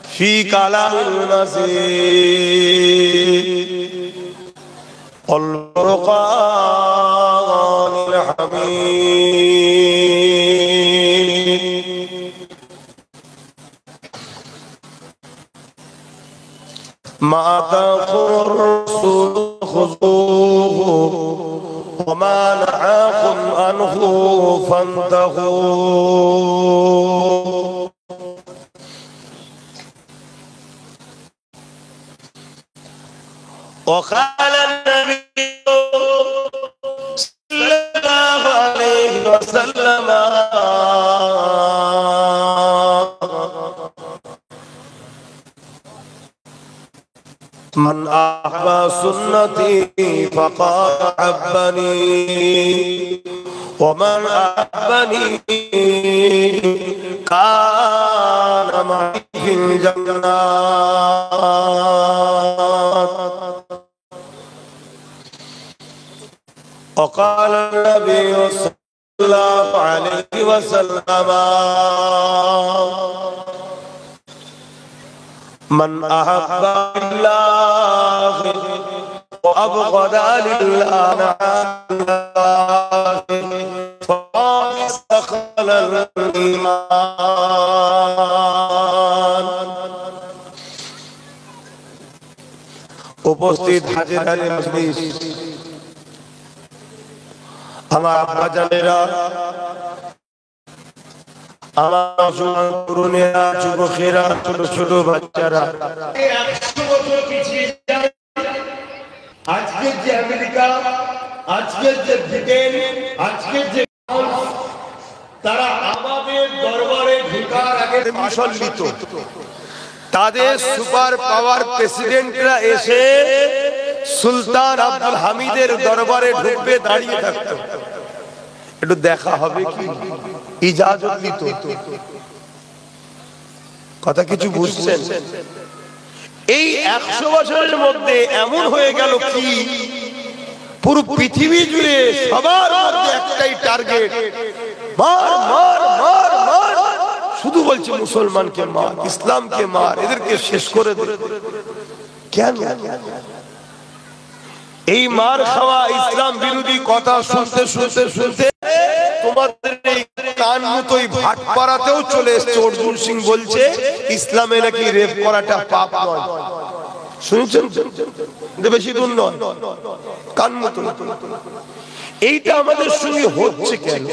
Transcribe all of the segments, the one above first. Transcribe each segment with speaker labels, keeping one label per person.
Speaker 1: في كلام المزيد والفرقان الحميد ما آتاكم الرسول خذوه وما نهاكم عنه فانتهوا وقال النبي صلى الله عليه وسلم من أحب سنتي فقد أحبني ومن أحبني كان معي في الجنات وقال النبي صلى الله عليه وسلم من أحب الله وأبغض لله فقد استخل الإيمان উপস্থিত হাজির আলী মজলিস আমার আব্বা জানেরা আমার তরুণেরা যুবকেরা ছোট ছোট বাচ্চারা 100 বছর পিছিয়ে যায় আজকের যে আমেরিকা আজকের যে ব্রিটেন আজকের যে তারা আমাদের দরবারে ঢোকার আগে মিশন নিত তাদের সুপার পাওয়ার প্রেসিডেন্টরা এসে সুলতান আব্দুল হামিদের দরবারে ঢুকবে দাঁড়িয়ে থাকতো একটু দেখা হবে কি ইজাজত নিত কথা কিছু বুঝছেন এই 100 বছরের মধ্যে এমন হয়ে গেল কি পুরো পৃথিবী জুড়ে সবার মধ্যে একটাই টার্গেট মার মার মার মার শুধু বলছে মুসলমানকে মার ইসলামকে মার এদেরকে শেষ করে দে কেন এই মার খাওয়া ইসলাম বিরোধী কথা শুনতে শুনতে শুনতে তোমাদের এই কান মতোই ভাটপাড়াতেও চলে এসেছে অর্জুন সিং বলছে ইসলামে নাকি রেপ করাটা পাপ নয় শুনছেন বেশি দূর নয় কান মতো এইটা আমাদের সঙ্গে হচ্ছে কেন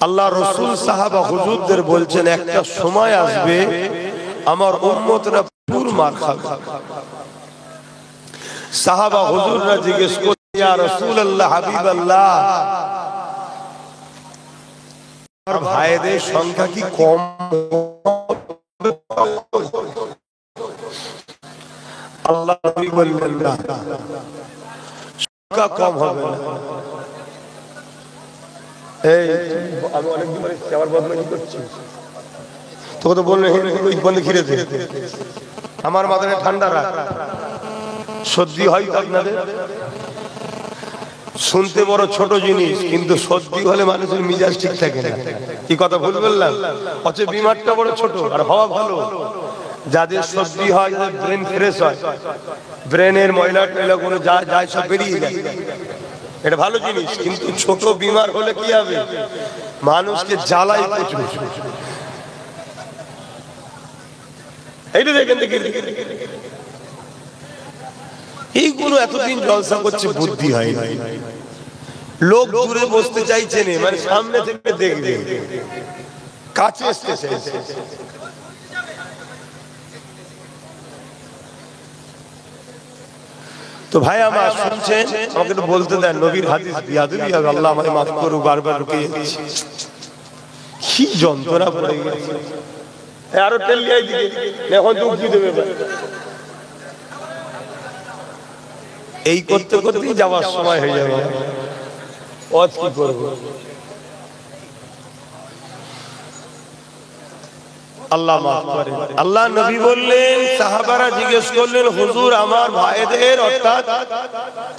Speaker 1: আল্লাহ রাসূল সাহাবা হুজুরদের বলছেন একটা সময় আসবে আমার উম্মতরা পুরো মার খাবে সাহাবা হুজুররা জিজ্ঞেস করলেন ইয়া রাসূলুল্লাহ হাবিবাল্লাহ আর ভাইদের সংখ্যা কি কম আল্লাহ নবী বললেন না সংখ্যা কম হবে না এই আমি অনেক দিন পরে আবার বদমাইশি করছি তোকে তো বললে বন্ধ ঘিরে দে আমার মাথায় ঠান্ডা রাখ সর্দি হয় আপনাদের শুনতে বড় ছোট জিনিস কিন্তু সর্দি হলে মানুষের মিজাজ ঠিক থাকে না কি কথা ভুল বললাম অথচ বিমারটা বড় ছোট আর হওয়া ভালো যাদের সর্দি হয় যাদের ব্রেন ফ্রেশ হয় ব্রেনের ময়লা টয়লা কোনো যায় সব বেরিয়ে যায় এটা ভালো জিনিস কিন্তু ছোট বিমার হলে কি হবে মানুষকে জ্বালাই প্রচুর এইটা দেখেন এইগুলো এতদিন জলসা করছে বুদ্ধি হয় না লোক দূরে বসতে চাইছে না মানে সামনে থেকে দেখবে কাছে আসতে চাইছে তো ভাই আমার শুনছেন আমাকে তো বলতে দেন নবীর হাদিস বিয়াদবি হবে আল্লাহ আমায় মাফ করুক বারবার রুকে যাচ্ছি কি যন্ত্রণা পড়ে গেছে আরো তেল লিয়ে দিকে এখন তো উঠি দেবে এই করতে করতেই যাওয়ার সময় হয়ে যাবে আজ কি করব আল্লাহ মাফ করে আল্লাহ নবী বললেন সাহাবারা জিজ্ঞেস করলেন হুজুর আমার ভাইদের অর্থাৎ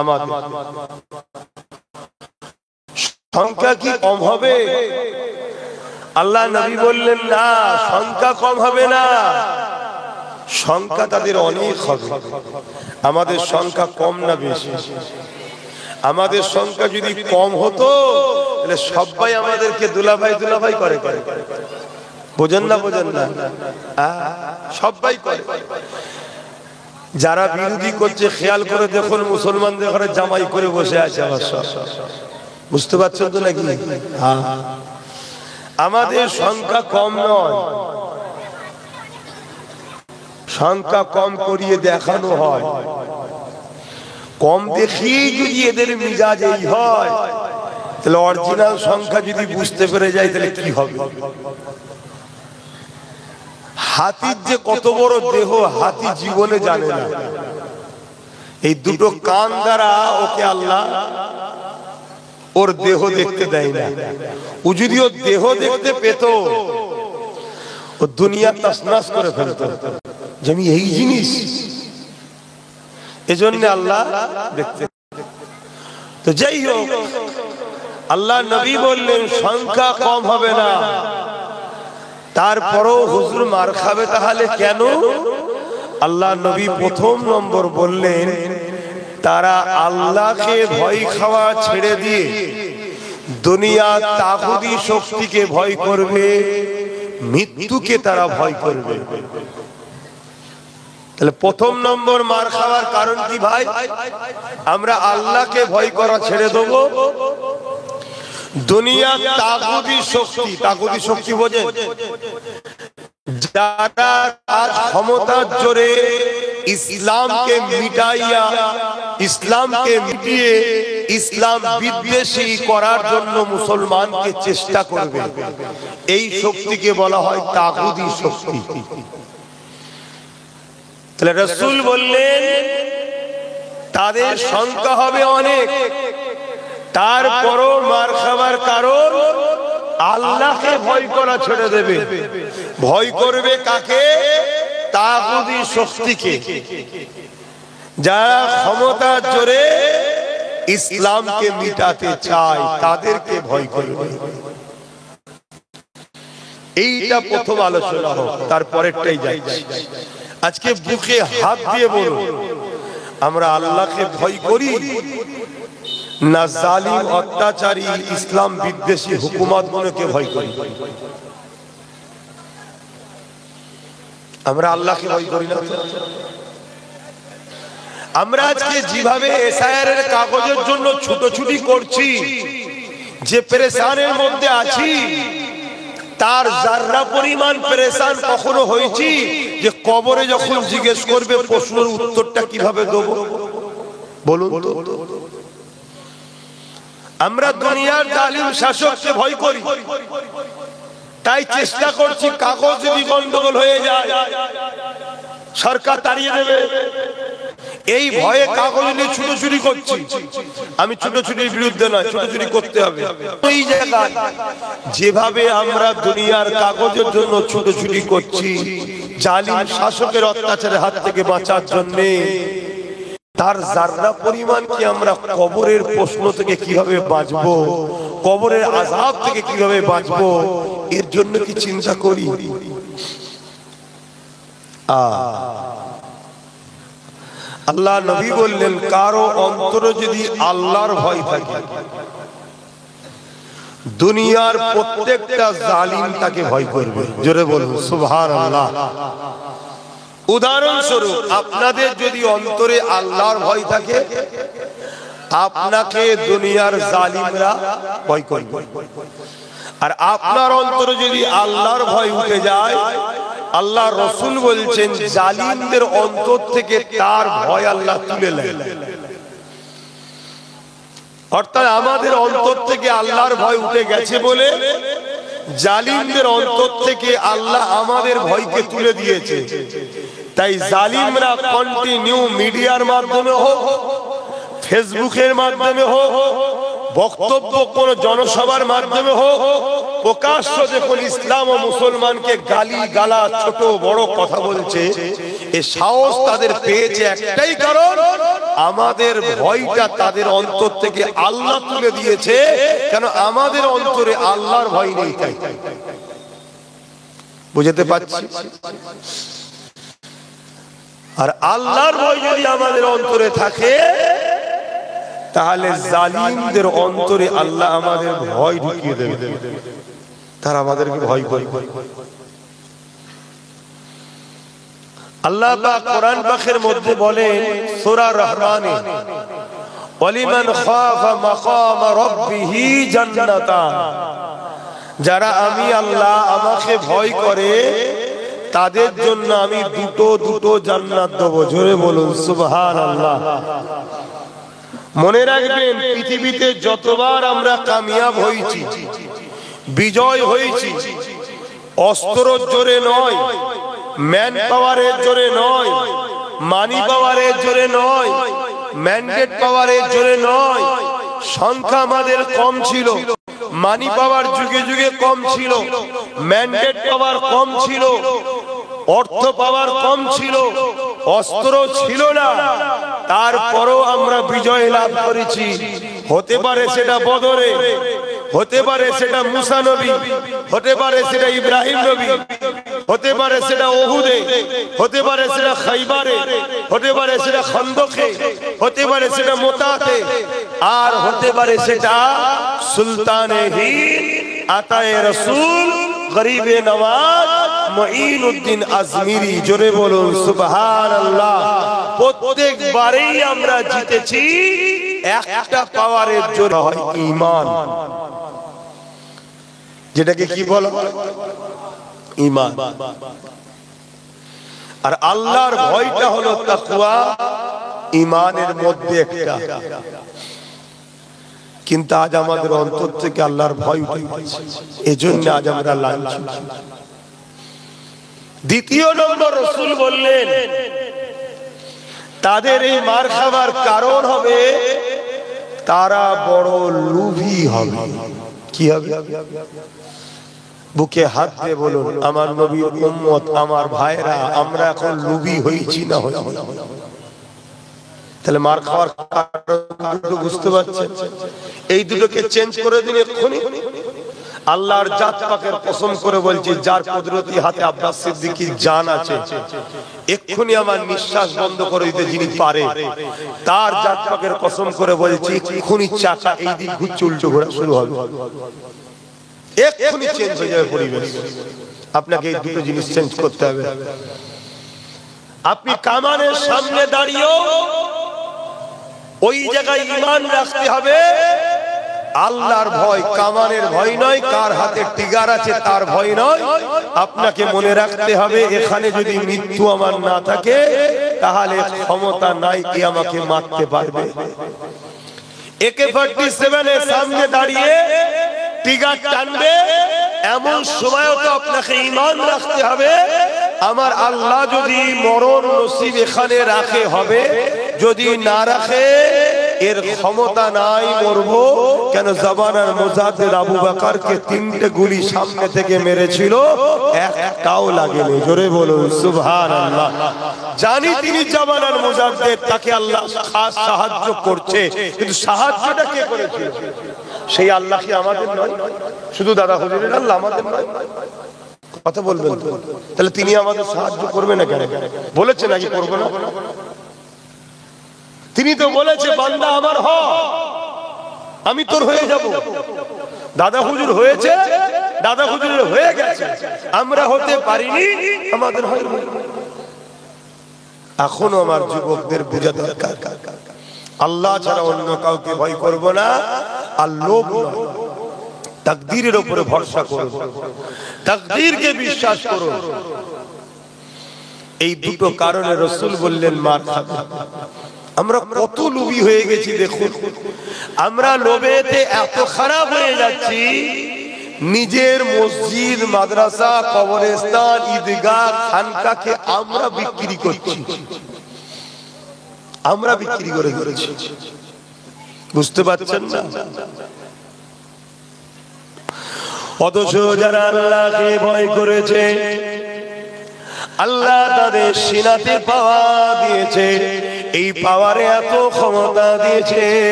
Speaker 1: আমাদের সংখ্যা কি কম হবে? আল্লাহ নবী বললেন না, সংখ্যা কম হবে না, সংখ্যা তাদের অনেক হবে। আমাদের সংখ্যা কম না বেশি? আমাদের সংখ্যা যদি কম হতো তাহলে সবাই আমাদেরকে দুলাভাই দুলাভাই করে। বোঝেন না? বোঝেন না? সবাই করে। যারা বিরোধী করছে খেয়াল করে দেখুন, মুসলমানদের ঘরে জামাই করে বসে আছে আমার সব। বুঝতে পারছেন তো নাকি? আমাদের সংখ্যা কম নয়, সংখ্যা কম করিয়ে দেখানো হয়। কম দেখিয়ে যদি এদের মিজাজ এই হয়, তাহলে অরিজিনাল সংখ্যা যদি বুঝতে পেরে যায় তাহলে কি হবে? হাতির যে কত বড় দেহ হাতি জীবনে জানে না। এই দুটো কান দ্বারা ওকে আল্লাহ ওর দেহ দেখতে দেয় না। ও যদি ওর দেহ দেখতে পেত, ও দুনিয়া তছনছ করে ফেলতো যে আমি এই জিনিস। এজন্য আল্লাহ দেখতে। তো যাই হোক, আল্লাহ নবী বললেন সংখ্যা কম হবে না। তারপরও হুজুর মার খাবে তাহলে কেন? আল্লাহ নবী প্রথম নম্বর বললেন, তারা আল্লাহকে ভয় খাওয়া ছেড়ে দিয়ে দুনিয়া তাগুতি শক্তিকে ভয় করবে, মৃত্যুকে তারা ভয় করবে। তাহলে প্রথম নম্বর মার খাওয়ার কারণ কি ভাই? আমরা আল্লাহকে ভয় করা ছেড়ে দেব, দুনিয়া তাগুতি শক্তি। তাগুতি শক্তি বোঝেন? যারা আজ ক্ষমতার জোরে ইসলামকে মিটাইয়া, ইসলামকে মিটিয়ে ইসলাম বিদ্বেষী করার জন্য মুসলমানকে চেষ্টা করবে, এই শক্তিকে বলা হয় তাগুতি শক্তি। তাহলে রাসূল বললেন তাদের সংখ্যা হবে অনেক, তারপরও মার খাবার কারণ আল্লাহকে ভয় করা ছেড়ে দেবে। ভয় করবে কাকে? তাগুতি শক্তিকে। যারা ক্ষমতার জোরে ইসলামকে মিটাতে চায় তাদেরকে ভয় করবে। এইটা প্রথম আলোচনা হোক, তারপরেরটাই যাচ্ছি। আজকে বুকে হাত দিয়ে বলুন, আমরা আল্লাহকে ভয় করি না জালিম অত্যাচারী ইসলাম বিদ্বেষী হুকুমত গুলোকে ভয় করি? আমরা আল্লাহকে ভয় করি না? আমরা আজকে যেভাবে এসআইআর এর কাগজের জন্য ছুটোছুটি করছি, যে পেরেশানের মধ্যে আছি, তার জাররা পরিমাণ পেরেশান কখনো হয়েছি যে কবরে যখন জিজ্ঞেস করবে প্রশ্নের উত্তরটা কিভাবে দেব? বলুন তো। আমরা দুনিয়ার জালিম শাসককে ভয় করি, তাই চেষ্টা করছি কাগজ যদি গন্ডগোল হয়ে যায় সরকার তাড়িয়ে দেবে, এই ভয়ে কাগজ নিয়ে ছুটোছুটি করছি। আমি ছুটোছুটির বিরুদ্ধে নয়, ছুটোছুটি করতে হবে। এই জায়গায় যেভাবে আমরা দুনিয়ার কাগজের জন্য ছুটোছুটি করছি জালিম শাসকের অত্যাচারের হাত থেকে বাঁচার জন্য, তার জাররা পরিমাণ কি আমরা কবরের প্রশ্ন থেকে কিভাবে বাঁচবো, কবরের আযাব থেকে কিভাবে বাঁচবো, এর জন্য কি চিন্তা করি? আল্লাহ নবী বললেন, কারো অন্তরে যদি আল্লাহর ভয় থাকে, দুনিয়ার প্রত্যেকটা জালিম তাকে ভয় করবে। জোরে বলুন সুবহানাল্লাহ। উদাহরণস্বরূপ, আপনাদের যদি অন্তরে আল্লাহর ভয় থাকে, আপনাকে দুনিয়ার জালিমরা ভয় করবে। আর আপনার অন্তরে যদি আল্লাহর ভয় উঠে যায়, আল্লাহ রাসূল বলছেন জালিমদের অন্তর থেকে তার ভয় আল্লাহ তুলে নেন। অর্থাৎ আমাদের অন্তর থেকে আল্লাহর ভয় উঠে গেছে বলে জালিমদের অন্তর থেকে আল্লাহ আমাদের ভয়কে তুলে দিয়েছে। তাই জালিমরা কন্টিনিউ মিডিয়ার মাধ্যমে হোক, ফেসবুকের মাধ্যমে হোক, বক্তব্য কোন জনসভার মাধ্যমে হোক, প্রকাশ্য যখন ইসলাম ও মুসলমানকে গালি গালা ছোট বড় কথা বলছে, এই সাহস তাদের পেয়েছে একটাই কারণ, আমাদের ভয়টা তাদের অন্তর থেকে আল্লাহ তুলে দিয়েছে। কেন? আমাদের অন্তরে আল্লাহর ভয় নেই। তাই বুঝতে পারছি? আর আল্লাহর ভয় যদি আমাদের অন্তরে থাকে, তাহলে জালিমদের অন্তরে আল্লাহ আমাদের ভয় ঢুকিয়ে দেবে, তারা আমাদেরকে ভয় করে। আল্লাহ পাক কোরআন পাকের মধ্যে বলেন সূরা রহমানে, ওয়ালিমান খাফা মাকাম রাব্বিহি জান্নাতান, যারা আমি আল্লাহ আমাকে ভয় করে তাদের জন্য আমি দুটো দুটো জান্নাত দেব। জোরে বলুন সুবহানাল্লাহ। মনে রাখবেন, পৃথিবীতে যতবার আমরা কামিয়াব হয়েছি, বিজয় হয়েছি, অস্ত্রের জোরে নয়, ম্যান পাওয়ারের জোরে নয়, মানি পাওয়ারের জোরে নয়, ম্যান্ডেট পাওয়ারের জোরে নয়। সংখ্যা আমাদের কম ছিল, মানি পাওয়ার যুগে যুগে কম ছিল, ম্যান্ডেট পাওয়ার কম ছিল, অর্থ পাওয়ার কম ছিল, অস্ত্র ছিল না, তারপরও আমরা বিজয় লাভ করেছি। হতে পারে সেটা বদরে, হতে পারে সেটা মুসা নবী, হতে পারে সেটা ইব্রাহিম নবী, হতে পারে সেটা ওহুদে, হতে পারে সেটা খাইবারে, হতে পারে সেটা খন্দকে, হতে পারে সেটা মোতাতে, আর হতে পারে সেটা সুলতানে হিন্দ, আতায়ে রাসূল, গরিবে নওয়াজ, মুঈনুদ্দিন আজমিরি। জোরে বলুন সুবহানাল্লাহ। প্রত্যেকবারেই আমরা জিতেছি একটা পাওয়ারের জোরে, হয় ঈমান, যেটাকে কি বলা হয়? ঈমান। আর আল্লাহর ভয়টা হলো তাকওয়া, ঈমানের মধ্যে একটা। কিন্তু আজ আমাদের অন্তর থেকে আল্লাহর ভয় উঠে গেছে, এজন্য আজ আমরা লাঞ্ছিত। দ্বিতীয় নম্বর, রাসূল বললেন তাদের এই মার খাবার কারণ হবে তারা বড় লোভী হবে। কি হবে? বুকে হাত দিয়ে বলুন, আমার নবীর উম্মত, আমার ভাইরা, আমরা এখন লোভী হয়েছি না হয়েছি? তাহলে মার খাওয়ার কারণ বুঝতে পারছেন? এই দুটোকে চেঞ্জ করে দিন এক্ষুনি। আল্লাহর জাত পাকের কসম করে বলছি, যার কুদরতি হাতে আব্বাস সিদ্দিকীর জান আছে, এক্ষুনি আমার নিঃশ্বাস বন্ধ করে দিতে যিনি পারে, তার জাত পাকের কসম করে বলছি, এক্ষুনি চাকা এই দিক ঘুরছে, উল্টো ঘোরা শুরু হবে, এক্ষুনি চেঞ্জ হয়ে যাবে পরিবেশ। আপনাকে এই দুটো জিনিস চেঞ্জ করতে হবে। আপনি কামানের সামনে দাঁড়িয়েও ওই জায়গায় ঈমান রাখতে হবে, আল্লাহর ভয়, কামানের ভয় নয়, কার হাতে টিগার আছে তার ভয় নয়। আপনাকে মনে রাখতে হবে, এখানে যদি মৃত্যু আমার না থাকে, তাহলে ক্ষমতা নাই কি আমাকে মারতে পারবে। AK-47 এর সামনে দাঁড়িয়ে টিগার টানবে, এমন সময়ও তো আপনাকে ঈমান রাখতে হবে, আমার আল্লাহ যদি মরণ নসিব এখানে রাখে হবে, যদি না রাখে এর ক্ষমতা নাই, মরবো। কেন? জামানার মুজাদ্দিদ আবু বকরকে 3টে গুলি সামনে থেকে মেরেছিল, একটাও লাগেনি। জোরে বলুন সুবহানাল্লাহ। জানি তিনি জামানার মুজাদ্দিদ, তাকে আল্লাহ খাস সাহায্য করছে, কিন্তু সাহায্যটা কে করেছিল? সেই আল্লাহ কি আমাদের নয়? শুধু দাদা হুজুরের আল্লাহ, আমাদের নয়? কথা বলবেন তো? তাহলে তিনি আমাদের সাহায্য করবে না কেন? বলেছে নাকি করবো না? তিনি তো বলেছে, বান্দা আমার হ, আমি তোর হয়ে যাব। দাদা হুজুর হয়েছে, দাদা হুজুরের হয়ে গেছে, আমরা হতে পারিনি, আমাদের হয়। এখনো আমার যুবকদের বোঝা দরকার, আল্লাহ ছাড়া অন্য কাউকে ভয় করব না, আর লোভ নয়, তাকদীরের উপরে ভরসা করুন, তাকদীরকে বিশ্বাস করুন। এই দুটো কারণে রাসূল বললেন মার খাবে। আমরা কত লোভী হয়ে গেছি দেখুন, আমরা লোভেতে এত খারাপ হয়ে যাচ্ছি, নিজের মসজিদ, মাদ্রাসা, কবরস্থান, ঈদগাহ, খানকাকে আমরা বিক্রি করছি, আমরা বিক্রি করে ধরেছি। বুঝতে পারছেন না? অথচ যারা আল্লাহকে ভয় করেছে, আল্লাহ তাদের সিনাতে পাওয়ার দিয়েছে, এই পাওয়ারে এত ক্ষমতা দিয়েছে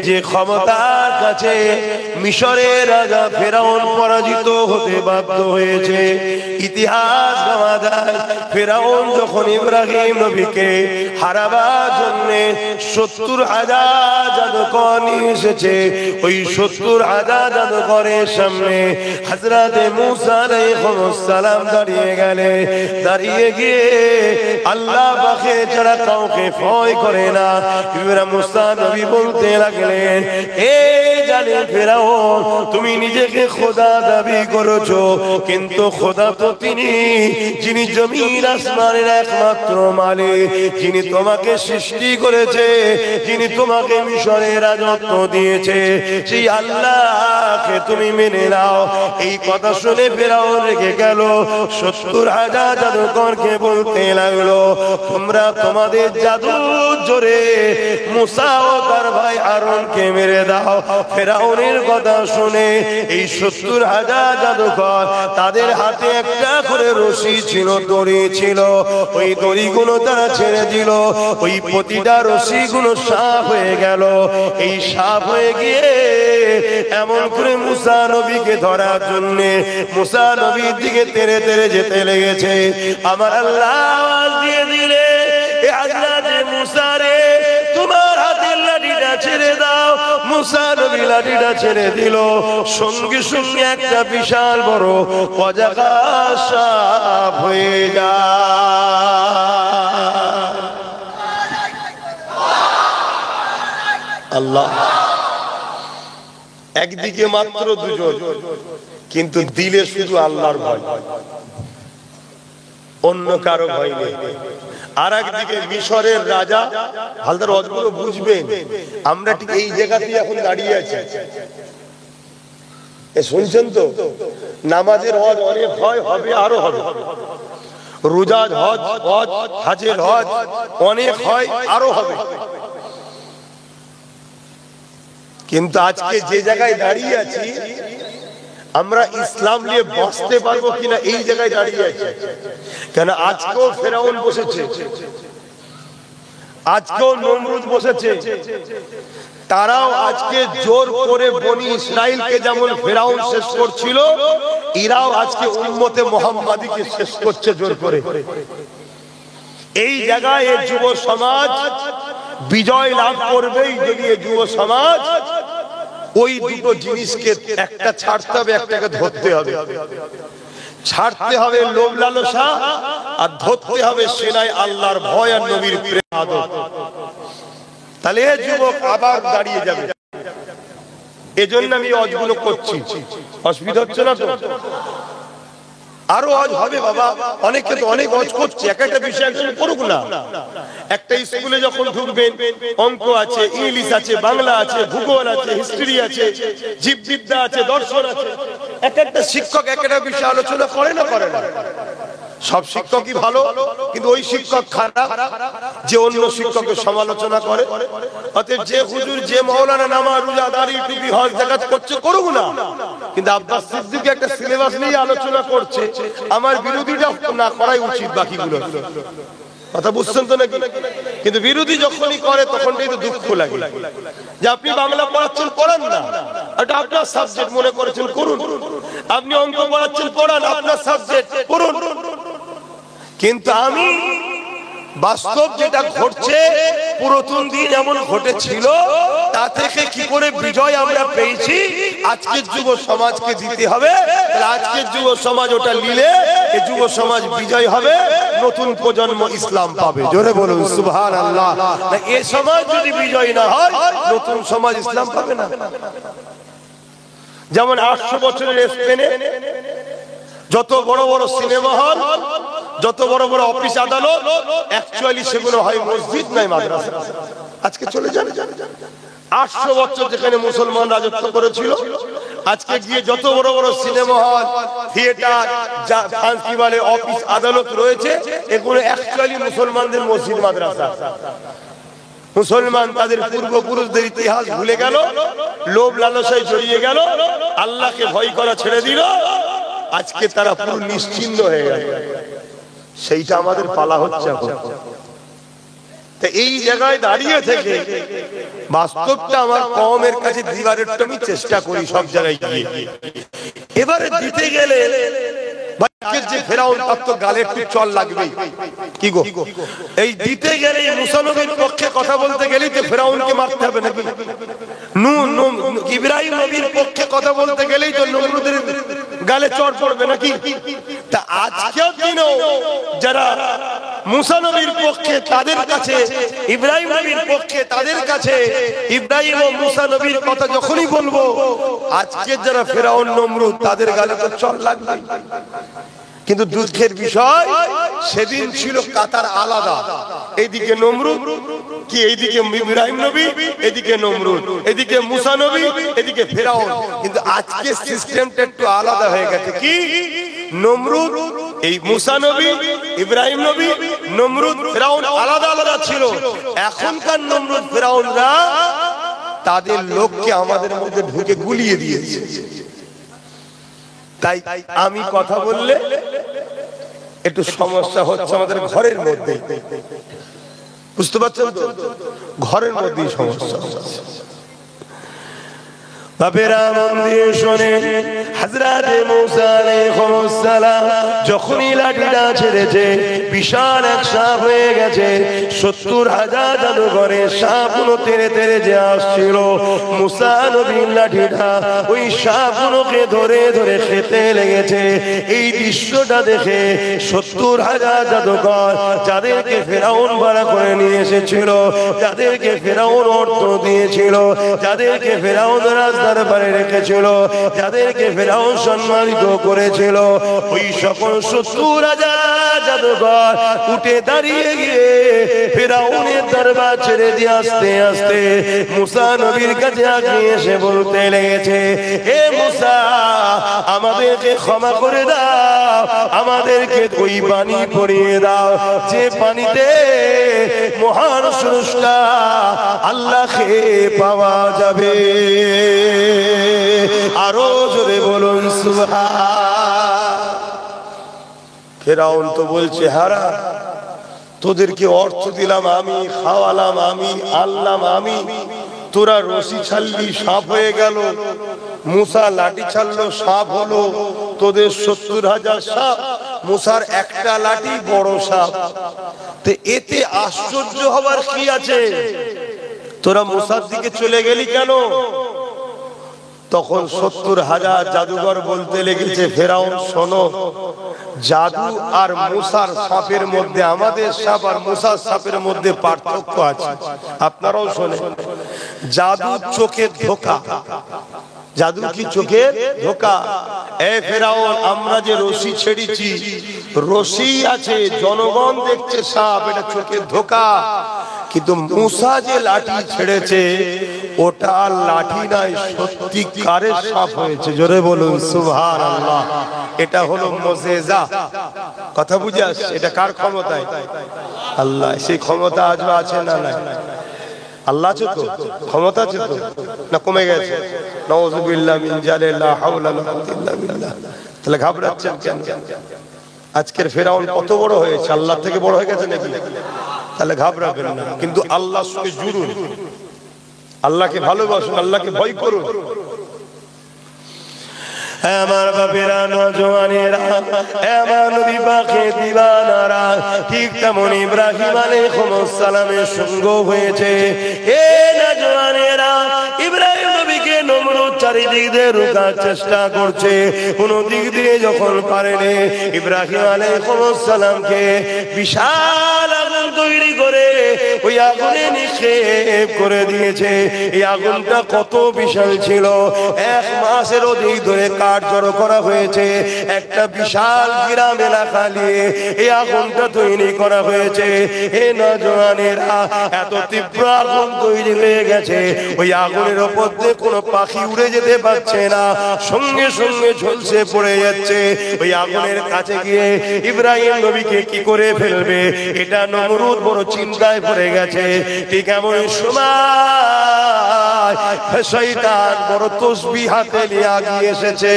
Speaker 1: যে ক্ষমতার কাছে মিশরের রাজা ফেরাউন পরাজিত হতে বাধ্য হয়েছে। ইতিহাস গাওয়া যায়, ফেরাউন যখন ইব্রাহিম নবীকে হারাবার জন্য 70,000 জাদুকর নিয়ে এসেছে, ওই 70,000 জাদুকরের সামনে হযরতে মুসা আলাইহিস সালাম দাঁড়িয়ে গেলে, দাঁড়িয়ে গিয়ে আল্লাহ পাকে যারা কাউকে ভয় করে না, ইব্রাহিম মুসা নবী বলতে লাগলেন, এই জালিম ফেরাউন, তুমি নিজেকে খোদা দাবি করেছো, কিন্তু খোদা তো তিনি যিনি জমিন আসমানের একমাত্র মালিক, যিনি তোমাকে সৃষ্টি করেছে, যিনি তোমাকে মিশরের রাজত্ব দিয়েছে, সেই আল্লাহকে তুমি মেনে নাও। এই কথা শুনে ফেরাউন রেগে গেল। 70,000 জাদুকরকে বলতে লাগলো, তোমরা তোমাদের জাদুর জোরে মুসা ও তার ভাই হারুনকে মেরে দাও। ফেরাউনের কথা শুনে এই 70,000 জাদুকর, তাদের হাতে একটা করে রশি ছিল, দড়ি ছিল, ওই দড়িগুলো তারা ছেড়ে দিল, ওই প্রতিটা রশিগুলো সাপ হয়ে গেল। এই সাপ হয়ে গিয়ে এমন করে মুসা নবীকে ধরার জন্য মুসা নবীর দিকে তেড়ে তেড়ে যেতে লেগেছে। আমার আল্লাহ আওয়াজ দিয়ে দিলে, এ হযরত মুসা রে, তোমার হাতের লাঠিটা ছেড়ে দাও। মুসা নবী লাঠিটা ছেড়ে দিল, সঙ্গে সঙ্গে একটা বিশাল বড় অজাগা সাপ হয়ে যায়। আল্লাহ একদিকে মাত্র দুজন, কিন্তু দিলে শুধু আল্লাহর ভয়, অন্য কারো ভয় নেই। আর একদিকে মিশরের রাজা, হালদার অজগুলো বুঝবেন, আমরা ঠিক এই জায়গাতেই এখন দাঁড়িয়ে আছি। শুনছেন তো, নামাজের হজ অনেক হয়, হবে, আরো হবে, রোজার হজ, হাজের হজ অনেক হয়, আরো হবে। কিন্তু আজকে যে জায়গায় দাঁড়িয়ে আছি, আমরা ইসলাম নিয়ে বাঁচতে পারবো কিনা এই জায়গায় দাঁড়িয়ে আছি। কেন আজকেও ফেরাউন বসেছে, আজকেও নমরুদ বসেছে, তারাও আজকে জোর করে বনি ইসরাইলকে যেমন ফেরাউন শেষ করছিল, এরাও আজকে উম্মতে মুহাম্মাদীকে শেষ করছে জোর করে। এই জায়গায় এই যুব সমাজ বিজয় লাভ করবেই যদি এই যুব সমাজ ওই দুটো জিনিসকে একটা ছাড়তে হবে, একটাকে ধরতে হবে। ছাড়তে হবে লোভ লালসা, আর ধরতে হবে সেনায় আল্লাহর ভয় আর নবীর প্রেম আদর। তাহলে এই যুবক আবার দাঁড়িয়ে যাবে। এজন্য আমি অজগুলো করছি, অসুবিধা হচ্ছে না তো? আরো অজ হবে বাবা, অনেকে তো অনেক অজ করছে, একটা বিষয় একজন করুক না। একটা স্কুলে যখন ঢুকবেন, অঙ্ক আছে, ইংলিশ আছে, বাংলা আছে, ভূগোল আছে, হিস্ট্রি আছে, জীববিদ্যা আছে, দর্শন আছে, একটা শিক্ষক একটা বিষয় আলোচনা করে না, করে না? সব শিক্ষকই ভালো, কিন্তু ওই শিক্ষক খারাপ যে অন্য শিক্ষকের সমালোচনা করে। অতএব যে হুজুর, যে মাওলানা নামাজ, রোজা, দাড়ি, টুপি, হজ, যাকাত করছে, করুক না, কিন্তু আব্বাস সিদ্দিকী একটা সিলেবাস নিয়ে আলোচনা করছে, আমার বিরোধীটা না করাই উচিত বাকিগুলো। কথা বুঝছেন তো নাকি? কিন্তু বিরোধী যখনই করে তখনই তো দুঃখ লাগে যে আপনি বাংলা পড়াচ্ছেন, পড়ান না, এটা আপনার সাবজেক্ট মনে করেছেন, করুন। আপনি অঙ্ক পড়াচ্ছেন, পড়ান, আপনার সাবজেক্ট, করুন। কিন্তু আমি বাস্তব যেটা ঘটছে, পুরাতন দিন এমন ঘটেছিল, তা থেকে কি করে বিজয় আমরা পেয়েছি আজকের যুব সমাজকে দিতে হবে। আজকের যুব সমাজ ওটা নিলে এই যুব সমাজ বিজয় হবে, নতুন প্রজন্ম ইসলাম পাবে। জোরে বলুন সুবহানাল্লাহ। এই সমাজ যদি বিজয় না হয়, নতুন সমাজ ইসলাম পাবে না। যেমন 800 বছরের স্পেনে যত বড় বড় সিনেমা হল, যত বড় বড় অফিস আদালত, অ্যাকচুয়ালি সেগুলো হয় মসজিদ নয় মাদ্রাসা। আজকে চলে যান, 800 বছর যেখানে মুসলমান রাজত্ব করেছিল, আজকে গিয়ে যত বড় বড় সিনেমা হল, থিয়েটার, কি বলে, অফিস আদালত রয়েছে, এগুলো অ্যাকচুয়ালি মুসলমানদের মসজিদ মাদ্রাসা। মুসলমান তাদের পূর্বপুরুষদের ইতিহাস ভুলে গেল, লোভ লালসায় জড়িয়ে গেল, আল্লাহকে ভয় করা ছেড়ে দিল। আজকে তারা পুরো নিশ্চিহ্ন হয়ে গেল। সেইটা আমাদের পালা হচ্ছে এখন। এই জায়গায় দাঁড়িয়ে থেকে বাস্তবটা আমার কওমের কাছে দিবারের আমি চেষ্টা করি সব জায়গায় গিয়ে। এবারে দিতে গেলে যে ফেরাউন তার তো গালে একটু চল লাগবেই, কি গো? এই দিতে গেলে মুসা নবীর পক্ষে কথা বলতে গেলেই তো ফেরাউনকে মারতে হবে নাকি? ইব্রাহিম নবীর পক্ষে কথা বলতে গেলেই তো নমরুদের গালে চড় পড়বে নাকি? তা আজকেও দিনও যারা মুসা নবীর পক্ষে তাদের কাছে, ইব্রাহিম নবীর পক্ষে তাদের কাছে, ইব্রাহিম ও মুসা নবীর কথা যখনই বলবো, আজকে যারা ফেরাউন নমরুদ তাদের গালে তো চড় লাগবে। কিন্তু দুঃখের বিষয় সেদিন ছিল কাতার আলাদা, এইদিকে নমরুদ কি, এইদিকে ইব্রাহিম নবী, এদিকে নমরুদ, এদিকে মুসা নবী, এদিকে ফেরাউন। কিন্তু আজকে সিস্টেমটা একটু আলাদা হয়ে গেছে। কি? নমরুদ, এই মুসা নবী, ইব্রাহিম নবী, নমরুদ, ফেরাউন আলাদা আলাদা ছিল। এখনকার নমরুদ ফেরাউনরা তাদের লোককে আমাদের মধ্যে ঢুকে গুলিয়ে দিয়েছে। তাই আমি কথা বললে একটু সমস্যা হচ্ছে আমাদের ঘরের মধ্যে, বুঝতে পারছেন তো? ঘরের মধ্যেই সমস্যা হচ্ছে। বাপেরা মন দিয়ে শোনেন, হযরত মুসা আলাইহিস সালাম যখনই লাঠিটা ছেড়েছে বিশাল এক সাপ হয়ে গেছে। ৭০,০০০ জাদুঘরে সাপগুলো তেড়ে তেড়ে যে আসছিল, মুসা নবীর লাঠিটা ওই সাপগুলোকে ধরে ধরে খেতে লেগেছে। এই দৃশ্যটা দেখে ৭০,০০০ জাদুঘর, যাদেরকে ফেরাউন ভাড়া করে নিয়ে এসেছিল, যাদেরকে ফেরাউন অর্থ দিয়েছিল, যাদেরকে ফেরাউন দরবারে রেখেছিল, যাদেরকে ফেরাউন সম্মানিত করেছিল, ওই সকল ৭০,০০০ জাদুঘর উঠে দাঁড়িয়ে গিয়ে ফেরাউনের দরবার ছেড়ে দিয়ে আস্তে আস্তে মুসা নবীর কাছে আগিয়ে এসে বলতে লেগেছে, হে মুসা, আমাদেরকে ক্ষমা করে দাও, আমাদেরকে ওই পানি পরিয়ে দাও যে পানিতে মহান স্রষ্টা আল্লাহকে পাওয়া যাবে। আরো জোরে বলুন সুবহান। ফেরাউন তো বলছে, হারা তোদেরকে অর্থ দিলাম আমি, খাওয়ালাম আমি, আনলাম আমি, তোরা রশি ছাড়লি সাপ হয়ে গেল, মুসা লাঠি ছাড়লো সাপ হলো, তোদের ৭০,০০০ সাপ, মুসার একটা লাঠি বড় সাপ। তো এতে আশ্চর্য হবার কি আছে? তোরা মুসার দিকে চলে গেলি কেন? তখন ৭০,০০০ জাদুঘর বলতে লেগেছে, ফেরাউন শোনো, জাদু আর মুসার সাপের মধ্যে, আমাদের সাপ আর মুসার সাপের মধ্যে পার্থক্য আছে, আপনারাও শোনেন। জাদু চোখের ধোঁকা। জাদু কি? চোখের ধোঁকা। এ ফেরাউন, আমরা যে রশি ছেড়েছি, রশি আছে, জনগণ দেখছে সাপ, এটা চোখের ধোঁকা। কিন্তু মুসা যে লাঠি ছেড়েছে ওটা লাঠি নাই, সত্যিকারের সাপ হয়েছে। জোরে বলুন সুবহানাল্লাহ। এটা হলো মুজিজা। কথা বুঝে আসছে? এটা কার ক্ষমতায়? আল্লাহ। সেই ক্ষমতা আজও আছে না নাই? আল্লাহ আছে তো, ক্ষমতা আছে তো, না কমে গেছে? নাউযুবিল্লাহ মিন জালিল, লা হাওলা ওয়ালা কুওয়াতা ইল্লা বিল্লাহ। তাহলে ঘাবড়াচ্ছেন কেন? আজকের ফেরাউন কত বড় হয়েছে? আল্লাহ থেকে বড় হয়ে গেছে নাকি? তাহলে ঘাবড়াবেন না, কিন্তু আল্লাহর সঙ্গে জুড়ুন, আল্লাহকে ভালোবাসুন, আল্লাহকে ভয় করুন। আমার বাপেরা, নওজওয়ানেরা, আমার নবী পাকের দিওয়ানারা, ঠিক তেমন ইব্রাহিম আলাইহিস সালামের সঙ্গ হয়েছে। এ নওজওয়ানেরা, ইব্রাহিম নবীকে নমরুদ চারিদিক দিয়ে রোকার চেষ্টা করছে, কোন দিক দিয়ে যখন পারেনি, ইব্রাহিম আলাইহিস সালামকে বিশাল আগুন তৈরি করে ওই আগুনে নিক্ষেপ করে দিয়েছে। এই আগুনটা কত বিশাল ছিল! ১ মাসের অধিক ধরে কাঠ জড়ো করা হয়েছে, একটা বিশাল গ্রাম এলাকা নিয়ে এই আগুনটা তৈরি করা হয়েছে। হে নওজওয়ানেরা, এত তীব্র আগুন তৈরি হয়ে গেছে, ওই আগুনের উপর দিয়ে কোনো পাখি উড়ে যেতে পারছে না, সঙ্গে সঙ্গে ঝলসে পড়ে যাচ্ছে। ওই আগুনের কাছে গিয়ে ইব্রাহিম নবীকে কি করে ফেলবে, এটা নমরুদ বড় চিন্তায় পড়ে গেছে। ঠিক এমন সময় শয়তান বড় তসবিহ হাতে নিয়ে আগিয়ে এসেছে।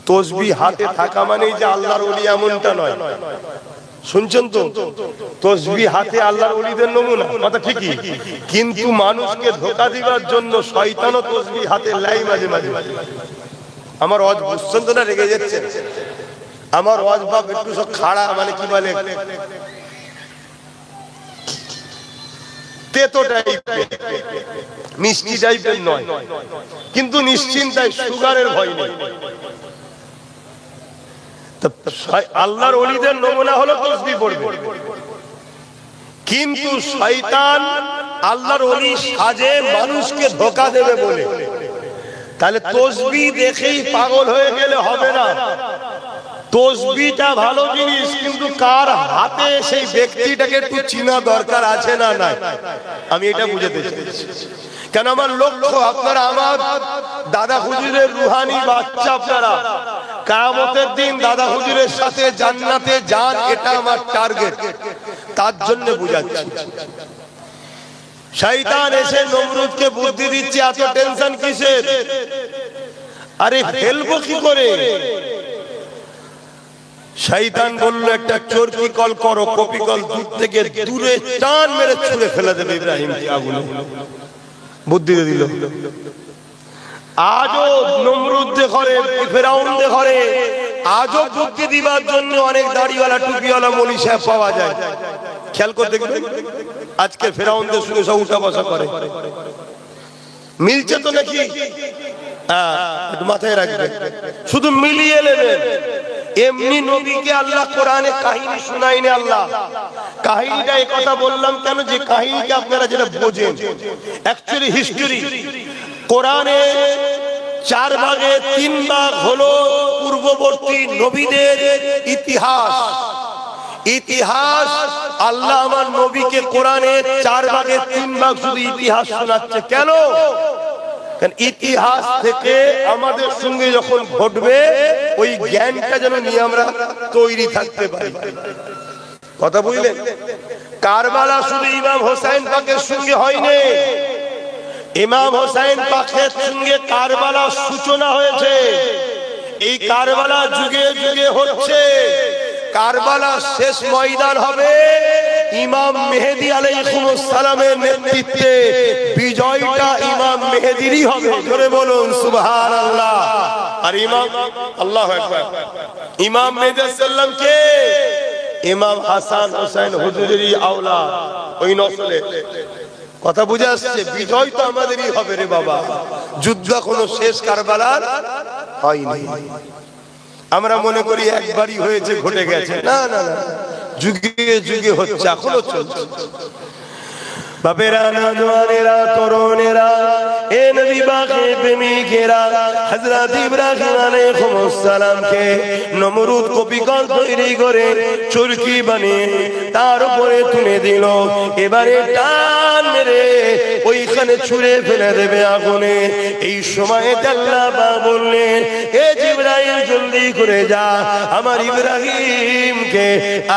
Speaker 1: তসবিহ হাতে থাকা মানেই যে আল্লাহর ওলি এমনটা নয়। শুনছেন তো, তসবিহ হাতে আল্লাহর ওলিদের নমুনা, কথা ঠিকই, কিন্তু মানুষকে ধোঁকা দিবার জন্য শয়তানও তসবিহ হাতে লাই মাঝে মাঝে। আমার ওয়াজ বুঝছেন তো না, রেগে যাচ্ছে আমার ওয়াজ বাপ একটু সব খাড়া, মানে কি বলে তেতো টাইপের, মিষ্টি টাইপের নয়, কিন্তু নিশ্চিন্তায় সুগারের ভয় নেই। আল্লাহর ওলিদের নমুনা হলো তাসবিহ পড়বে, কিন্তু শয়তান আল্লাহর ওলি সাজে মানুষকে ধোঁকা দেবে বলে। তাহলে তাসবিহ দেখেই পাগল হয়ে গেলে হবে না। তাসবিহটা ভালো জিনিস, কিন্তু কার হাতে সেই ব্যক্তিটাকে একটু চিনা দরকার আছে না নাই, আমি এটা বুঝাতে চাইছি। কেন আমার লক্ষ্য আপনারা আমার দাদা হুজুরের রুহানি বাচ্চা, আপনারা কিয়ামতের দিন দাদা হুজুরের সাথে জান্নাতে যান, এটা আমার টার্গেট, তার জন্য বুঝাচ্ছি। শয়তান এসে নমরুদকে বুদ্ধি দিচ্ছে, এত টেনশন কিসের? আরে ফেলবো কি করে? শয়তান বলল একটা চরকি কল করো, কপি কল দূর থেকে দূরে টান মেরে ছুঁড়ে ফেলে দেবে ইব্রাহিমকে আগুনে। বুদ্ধি দিল। আজও নমরুদদের ঘরে, ফেরাউনদের ঘরে আজও বুদ্ধি দিবার জন্য অনেক দাড়িওয়ালা টুপিওয়ালা মৌলী সাহেব পাওয়া যায়। খেয়াল করে দেখবেন, আজকে ফেরাউনদের সঙ্গে সব উঠা বসা করে। মিলছে তো নাকি? হ্যাঁ, একটু মাথায় রাখবেন, শুধু মিলিয়ে নেবেন। এমনি নবীকে আল্লাহ কোরআনে কাহিনী শোনায়নি। আল্লাহ কাহিনীটা এই কথা বললাম কেন, যে কাহিনীকে আপনারা যেটা বোঝেন, অ্যাকচুয়ালি হিস্টরি। কোরআনে 4 ভাগে 3 ভাগ হলো পূর্ববর্তী নবীদের ইতিহাস। ইতিহাস আল্লাহ আমার নবীকে কোরআনে 4 ভাগে 3 ভাগ শুধু ইতিহাস শোনাচ্ছে। কেন? কারণ ইতিহাস থেকে আমাদের সঙ্গে যখন ঘটবে ওই জ্ঞানটা যেন নিয়ে আমরা তৈরি থাকতে পারি। কথা বুঝলেন? কারবালা শুধু ইমাম হোসেন পাকের সঙ্গে হয়নি, ইমাম হোসেন পাকের সঙ্গে কারবালার সূচনা হয়েছে। এই কারবালা যুগে যুগে হচ্ছে। কারবালার শেষ ময়দান হবে ইমাম মেহেদী আলাইহিস সালামের নেতৃত্বে। বিজয়টা ইমাম মেহেদীরই হবে। জোরে বলুন সুবহানাল্লাহ। আর ইমাম, আল্লাহু আকবার, ইমাম মেহেদী সাল্লাম কে? ইমাম হাসান হোসেন হুজুরেরই আওলাদ, ওই নসলে। কথা বুঝে আসছে? বিজয় তো আমাদেরই হবে রে বাবা। যুদ্ধ কোনো শেষ কারবালার হয়নি। আমরা মনে করি একবারই হয়েছে, ঘটে গেছে। না না না, যুগে যুগে হচ্ছে, এখনো চলছে। বাপেরা, নওজওয়ানেরা, তরুণেরা, এ নবী পাকের প্রেমিকেরা, হযরত ইব্রাহিম আলাইহিস সালামকে নমরুদ কপিকল তৈরি করে চরকি বানিয়ে তার উপরে তুলে দিল। এবারে টান মেরে ওইখানে ছুঁড়ে ফেলে দেবে আগুনে। এই সময়ে আল্লাহ পাক বললেন, এ জিবরাইল জলদি করে যা, আমার ইব্রাহিমকে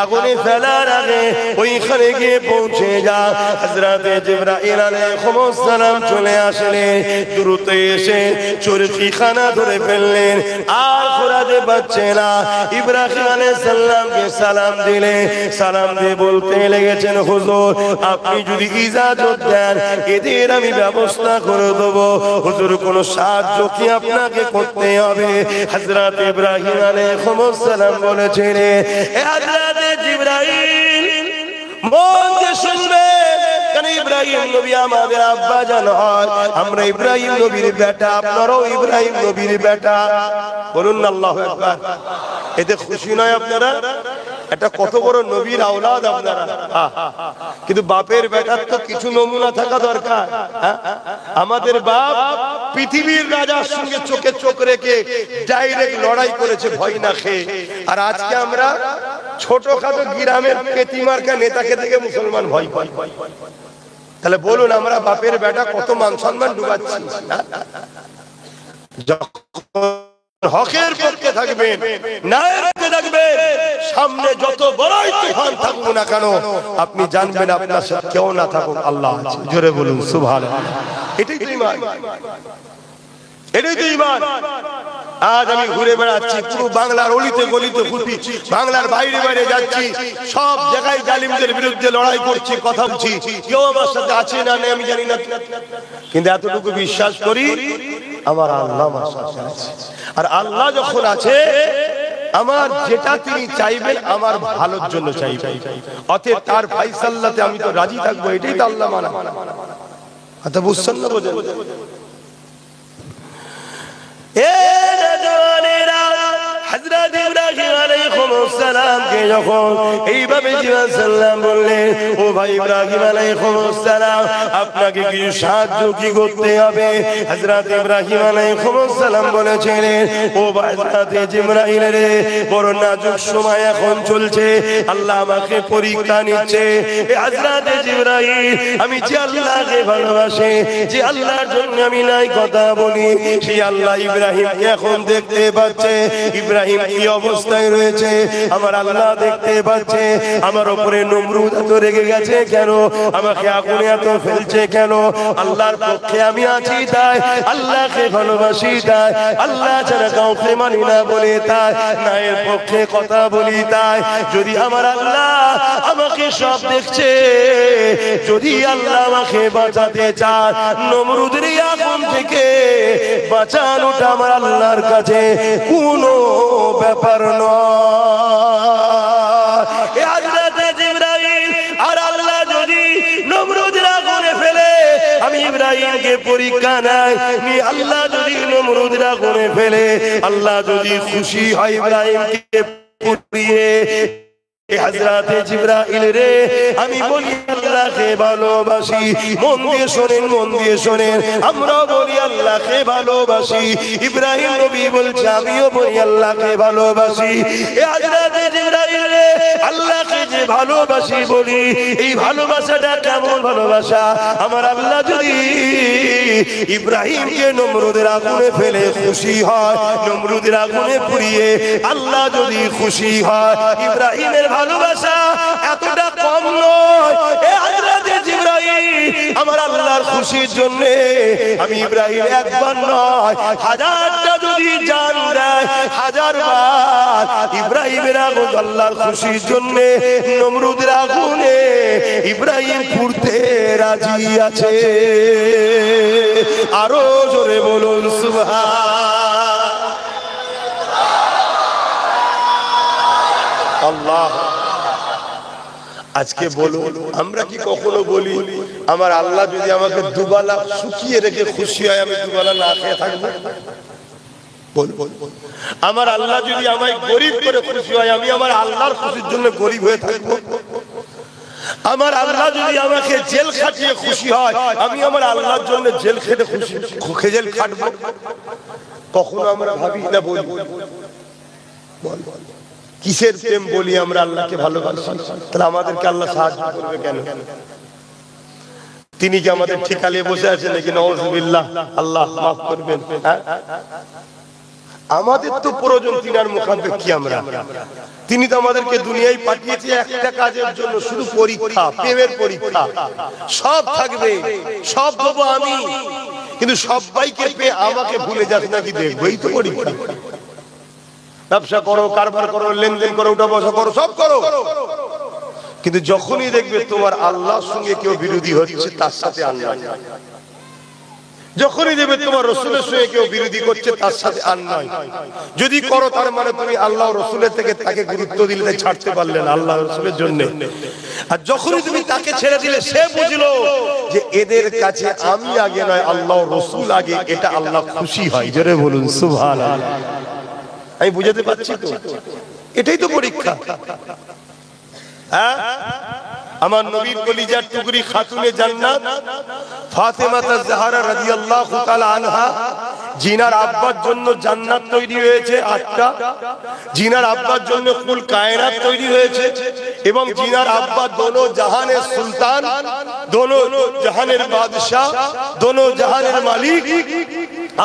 Speaker 1: আগুনে ফেলার আগে ওইখানে গিয়ে পৌঁছে যা। হযরত জিবরাইল আলাইহিস সালাম চলে আসলেন, দ্রুত এসে চরকিখানা ধরে ফেললেন। আর ঘোরাতে পারছে না। ইব্রাহিম আলাইহিস সালামকে সালাম দিলেন। সালাম দিয়ে বলতে লেগেছেন, হুজুর আপনি যদি ইজাজত দেন এদের আমি ব্যবস্থা করে দেব। হুজুর কোন সাহায্য কি আপনাকে করতে হবে? হযরত ইব্রাহিম আলাইহিস সালাম বলেছিলেন, এ হযরত জিবরাইল মন দিয়ে শুনবে, কারণ ইব্রাহিম নবী আমাদের আব্বা জান হয়, আমরা ইব্রাহিম নবীর বেটা, আপনারাও ইব্রাহিম নবীর বেটা। বলুন না আল্লাহু আকবার। এতে খুশি নয় আপনারা? এটা কত বড় নবীর আওলাদ আপনারা। কিন্তু বাপের বেটার তো কিছু নমুনা থাকা দরকার। আমাদের বাপ পৃথিবীর রাজার সঙ্গে চোখে চোখ রেখে ডাইরেক্ট লড়াই করেছে ভয় না খেয়ে। আর আজকে আমরা ছোটখাটো গ্রামের পেতিমার্কা নেতাকে থেকে মুসলমান ভয় পাই। তাহলে বলুন আমরা বাপের বেটা কত মান সম্মান ডুবাচ্ছি। হকের পক্ষে থাকবেন, ন্যায়ের পক্ষে থাকবেন, সামনে যত বড়ই তুফান থাকুক না কেন আপনি জানবেন আপনার সাথে কেউ না থাকুক আল্লাহ আছে। জোরে বলুন সুবহানাল্লাহ। এটাই তো ঈমান, এটাই তো ঈমান। আজ আমি ঘুরে বেড়াচ্ছি পুরো বাংলার অলিতে গলিতে ঘুরছি, বাংলার বাইরে বাইরে যাচ্ছি, সব জায়গায় জালিমদের বিরুদ্ধে লড়াই করছি, কথা বলছি। কেউ আমার সাথে আছে না নেই আমি জানি না, কিন্তু এতটুকু বিশ্বাস করি আমার আল্লাহ আমার সাথে আছে। আর আল্লাহ যখন আছে, আমার যেটা তিনি চাইবেন আমার ভালোর জন্য চাইবেন, অতএব তার ফায়সালাতে আমি তো রাজি থাকবো, এটাই তো আল্লাহ মানা। আচ্ছা বুঝছেন না? বোঝেন? হযরত ইব্রাহিম আলাইহিস সালাম কে যখন এইভাবে জিজ্ঞাসা সালাম বললেন, ও ভাই ইব্রাহিম আলাইহিস সালাম, আপনাকে কি সাহায্য কি করতে হবে? হযরত ইব্রাহিম আলাইহিস সালাম বলেছিলেন, ও ভাই হযরত জিবরাইল রে, বড় নাজুক সময় এখন চলছে, আল্লাহ আমাকে পরীক্ষা নিচ্ছে। এ হযরত জিবরাইল, আমি যে আল্লাহকে ভালোবাসি, যে আল্লাহর জন্য আমি নাই কথা বলি, সেই আল্লাহ ইব্রাহিমকে এখন দেখতে পাচ্ছে। ইব্রাহিম কি অবস্থায় রয়েছে আমার আল্লাহ দেখতে পাচ্ছে। আমার উপরে নমরুদ এত রেগে গেছে কেন? আমাকে আগুনে এত ফেলছে কেন? আল্লাহর পক্ষে আমি আছি তাই, আল্লাহকে ভালোবাসি তাই, আল্লাহ ছাড়া কাউকে মানি না বলে তাই, নায়ের পক্ষে কথা বলি তাই। যদি আমার আল্লাহ আমাকে সব দেখছে, যদি আল্লাহ আমাকে বাঁচাতে চায়, নমরুদের আগুন থেকে বাঁচানোটা আমার আল্লাহর কাছে কোনো ব্যাপার নয়। হযরত জিবরাইল আর আল্লাহ যদি নমরুদের আগুনে ফেলে, আমি ইব্রাহিমকে পরীক্ষা নাই নি, আল্লাহ যদি নমরুদের আগুনে ফেলে, আল্লাহ যদি খুশি হয় ইব্রাহিমকে পুড়িয়ে, হযরত জিবরাইল রে, আমি বলি আল্লাহকে ভালোবাসি। মন দিয়ে শোনেন, মন দিয়ে শোনেন, আমরা বলি আল্লাহকে ভালোবাসি। ইব্রাহিম নবী বলছে আমিও বলি আল্লাহকে ভালোবাসি। এ হযরত জিবরাইল রে, আল্লাহকে যে ভালোবাসি বলি, এই ভালোবাসাটা কেমন ভালোবাসা? আমার আল্লাহ যদি ইব্রাহিমকে নমরুদের আগুনে ফেলে খুশি হয়, নমরুদের আগুনে পুড়িয়ে আল্লাহ যদি খুশি হয়, ইব্রাহিমের ভালোবাসা এতটা কম নয়। এ হযরত জিবরাইল, আমার আল্লাহর খুশির জন্য আমি ইব্রাহিম একবার নয় হাজারটা যদি জান দেয়, হাজারবার ইব্রাহিমের আগুন আল্লাহর খুশির জন্য নমরুদের আগুনে ইব্রাহিম পুড়তে রাজি আছে। আরো জোরে বলুন সুবহানাল্লাহ। আজকে বলুন, আমরা কি কখনো বলি আমার আল্লাহ যদি আমাকে দুবেলা শুকিয়ে রেখে খুশি হয়, আমি দুবেলা না খেয়ে থাকবো? আমার আল্লাহ যদি আমায় গরিব করে খুশি হয়, আমি আমার আল্লাহর খুশির জন্য গরিব হয়ে থাকবো? আমার আল্লাহ যদি আমাকে জেল খাটিয়ে খুশি হয়, আমি আমার আল্লাহর জন্য জেল খেতে খুশি, জেল খাটবো? কখনো আমরা ভাবি না, বলি কিসের প্রেম বলি আমরা আল্লাহকে ভালোবাসি? তাহলে আমাদেরকে আল্লাহ সাহায্য করবে কেন? তিনি কি আমাদের ঠিকালে বসে আছেন নাকি? নাউযুবিল্লাহ, আল্লাহ মাফ করবেন। আমাদের তো প্রয়োজন তিনার মুখাপেক্ষী কি আমরা? তিনি তো আমাদেরকে দুনিয়ায় পাঠিয়েছে একটা কাজের জন্য, শুধু পরীক্ষা, প্রেমের পরীক্ষা। সব থাকবে, সব দেবো আমি, কিন্তু সবাইকে পেয়ে আমাকে ভুলে যাস নাকি দেখবো, এই তো পরীক্ষা। ব্যবসা করো, কারবার করো, লেনদেন করো, উঠা বসা করো, সব করো, কিন্তু যখনই দেখবে তোমার আল্লাহর সঙ্গে কেউ বিরোধী হচ্ছে, তার সাথে আল্লাহ। যখনই দেখবে তোমার রাসূলের সঙ্গে কেউ বিরোধী করছে, তার সাথে আল্লাহ। যদি করো তার মানে তুমি আল্লাহ রাসূলের থেকে তাকে গুরুত্ব দিলে, তাই ছাড়তে পারলে না আল্লাহ রাসূলের জন্য। আর যখনই তুমি তাকে ছেড়ে দিলে, সে বুঝলো যে এদের কাছে আমি আগে নয়, আল্লাহ রাসূল আগে, এটা আল্লাহ খুশি হয়। জোরে বলুন সুবহানাল্লাহ। আমি বুঝাতে পারছি তো? এটাই তো পরীক্ষা। আমার নবীর কলিজার টুকরি খাতুনে জান্নাত ফাতেমা জাহরা রাদিয়াল্লাহু তাআলা আনহা, জিনার আব্বার জন্য জান্নাত তৈরি হয়েছে 8টা, জিনার আব্বার জন্য কুল কায়নাত তৈরি হয়েছে, এবং জিনার আব্বা দোনো জাহানের সুলতান, দোনো জাহানের বাদশা, দোনো জাহানের মালিক।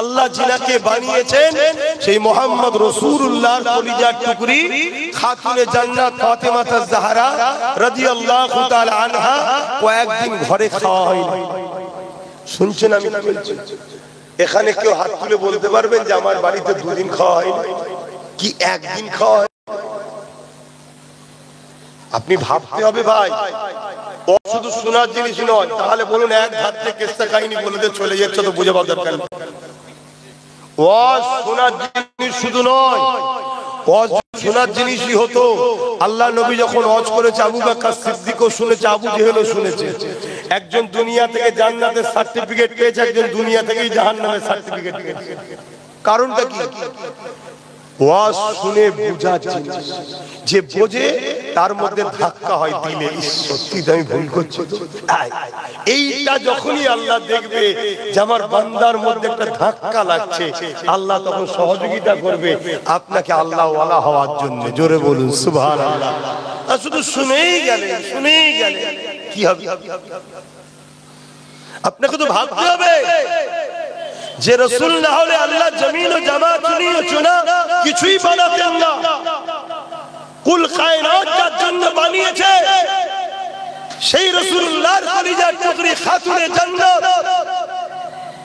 Speaker 1: আল্লাহ জিনাকে বানিয়েছেন সেই মুহাম্মদ রাসূলুল্লাহর কলিজার টুকরি খাতুনে জান্নাত ফাতেমা জাহরা রাদিয়াল্লাহু তাআলা আনহা। কয়েকদিন ঘরে খাওয়া হয়নি। শুনছেন আমি কি বলছি? এখানে কেউ হাত তুলে বলতে পারবেন যে আমার বাড়িতে দুদিন খাওয়া হয়নি কি একদিন খাওয়া হয়? আপনি ভাবতে হবে ভাই, ও শুধু শোনার জিনিস নয়। তাহলে বলুন এক ধার থেকে কেসটা কাহিনী বলে দিয়ে চলে যাচ্ছে, তো বুঝে পাওয়ার দরকার নেই। ওয়াজ শোনার জিনিস শুধু নয়, ওয়াজ শোনার জিনিসই হতো। আল্লাহ নবী যখন ওয়াজ করেছে, আবু বকর সিদ্দিকও শুনেছে, আবু জেহেলও শুনেছে। একজন দুনিয়া থেকে জান্নাতের সার্টিফিকেট পেয়েছে, একজন দুনিয়া থেকে জাহান্নামের সার্টিফিকেট পেয়েছে। কারণটা কি? ওয়াজ শুনে বোঝার জিনিস, যে বোঝে তার মধ্যে ধাক্কা হয় দিলে, সত্যি আমি ভুল করছি তো। এইটা যখনই আল্লাহ দেখবে যে আমার বান্দার মধ্যে একটা ধাক্কা লাগছে, আল্লাহ তখন সহযোগিতা করবে আপনাকে আল্লাহ ওয়ালা হওয়ার জন্য। জোরে বলুন সুবহানাল্লাহ। আর শুধু শুনেই গেলে কি হবে? আপনাকে তো ভাবতে হবে যে রাসূল না হলে আল্লাহ জমিন ও জামাত চুনা কিছুই বানাতেন না। কুল কায়নাত যার জন্য বানিয়েছে সেই রাসূলুল্লাহর কলিজার টুকরি খাতুনে জান্নাত,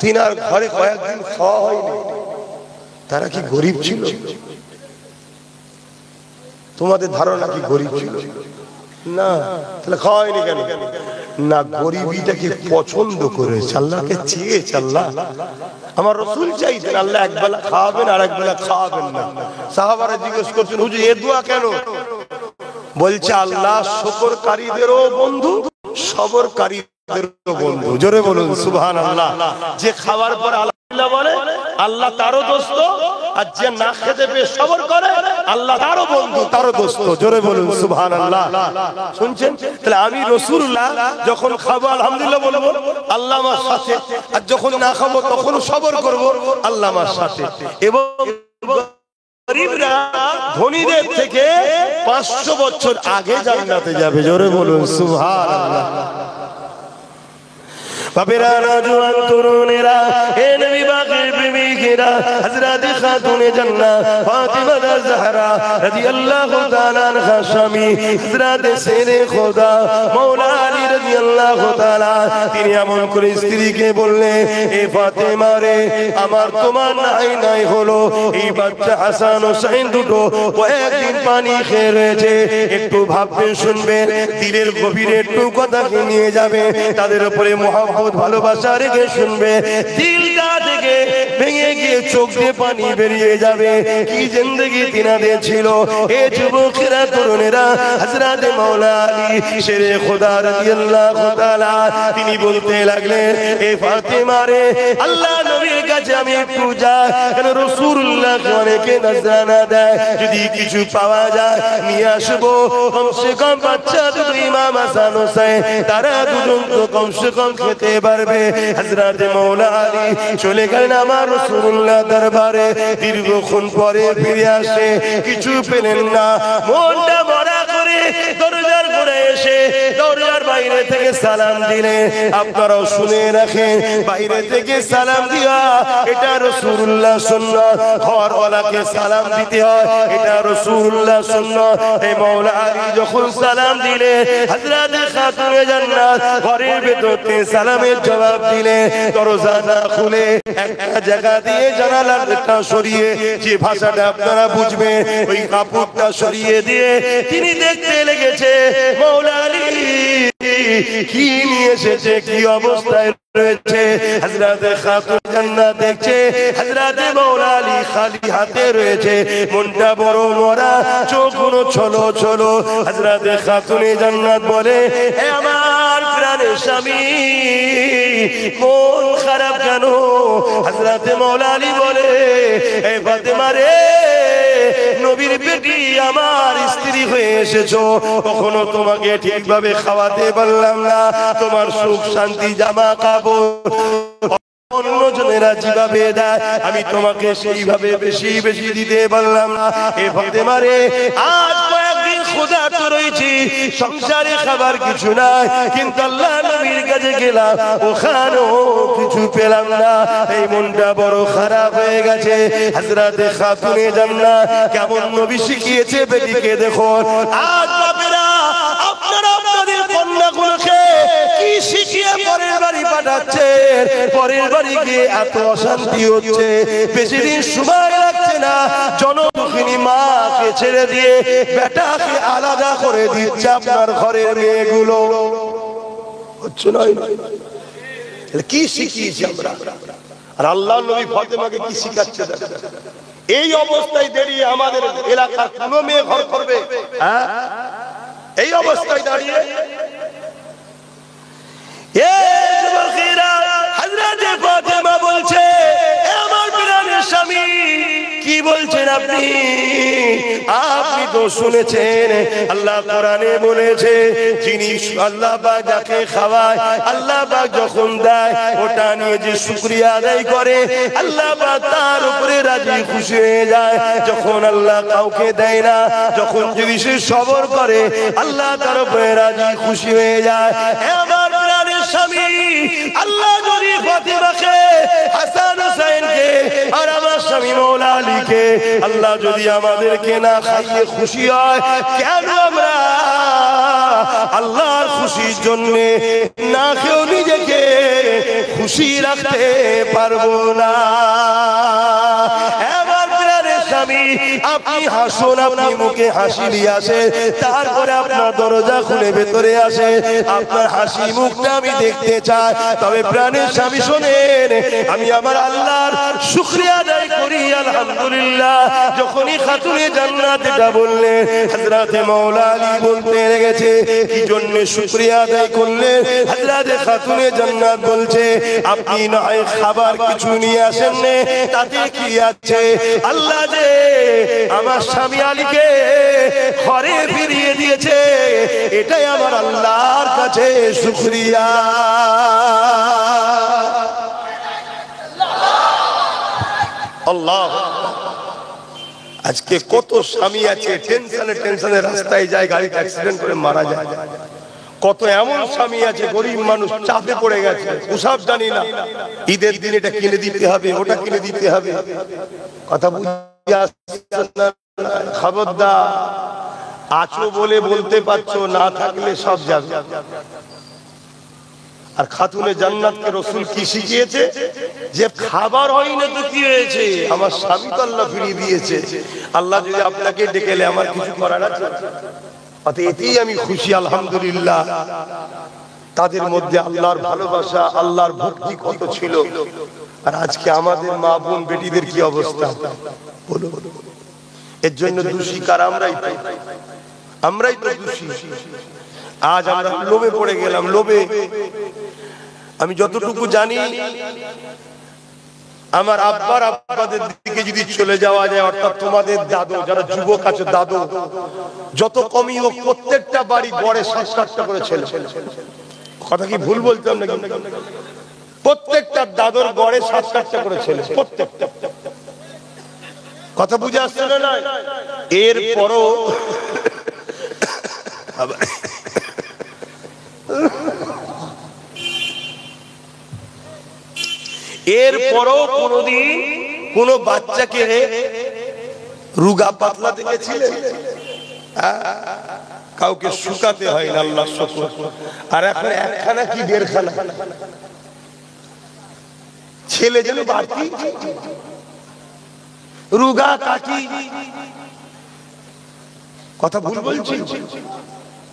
Speaker 1: তিনার ঘরে কয়েকদিন খাওয়া হয়নি। তারা কি গরিব ছিল? তোমাদের ধারণা কি গরিব ছিল? না। তাহলে খাওয়া হয়নি কেন? না, গরিবিটাকে পছন্দ করেছে, আল্লাহকে চেয়েছে। আল্লাহ আমার রাসূল চাইতেন আল্লাহ একবেলা খাওয়াবেন আর একবেলা খাওয়াবেন না। সাহাবারা জিজ্ঞেস করছেন, হুজুর এ দোয়া কেন? বলছে আল্লাহ শুকরকারীদেরও বন্ধু, সবরকারীদেরও বন্ধু। জোরে বলুন সুবহানাল্লাহ। যে খাওয়ার পর আলহামদুলিল্লাহ বলে আল্লাহ তারও দোস্ত, আর যে না খেতে পেয়ে সবর করে আল্লাহ তারও বন্ধু, তারও দোস্ত। জোরে বলুন সুবহানাল্লাহ। শুনছেন? তাহলে আমি রাসূলুল্লাহ যখন খাবো আলহামদুলিল্লাহ বলবো আল্লাহ আমার সাথে, আর যখন না খাবো তখন সবর করব আল্লাহ আমার সাথে। এবং গরিবরা ধনীদের থেকে 500 বছর আগে জান্নাতে যাবে। জোরে বলুন সুবহানাল্লাহ। বাবেরা নওজোয়ান তরুণেরা, হে নবী পাকের প্রেমিকেরা, হযরত খাতুনে জান্নাত ফাতিমা জাহরা রাদিয়াল্লাহু তাআলা আনহা স্বামী হযরত শেরে খোদা মাওলা আলী রাদিয়াল্লাহু তাআলা, তিনি এমন করে স্ত্রীকে বললেন, এ ফাতেমা রে, আমার তোমার নাই হলো এই বাচ্চা হাসান হোসেন দুটো কয়েকদিন পানি খেয়ে রয়েছে, একটু ভাববেন, শুনবেন, দিলের গভীরে একটু কথাকে নিয়ে যাবে, তাদের উপরে মহব্বত ভালোবাসা রেখে শুনবে, দিলটা থেকে ভেঙে গিয়ে চোখ দিয়ে পানি বেরিয়ে যাবে। কি জিন্দেগি তিনাদের ছিল। এ যুবকেরা, তরুণেরা, হযরত মাওলা আলী শেরে খোদা রাদিয়াল্লাহু তাআলা তিনি বলতে লাগলেন, এ ফাতেমা রে, আল্লাহ নবীর কাছে আমি একটু যাই, কেন রাসূলুল্লাহ অনেকে নজরানা দেয়, যদি কিছু পাওয়া যায় নিয়ে আসবো। কমসে কম বাচ্চা দুটো ইমাম হাসান হোসেন, তারা দুজন তো কমসে কম খেতে পারবে। হযরত মাওলা আলী চলে গেলেন আমার রাসূলুল্লাহ দরবারে। দীর্ঘক্ষণ পরে ফিরে আসে, কিছু পেলেন না। মনটা ভরা করে দরজার ঘরে এসে দরজার বাইরে থেকে সালাম দিলেন। আপনারাও শুনে রাখেন, বাইরে থেকে সালাম দিয়া এটা রাসূলুল্লাহ সুন্নাত। ঘরওয়ালাকে সালাম দিতে হয়, এটা রাসূলুল্লাহ সুন্নাত। এই মাওলা আলী যখন সালাম দিলে, হযরত খাতুনে জান্নাত ঘরের ভেতর থেকে সালামের জবাব দিলে, দরজা না খুলে একটা জায়গা দিয়ে জানালাটা সরিয়ে, যে ভাষাটা আপনারা বুঝবেন, ওই কাপড়টা সরিয়ে দিয়ে তিনি দেখতে লেগেছে মাওলা আলী কি নিয়ে এসেছে, কি অবস্থায় রয়েছে। হযরত খাতুন জান্নাত দেখছে হযরত মাওলা আলী খালি হাতে রয়েছে, মনটা বড় মরা, চোখগুলো ছলো ছলো। হযরত খাতুনে জান্নাত বলে, হে আমার প্রাণের স্বামী, মন খারাপ কেন? হযরত মাওলা আলী বলে, হে ফাতেমা রে, নবীর বেটি আমার স্ত্রী হয়ে এসেছো, কখনো তোমাকে ঠিকভাবে খাওয়াতে পারলাম না, তোমার সুখ শান্তি জামা কাপড় অন্যজনেরা যেভাবে দেয় আমি তোমাকে সেইভাবে বেশি বেশি দিতে পারলাম না। এ ফাতেমা রে, আজ কয়েকদিন ক্ষুধার্ত রয়েছি, সংসারে খাবার কিছু নাই, কিন্তু আল্লাহ নবীর কাছে গেলাম, ওখানেও কিছু পেলাম না, এই মনটা বড় খারাপ হয়ে গেছে। হযরত খাতুনে জান্নাত কেমন নবী শিখিয়েছে বেটিকে দেখুন। আজ বাপেরা, আপনারা আপনাদের কন্যাগুলোকে কি শিখিয়ে পরের বাড়ি পাঠাচ্ছেন, পরের বাড়ি গিয়ে এত অশান্তি হচ্ছে, বেশি দিন সময় লাগছে না জনদুঃখিনী মাকে ছেড়ে দিয়ে বেটাকে আলাদা করে দিচ্ছে আপনার ঘরের মেয়েগুলো। হচ্ছে না? কি শিখিয়েছি আমরা? আর আল্লাহ নবী ফাতেমাকে কি শিখাচ্ছে? এই অবস্থায় দাঁড়িয়ে আমাদের এলাকার কোন মেয়ে ঘর করবে? হ্যাঁ, এই অবস্থায় দাঁড়িয়ে হযরত ফাতেমা বলছে, আমার প্রাণের স্বামী, কি বলছেন আপনি? আপনি তো শুনেছেন আল্লাহ কোরআনে বলেছে, যিনি আল্লাহ পাক যাকে খাওয়ায়, আল্লাহ পাক যখন দেয় ওটা নিয়ে যে শুকরিয়া আদায় করে, আল্লাহ পাক তার উপরে রাজি খুশি হয়ে যায়। যখন আল্লাহ কাউকে দেয় না, যখন যদি সে সবর করে, আল্লাহ তার উপরে রাজি খুশি হয়ে যায়। আমার প্রাণের স্বামী, আল্লাহ যদি ফাতেমাকে, হাসান হুসাইনকে আর আমার স্বামী মওলা আলীকে আল্লাহ যদি আমাদেরকে না খাইয়ে খুশি হয়, কেন আমরা আল্লাহর খুশির জন্য না খেয়েও নিজেকে খুশি রাখতে পারবো না? স্বামী, আপনি হাসুন, আপনি মুখে হাসি নিয়ে আসে, তারপরে আপনার দরজা খুলে ভেতরে আসে, আপনার হাসি মুখটা আমি দেখতে চাই। তবে প্রাণের স্বামী শোনেন, আমি আমার আল্লাহর শুকরিয়া আদায় করি আলহামদুলিল্লাহ। যখনই খাতুনে জান্নাত এটা বললেন, হযরত মাওলা আলী বলতে লেগেছে, কি জন্য শুকরিয়া আদায় করলেন? হযরত খাতুনে জান্নাত বলছে, আপনি নয় খাবার কিছু নিয়ে আসেন না, তাতে কি আছে, আল্লাহ যে আমার স্বামী আলীকে ঘরে ফিরিয়ে দিয়েছে, এটাই আমার আল্লাহর কাছে শুকরিয়া। আল্লাহ, আজকে কত স্বামী আছে টেনশনে রাস্তায় যায়, গাড়িতে অ্যাক্সিডেন্ট করে মারা যায়। কত এমন স্বামী আছে গরিব মানুষ চাপে পড়ে গেছে, ওসব জানি না, ঈদের দিন এটা কিনে দিতে হবে, ওটা কিনে দিতে হবে। কথা বুঝে আসছে না? খবরদার, আছো বলে বলতে পারছো, না থাকলে সব যাবে। আর খাতুনে জান্নাতকে রাসূল কি শিখিয়েছে? যে খাবার হয় না তো কি হয়েছে, আমার স্বামী তো আল্লাহ ফিরিয়ে দিয়েছে। আল্লাহ যদি আপনাকে ডেকেলে আমার কিছু করার আছে? এতেই আমি খুশি আলহামদুলিল্লাহ। তাদের মধ্যে আল্লাহর ভালোবাসা, আল্লাহর ভক্তি কত ছিল। আর আজকে আমাদের মা বোন বেটিদের কি অবস্থা বলো? এর জন্য দোষী কারা? আমরাই তো দোষী। আজ আমরা লোভে পড়ে গেলাম। লোভে, আমি যতটুকু জানি, আমার আব্বার আব্বাদের দিকে যদি চলে যাওয়া যায়, অর্থাৎ তোমাদের দাদু, যারা যুবক আছে দাদু, যত কমই হোক প্রত্যেকটা বাড়ি গড়ে 7-8টা করে ছেলে। কথা কি ভুল বলতাম নাকি? প্রত্যেকটা দাদুর গড়ে 7-8টা করে ছেলে, প্রত্যেকটা। কথা বুঝে আসছে না? এরপরও কোনদিন কোন বাচ্চাকে রুগা পাতলা দেখেছিলেন? কাউকে শুকাতে হয় না, আল্লাহ শুকর। আর এখন একখানা কি দেড়খানা ছেলে যেন বাড়তি, রুগা কাটি। কথা ভুল বলছি?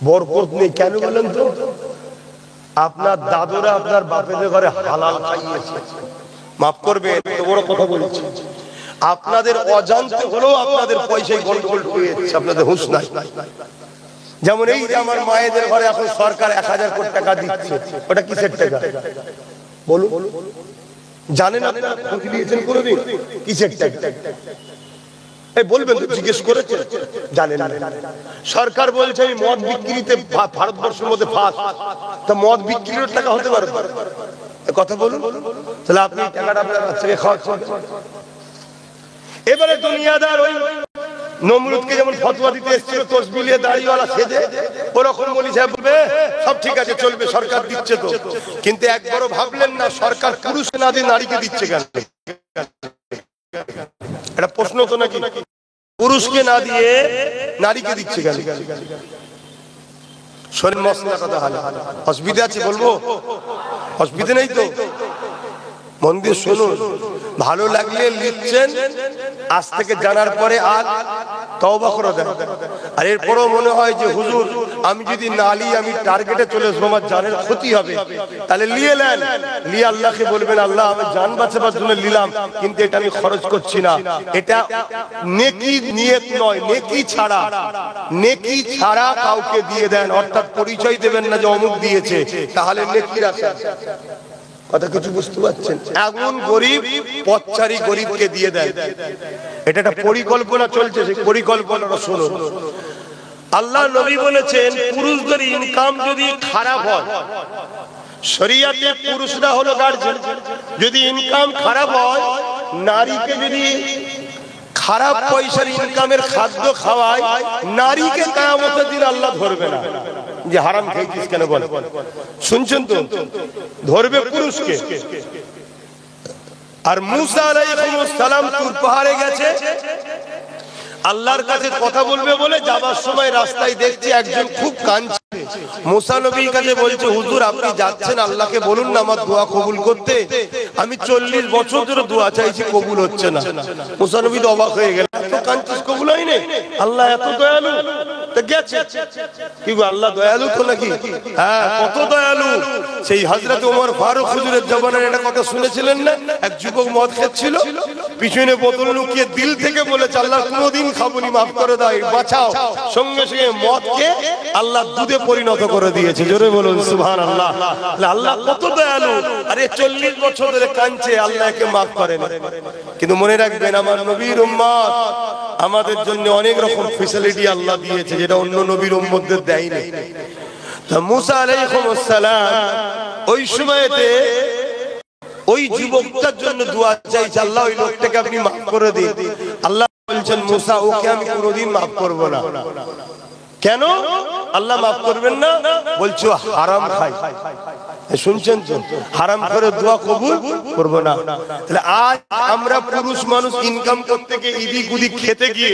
Speaker 1: বরকত নেই কেন বলেন তো? আপনার দাদুরা আপনার বাপেদের ঘরে হালাল খাইয়েছে। মাফ করবে, বড় কথা বলছি। আপনাদের অজান্তে হলেও আপনাদের পয়সায় গন্ডগোল হয়েছে, আপনাদের হুঁশ নাই। যেমন এই যে আমার মায়েদের ঘরে এখন সরকার 1000 কোটি টাকা দিচ্ছে, ওটা কিসের টাকা বলুন? জানেন আপনারা? খোঁজ নিয়েছেন কোনোদিন? কিসের টাকা বলবেন তো? জিজ্ঞেস করেছেন? জানেন না। সরকার বলছে এই মদ বিক্রিতে ভারতবর্ষের মধ্যে ফার্স্ট, তা মদ বিক্রির টাকা হতে পারে? কথা বলুন। তাহলে আপনি টাকাটা আপনার বাচ্চাকে খাওয়াচ্ছেন। এবারে দুনিয়াদার ওই নমরুদকে যেমন ফতোয়া দিতে এসেছিল তসবিহ নিয়ে দাড়িওয়ালা সেজে, ওরকম বলি সাহেব বলবে সব ঠিক আছে চলবে, সরকার দিচ্ছে তো। কিন্তু একবারও ভাবলেন না সরকার পুরুষকে না দিয়ে নারীকে দিচ্ছে কেন? এটা প্রশ্ন তো নাকি? পুরুষকে না দিয়ে নারীকে দিচ্ছে কেন? শোনেন মশলা কথা হলো, অসুবিধা আছে বলবো? অসুবিধা নেই তো? মন দিয়ে শুনুন, ভালো লাগলে লিখছেন, আজ থেকে জানার পরে আর তওবা করে দেন। আর এরপরও মনে হয় যে হুজুর আমি যদি না লি আমি টার্গেটে চলে আসবো, আমার জানের ক্ষতি হবে, তাহলে লিয়ে নেন। লিয়ে আল্লাহকে বলবেন, আল্লাহ আমি জান বাঁচাবার জন্য নিলাম, কিন্তু এটা আমি খরচ করছি না। এটা নেকি নিয়ত নয়, নেকি ছাড়া, নেকি ছাড়া কাউকে দিয়ে দেন, অর্থাৎ পরিচয় দেবেন না যে অমুক দিয়েছে, তাহলে নেকি রাখেন। কথা কিছু বুঝতে পারছেন? এমন গরিব পথচারী গরিবকে দিয়ে দেন, এটা একটা পরিকল্পনা চলছে, সেই পরিকল্পনাটা শুনুন। আল্লাহ নবী বলেছেন পুরুষদের ইনকাম যদি খারাপ হয়, শরিয়াতে পুরুষরা হলো গার্জিয়ান, যদি ইনকাম খারাপ হয়, নারীকে যদি খারাপ পয়সার ইনকামের খাদ্য খাওয়ায়, নারীকে কিয়ামতের দিন আল্লাহ ধরবে না যে হারাম খেয়েছিস কেন বল। শুনছেন তো? ধরবে পুরুষকে। আর মুসা আলাইহিস সালাম তুর পাহাড়ে গেছে, আল্লাহর কাছে কথা বলবে বলে যাবার সময় রাস্তায় দেখছে একজন খুব কাঁদছে। মুসা নবীর কাছে বলছে, হুজুর আপনি যাচ্ছেন, আল্লাহকে বলুন না আমার দোয়া কবুল করতে, আমি 40 বছর ধরে দোয়া চাইছি, কবুল হচ্ছে না। মুসা নবী তো অবাক হয়ে গেলেন, এত কাঁদছিস কবুল হয়নি? আল্লাহ এত দয়ালু? তো গেছে কি গো, আল্লাহ দয়ালু তো নাকি? হ্যাঁ, কত দয়ালু। সেই হযরত ওমর ফারুক হুজুরের জবানের একটা কথা শুনেছিলেন না? এক যুবক মদ খাচ্ছিল, পিছনে বোতল লুকিয়ে দিল থেকে বলেছে, আল্লাহ কোনোদিন খাবনি, মাফ করে দাও, বাঁচাও। সঙ্গে সঙ্গে মদকে আল্লাহ দুধে পরিণত করে দিয়েছে। জোরে বলুন সুবহানাল্লাহ। আল্লাহ কত দয়ালু। আরে 40 বছর ধরে কাঁদছে, আল্লাহকে মাফ করেন। কিন্তু মনে রাখবেন, আমার নবীর উম্মত, আমাদের জন্য অনেক রকম ফ্যাসিলিটি আল্লাহ দিয়েছে যেটা অন্য নবীর উম্মতদের দেয়নি। তা মুসা আলাইহিস সালাম ওই সময়তে ওই যুবকটার জন্য দোয়া চাইছে, আল্লাহ ওই লোকটাকে আপনি মাফ করে দিন। আল্লাহ বলছেন, মুসা ওকে আমি কোনোদিন মাফ করব না। কেন আল্লাহ মাফ করবেন না? বলছো হারাম খাই। শুনছেন তো? হারাম করে দোয়া কবুল করব না। তাহলে আজ আমরা পুরুষ মানুষ ইনকাম করতে গিয়ে ইদিক উদিক খেতে গিয়ে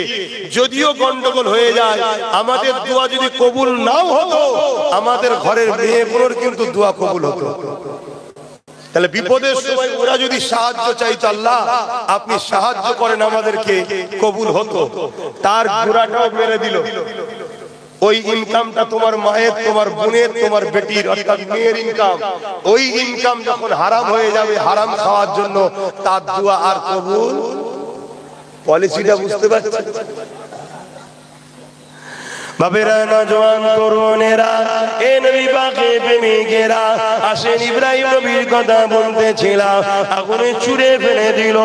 Speaker 1: যদিও গন্ডগোল হয়ে যায়, আমাদের দোয়া যদি কবুল নাও হতো, আমাদের ঘরের মেয়েগুলোর কিন্তু দোয়া কবুল হতো। তাহলে বিপদের সময় ওরা যদি সাহায্য চাইতো, আল্লাহ আপনি সাহায্য করেন আমাদেরকে, কবুল হতো। তার গোড়াটাও মেরে দিল। ওই ইনকামটা তোমার মায়ের, তোমার বোনের, তোমার বেটির, অর্থাৎ মেয়ের ইনকাম, ওই ইনকাম যখন হারাম হয়ে যাবে হারাম খাওয়ার জন্য, তার দোয়া আর কবুল। পলিসিটা বুঝতে পারছেন? বাবেরা, নওজোয়ান তরুণেরা, এ নবী পাকের প্রেমিকেরা, আসেন ইব্রাহিম নবীর কথা বলতেছিলাম, আগুনে ছুঁড়ে ফেলে দিল।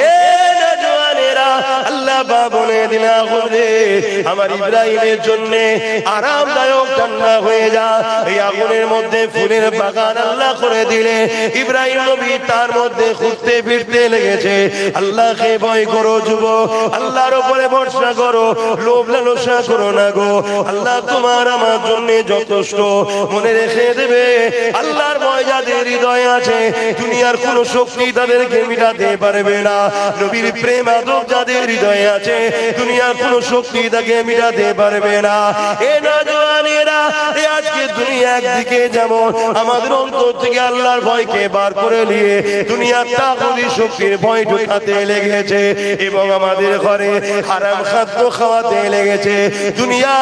Speaker 1: এ নওজোয়ানেরা, আল্লাহ পাক বলে দিল, আগুন রে আমার ইব্রাহিমের জন্য আরামদায়ক ঠান্ডা হয়ে যা। এই আগুনের মধ্যে ফুলের বাগান আল্লাহ করে দিলে, ইব্রাহিম নবী তার মধ্যে ঘুরতে ফিরতে লেগেছে। আল্লাহকে ভয় করো যুবক, আল্লাহর উপরে ভরসা করো, লোভ লালসা করো না গো। আল্লাহ তোমার আমার জন্য যথেষ্ট। মনে রেখে দেবে, আল্লাহর ভয় যাদের হৃদয়ে আছে, দুনিয়ার কোন শক্তি তাদেরকে মিটাতে পারবে না। নবীর প্রেম আদব যাদের হৃদয়ে আছে, দুনিয়ার কোন শক্তি তাকে মিটাতে পারবে না। এ নওজোয়ানেরা, আজকে দুনিয়া একদিকে যেমন আমাদের অন্তর থেকে আল্লাহর ভয়কে বার করে নিয়ে দুনিয়ার তাগুতি শক্তির ভয় ঢুকাতে লেগেছে, এবং আমাদের ঘরে হারাম খাদ্য খাওয়াতে লেগেছে। দুনিয়া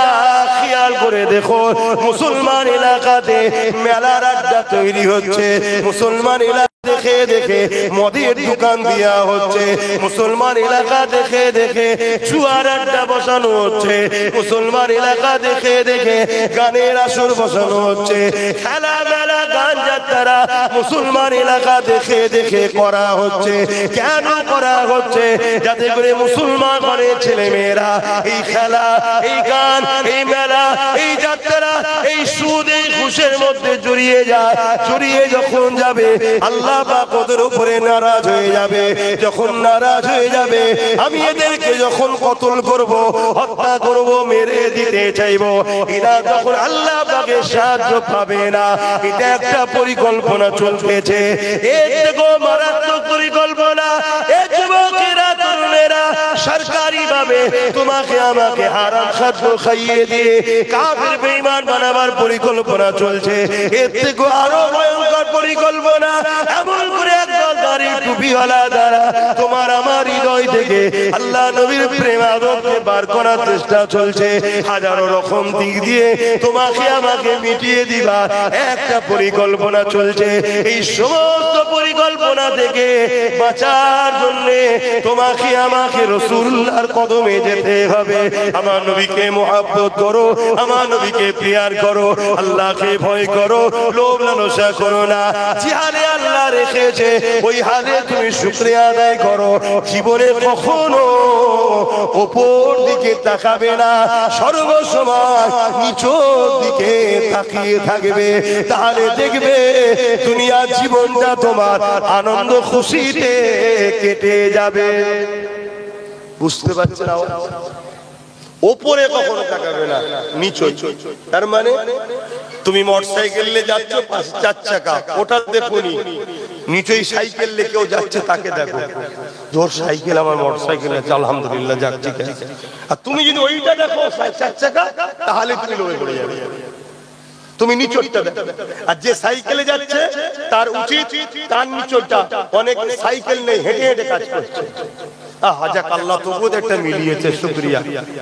Speaker 1: খেয়াল করে দেখো, মুসলমান এলাকাতে মেলার আড্ডা তৈরি হচ্ছে, মুসলমান এলাকা দেখে দেখে মদের দোকান দেয়া হচ্ছে, মুসলমান এলাকা দেখে দেখে জুয়ার আড্ডা বসানো হচ্ছে, মুসলমান এলাকা দেখে দেখে গানের আসর বসানো হচ্ছে, খেলা মেলা গান যাত্রা মুসলমান এলাকা দেখে দেখে করা হচ্ছে। কেন করা হচ্ছে? যাতে করে মুসলমান ঘরের ছেলে মেয়েরা এই খেলা, এই গান, এই মেলা, এই যাত্রা, এই সুদ, এই ঘুষের মধ্যে জড়িয়ে যায়। জড়িয়ে যখন যাবে, আল্লাহ পাক ওদের উপরে নারাজ হয়ে যাবে। যখন নারাজ হয়ে যাবে, আমি এদেরকে যখন কতল করব, হত্যা করব, মেরে দিতে চাইবো, এরা যখন আল্লাহ পাকের সাহায্য পাবে না। এটা একটা পরিকল্পনা চলতেছে, এর থেকেও মারাত্মক পরিকল্পনা। এ যুবকেরা, তরুণেরা,
Speaker 2: সরকারি ভাবে তোমাকে আমাকে হারাম খাদ্য খাইয়ে দিয়ে কাফের বেঈমান বানাবার পরিকল্পনা চলছে। এর থেকে আরো ভয়ঙ্কর পরিকল্পনা, এমন করে একদল দাড়ি টুপিওয়ালা দ্বারা তোমার আমার হৃদয় থেকে আল্লাহ নবীর প্রেম আদবকে বার করার চেষ্টা চলছে। হাজারো রকম দিক দিয়ে তোমাকে আমাকে মিটিয়ে দিবা একটা পরিকল্পনা চলছে। এই সমস্ত পরিকল্পনা থেকে বাঁচার জন্য তোমাকে আমাকে রাসূলুল্লাহর কদমে যেতে হবে। আমার নবীকে মুহাব্বত করো, আমার নবীকে প্রিয়ার করো, আল্লাহকে ভয় করো, লোভ লালসা করো না। যে হালে আল্লাহ রেখেছে ওই হালে তুমি শুকরিয়া আদায় করো। জীবনে কখনো উপর দিকে তাকাবে না, সর্বসময় নিচের দিকে তাকিয়ে থাকবে। তাহলে দেখবে দুনিয়ার জীবনটা তোমার আনন্দ খুশিতে কেটে যাবে। বুঝতে পারছেন? ওপরে কখনো তাকাবে না, নিচে। তার মানে তুমি মোটরসাইকেলে যাচ্ছ, পাশে 4 চাকা, ওটা দেখুনি। নিচেই সাইকেল নিয়ে কেউ যাচ্ছে, তাকে দেখো। জোর সাইকেল, আমার মোটরসাইকেল আছে, আলহামদুলিল্লাহ, যাক ঠিক আছে। আর তুমি যদি ওইটা দেখো 4 চাকা, তাহলে তুমি লোভে পড়ে যাবে। তুমি নিচটা দেখো। আর যে সাইকেলে যাচ্ছে তার উচিত তার নিচটা, অনেক সাইকেল নেই, হেঁটে হেঁটে কাজ করছে। হাজাক আল্লাহ তবুও একটা মিলিয়েছে, শুকরিয়া,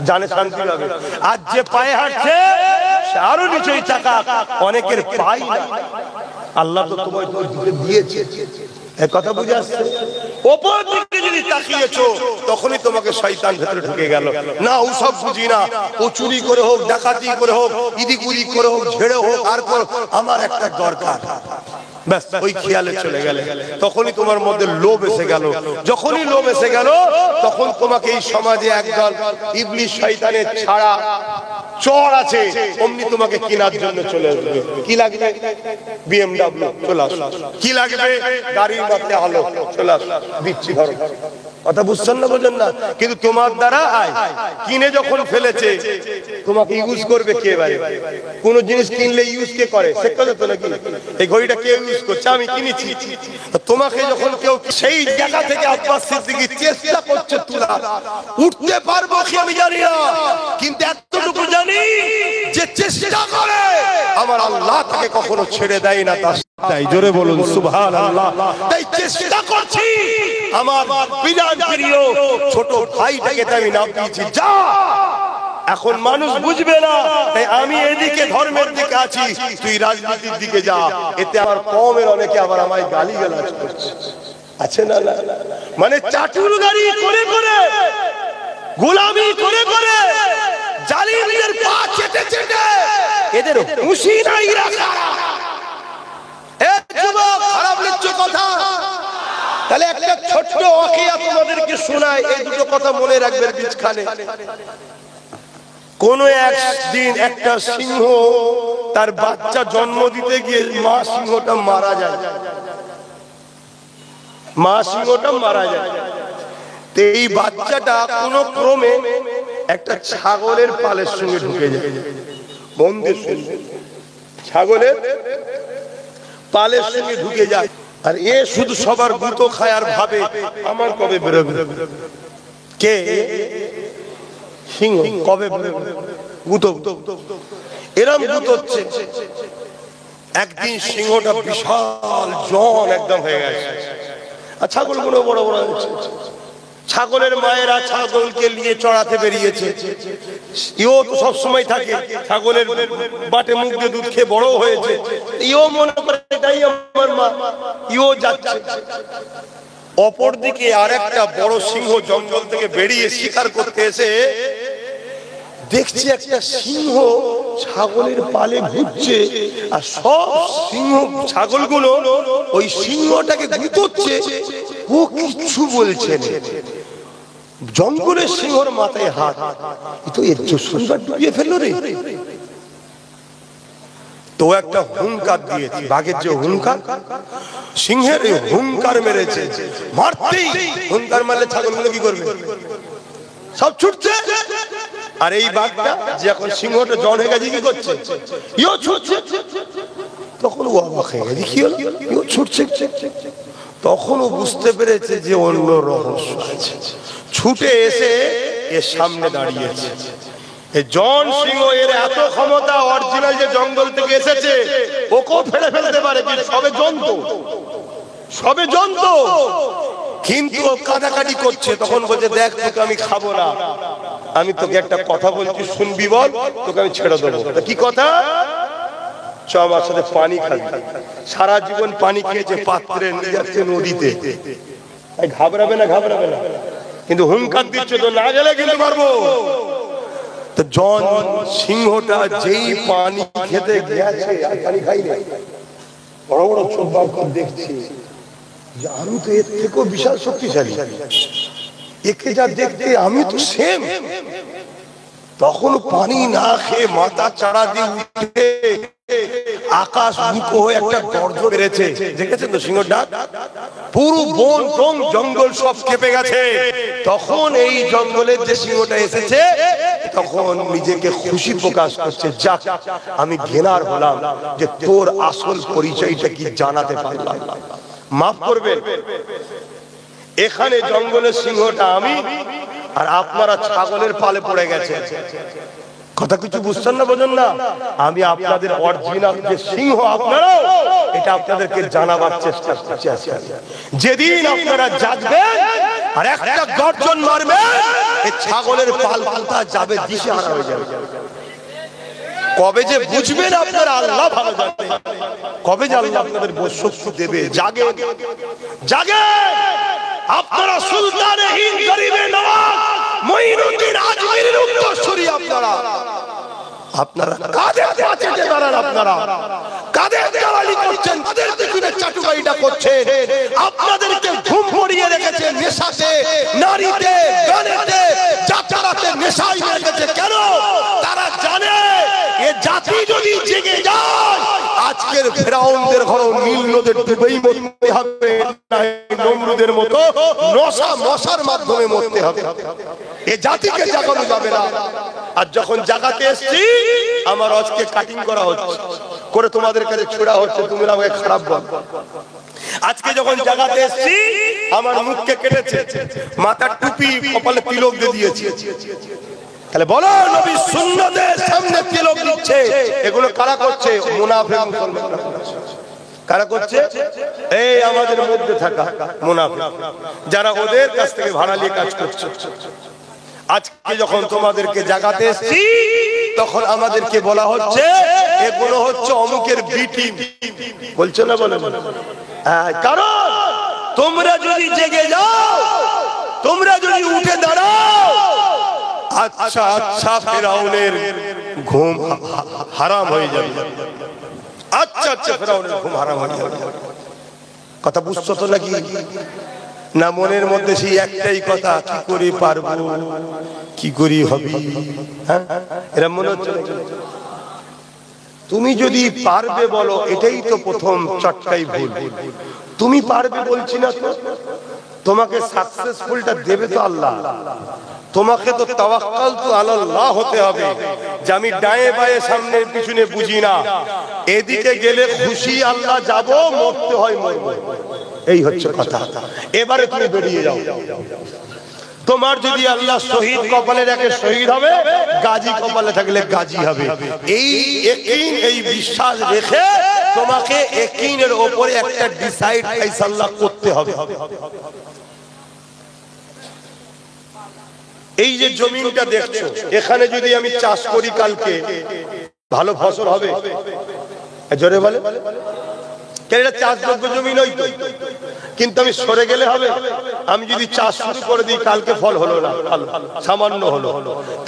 Speaker 2: জানে শান্তি পাবে। আর যে পায়ে হাঁটছে সে আরো নিচেই চাকা, অনেকের পাই না। আল্লাহ তো তোমায় দিয়েছে, এই কথা বুঝে আসছে? ওপর দিকে যদি তাকিয়েছো তখনই তোমাকে শয়তান ভেতরে ঢুকে গেল। না, ও সব বুঝি না, ও চুরি করে হোক, ডাকাতি করে হোক, ইদিক উদিক করে হোক, ঝেড়ে হোক, আর আমার একটা দরকার, ব্যাস ওই খেয়ালে চলে গেলে তখনই তোমার মধ্যে লোভ এসে গেল। যখনই লোভ এসে গেল তখন তোমাকে এই সমাজে একদল ইবলিশ শয়তানের ছাড়া চোর আছে, অমনি তোমাকে কেনার জন্য চলে আসবে। কি লাগবে? BMW চলে আসো। কি লাগবে? গাড়ির মাথায় আলো চলে আসো, দিচ্ছি ধরো। কথা বুঝছেন না? বোঝেন না? কিন্তু তোমার দ্বারা কিনে যখন ফেলেছে তোমাকে ইউজ করবে কে? এবারে কোন জিনিস কিনলে ইউজ কে করে? সে কথা তো নাকি এই ঘড়িটা কে ইউজ করছে? আমি কিনেছি। তোমাকে যখন কেউ সেই জায়গা থেকে আব্বাস সিদ্দিকী চেষ্টা করছে তোলা, উঠতে পারবো কি আমি জানি না, কিন্তু এতটুকু জানি যে চেষ্টা করে আমার আল্লাহ তাকে কখনো ছেড়ে দেয় না। তাই জোরে বলুন সুবহানাল্লাহ। তাই চেষ্টা করছি আমার বিরাট প্রিয় ছোট ভাইটাকে আমি নাম দিয়েছি, যা। এখন মানুষ বুঝবে না, তাই আমি এদিকে ধর্মের দিকে আছি, তুই রাজনীতির দিকে যা। এতে আমার কওমের অনেকে আবার আমায় গালিগালাজ করছে, আছে না? মানে চাটুলগাড়ি করে করে, গোলামি করে করে, জালিমদের পা চেটে চেটে এদের হুঁশি নাই রাখা। খারাপ লাগছে কথা? তাহলে একটা ছোট্ট ওয়াকিয়া তোমাদেরকে শোনাই, এই দুটো কথা মনে রাখবেন বিচখানে। কোন একদিন একটা সিংহ তার বাচ্চা জন্ম দিতে গিয়ে মা সিংহটা মারা যায়। মা সিংহটা মারা যায়। তো এই বাচ্চাটা কোন ক্রমে একটা ছাগলের পালের সঙ্গে ঢুকে যায়। বন্ধের সঙ্গে ছাগলের পালের সঙ্গে ঢুকে যায়। আর এ শুধু সবার গুঁতো খায় আর ভাবে আমার কবে বেরোবে। কে? সিংহ কবে বেরোবে, গুঁতো। এরম গুঁতোচ্ছে। একদিন সিংহটা বিশাল জন একদম হয়ে গেছে, আর ছাগলগুলো বড় বড় হয়েছে। ছাগলের মায়েরা ছাগলকে নিয়ে চড়াতে বেরিয়েছে। ইও তো সবসময় থাকে, ছাগলের বাটে মুখ দিয়ে দুধ খেয়ে বড় হয়েছে। ইও মনে করে এটাই আমার মা, ইও যাচ্ছে। অপরদিকে আরেকটা বড় সিংহ জঙ্গল থেকে বেরিয়ে শিকার করতে এসে দেখছি একটা সিংহ ছাগলের পালে ঘুরছে, আর সব সিংহ ছাগলগুলো ওই সিংহটাকে গুঁতোচ্ছে। ও কিচ্ছু বলছে না। জঙ্গলের সিংহর মাথায় হাত, তো এর জোসনটা ডুবিয়ে ফেললো রে। তো একটা হুঙ্কার দিয়েছে, বাঘের যে হুঙ্কার, সিংহের হুঙ্কার মেরেছে। মারতেই হুঙ্কার মারলে ছাগলগুলো কি করবে? সব ছুটছে। আর এই বাঘটা যে এখন সিংহটা জন হয়ে গেছে কি করছে? ইও ছুটছে। তখন ও অবাক হয়ে গেছে, কি হলো? ইও ছুটছে। তখন ও বুঝতে পেরেছে যে অন্য রহস্য আছে।
Speaker 1: ছুটে এসে এর সামনে দাঁড়িয়েছে। জন সিংহ এর এত ক্ষমতা, অরিজিনাল যে জঙ্গল থেকে এসেছে ওকেও ফেলে ফেলতে পারে, সবে জন্তু কিন্তু ও কাটাকাটি করছে। তখন বলছে দেখ তোকে আমি খাবো না, আমি তোকে একটা কথা বলছি শুনবি, বল, তোকে আমি ছেড়ে দেবো। কি কথা? চ আমার সাথে পানি খাবি। সারা জীবন পানি খেয়েছে, পাত্রে নিয়ে যাচ্ছে নদীতে। ঘাবড়াবে না, ঘাবড়াবে না, কিন্তু হুঙ্কার দিচ্ছে তো না গেলে কিন্তু পারবো। তো জন সিংহটা যেই পানি খেতে গেছে, আর পানি খাইনি, বড় বড় চোখ বার করে দেখছি যে আমি তো এর থেকেও বিশাল শক্তিশালী, একে যা দেখতে আমি তো সেম। তখন পানি না খেয়ে মাথা চাড়া দিয়ে উঠে আকাশ মুখো হয়ে একটা গর্জন বেড়েছে। দেখেছেন তো সিংহ ডাক? পুরো বন বন জঙ্গল সব কেঁপে গেছে। তখন এই জঙ্গলের যে সিংহটা এসেছে তখন নিজেকে খুশি প্রকাশ করছে, যাক আমি ঘেনার হলাম যে তোর আসল পরিচয়টা কি জানাতে পারলাম, মাফ করবেন। এখানে জঙ্গলের সিংহটা আমি, আর আপনারা ছাগলের পালে পড়ে গেছে। কথা কিছু বুঝছেন না, বোঝেন না? আমি আপনাদের অরিজিনাল যে সিংহ আপনারাও, এটা আপনাদেরকে জানাবার চেষ্টা করছি। যেদিন আপনারা জাগবেন আর একটা গর্জন মারবেন, এই ছাগলের পাল পাল্টা যাবে, দিশেহারা হয়ে যাবে। কবে যে বুঝবেন আপনারা আল্লাহ ভালো জানেন, কবে যে আল্লাহ আপনাদের শক্তি দেবে। জাগে জাগে আপনারা, সুলতানে হিন্দ গরিবে নওয়াজ মঈনুদ্দিন আজমিরের উত্তরসূরি আপনারা। আপনারা কাদের পাচেতে দাঁড়ান, আপনারা কাদের দালালি করছেন, কাদের পিছনে চাটুকারিটা করছেন। আপনাদেরকে ঘুম পড়িয়ে রেখেছে নেশাতে, নারীতে, গানেতে, যাত্রাতে নেশায় রেখেছে। কেন? তারা জানে এ জাতি যদি জেগে যায়, আজকের ফেরাউনদের ঘর নীল নদের ডুবেই মরতে হবে, নমরুদের মতো নশা মশার মাধ্যমে মরতে হবে। এ জাতিকে জাগানো যাবে না। আর যখন জাগাতে এসছি, আমার আজকে কাটিং করা হচ্ছে, করে তোমাদের কাছে ছোড়া হচ্ছে, তুমি আমাকে খারাপ বল। আজকে যখন জাগাতে এসছি, আমার মুখকে কেটেছে, মাথার টুপি কপালে তিলক দিয়ে দিয়েছে। তাহলে বলো, নবী সুন্নতের সামনে তিলক দিচ্ছে, এগুলো কারা করছে? মুনাফিক মুসলমানরা। কারা করছে? এই আমাদের মধ্যে থাকা মুনাফিক, যারা ওদের কাছ থেকে ভাড়া নিয়ে কাজ করছে। আজকে যখন তোমাদেরকে জাগাতে এসেছি, তখন আমাদেরকে বলা হচ্ছে এগুলো হচ্ছে অমুকের বি টিম, বলছে না? বলে কারণ তোমরা যদি জেগে যাও, তোমরা যদি উঠে দাঁড়াও, আচ্ছা আচ্ছা ফেরাউনের ঘুম হারাম হয়ে যাবে। আচ্ছা আচ্ছা ফেরাউনের ঘুম হারাম হয়ে যাবে। কথা বুঝছো তো নাকি? না মনের মধ্যে সেই একটাই কথা, কি করে পারবো, কি করে হবে? হ্যাঁ, এরা মনে হচ্ছে তুমি যদি পারবে বলো, এটাই তো প্রথম চটকাই ভুল। তুমি পারবে বলছি না তো, তোমাকে সাকসেসফুলটা দেবে তো আল্লাহ। তোমাকে তো তাওয়াক্কাল তো আল্লাহ হতে হবে, যে আমি ডায়ে বায়ে সামনে পিছনে বুঝি না, এদিকে গেলে খুশি আল্লাহ, যাব, মরতে হয় মরবো, এই হচ্ছে কথা। এবারে তুমি বেরিয়ে যাও। তোমার যদি আল্লাহ শহীদ কপালে রাখে শহীদ হবে, গাজী কপালে থাকলে গাজী হবে। এই ইয়াকিন, এই বিশ্বাস রেখে তোমাকে ইয়াকিনের উপরে একটা ডিসাইড ফাইসালা করতে হবে। এই যে জমিনটা দেখছো, এখানে যদি আমি চাষ করি, কালকে ভালো ফসল হবে? জোরে বলে, এটা চাষযোগ্য জমি নয় তো, কিন্তু আমি সরে গেলে হবে? আমি যদি চাষ শুরু করে দিই, কালকে ফল হলো না, সামান্য হলো,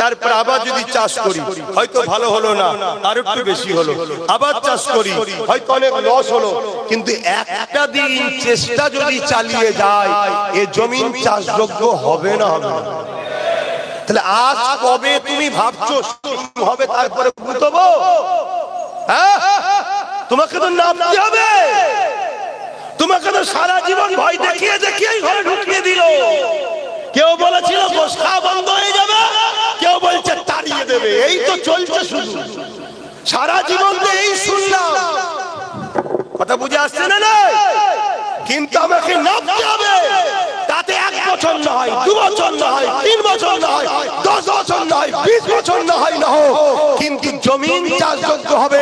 Speaker 1: তারপর আবার যদি চাষ করি, হয়তো ভালো হলো না, আর একটু বেশি হলো, আবার চাষ করি, হয়তো অনেক লস হলো, কিন্তু একটা দিন চেষ্টা যদি চালিয়ে যায়, এ জমিন চাষযোগ্য হবে না? হবে না? তাহলে আজ কবে তুমি ভাবছো হবে, তারপরে বুঝবো? হ্যাঁ, তোমাকে তো নামতে হবে। তোমাকে তো সারা জীবন ভয় দেখিয়ে দেখিয়ে ঘরে ঢুকিয়ে দিল। কেউ বলেছিল গোশ খাওয়া বন্ধ হয়ে যাবে, কেউ বলছে তাড়িয়ে দেবে। এই তো চলছে শুধু, সারা জীবন তো এই শুনলাম। কথা বুঝে আসছে না? কিন্তু আমাকে নামতে হবে। তাতে 1 বছর না হয়, 2 বছর না হয়, 3 বছর না হয়, 10 বছর না হয়, 20 বছর না হয় না হোক, কিন্তু জমিন চাষযোগ্য হবে।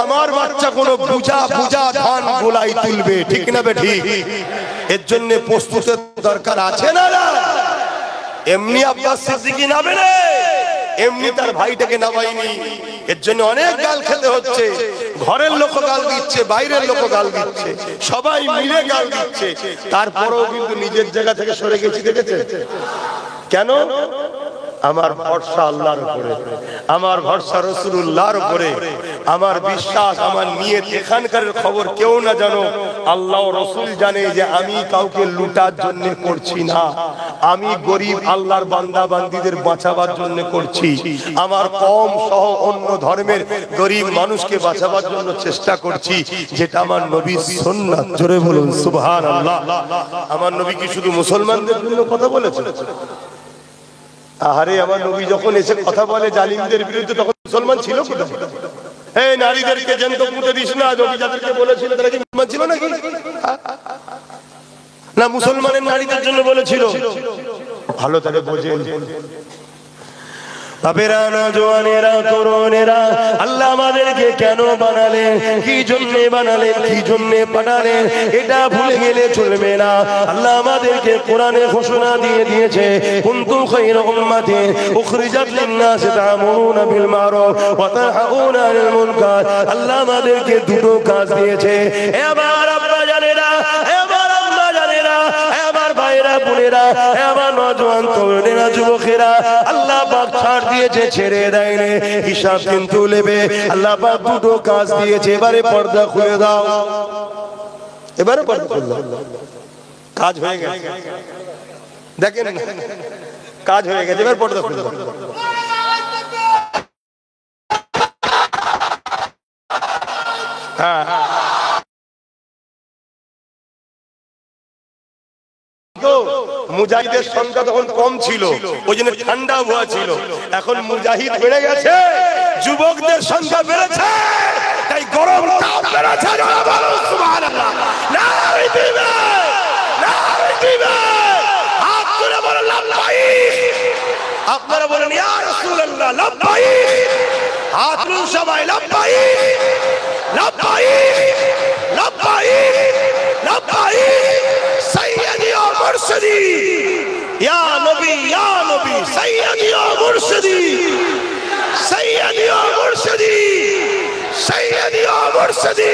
Speaker 1: আমার বাচ্চা কোনো বুঝা বুঝা ধান গোলাই তুলবে, ঠিক না বে ঠিক? এর জন্য প্রস্তুতের দরকার আছে না? এমনি আব্বাস সিদ্দিকী নামে না, এমনি তার ভাইটাকে নামাইনি। এর জন্য অনেক গাল খেতে হচ্ছে। ঘরের লোক গাল দিচ্ছে, বাইরের লোক গাল দিচ্ছে, সবাই মিলে গাল দিচ্ছে। তারপরেও কিন্তু নিজের জায়গা থেকে সরে গেছি, দেখেছে কেন? আমার ভরসা আল্লাহর উপরে, আমার ভরসা রাসূলুল্লাহর উপরে, আমার বিশ্বাস, আমার নিয়ত এখানকার খবর কেউ না জানো, আল্লাহ ও রাসূল জানে যে আমি কাউকে লুটার জন্য করছি না, আমি গরিব আল্লাহর বান্দা বান্দীদের বাঁচাবার জন্য করছি। আমার কওম সহ অন্য ধর্মের গরিব মানুষকে বাঁচাবার জন্য চেষ্টা করছি, যেটা আমার নবীর সুন্নাত। জোরে বলুন সুবহানাল্লাহ। আমার নবী কি শুধু মুসলমানদের জন্য কথা বলেছেন? আহারে, আমার নবী যখন এসে কথা বলে জালিমদের বিরুদ্ধে, তখন মুসলমান ছিল কোথায়? এই নারীদেরকে জ্যান্ত পুঁতে দিস না, নবী যাদেরকে বলেছিল তারা কি মুসলমান ছিল নাকি? না, মুসলমানের নারীদের জন্য বলেছিল? ভালো করে বোঝেন বাপেরা, নওজওয়ানেরা, তরুণেরা, আল্লাহ আমাদেরকে কেন বানালেন, কি জন্য বানালেন, কি জন্য পাঠালেন, এটা ভুলে গেলে চলবে না। আল্লাহ আমাদেরকে কোরআনে ঘোষণা দিয়ে দিয়েছে, কুনতুম খায়রা উম্মাতিন উখরিজাত লিন-নাসি তা'মুরুনা বিল মা'রুফ ওয়া তানহাউনা আনিল মুনকার। আল্লাহ আমাদেরকে দুটো কাজ দিয়েছে। এবার আব্বা জানেরা, এবার আম্মা জানেরা, এবার ভাইরা বোনেরা, এবার নওজওয়ান তরুণেরা, যুবকেরা, আল্লাহ পাক ছাড় দিয়েছে, ছেড়ে দেয়নি, হিসাব কিন্তু নেবে। আল্লাহ পাক দুটো কাজ দিয়েছে। এবারে পর্দা খুলে দাও, এবারে পর্দা খুলে দাও। কাজ হয়ে গেছে, দেখেন কাজ হয়ে গেছে, এবার পর্দা খুলে দাও। হ্যাঁ, মুজাহিদের সংখ্যা তখন কম ছিল, ওই জন্য ঠান্ডা হওয়া ছিল। এখন মুজাহিদ বেড়ে গেছে, যুবকদের সংখ্যা বেড়েছে, তাই গরম তাপ বেড়েছে। সুবহানাল্লাহ, নারে দিবে, নারে দিবে, হাত তুলে বলেন লাব্বাইক। আপনারা বলেন ইয়া রাসূলুল্লাহ লাব্বাইক, হাত তুলুন সবাই, লাব্বাইক, লাব্বাইক, লাব্বাইক, লাব্বাইক। সাইয়্যিদি ওয়া মুরশিদি, ইয়া নবী, ইয়া নবী, সাইয়্যিদি ওয়া মুরশিদি, সাইয়্যিদি ওয়া মুরশিদি, সাইয়্যিদি ওয়া মুরশিদি।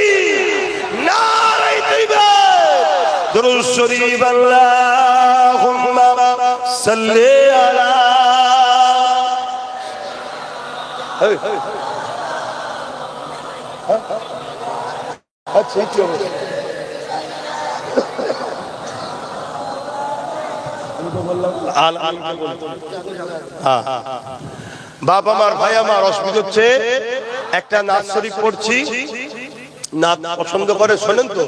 Speaker 1: নারে তাকবীর, দুরূদ শরীফ, আল্লাহুম্মা সাল্লি আলা। আচ্ছা, বাপ আমার, ভাই আমার, অসুবিধা হচ্ছে, একটা নাত শরীফ পড়ছি, নাত পছন্দ করে শোনেন তো।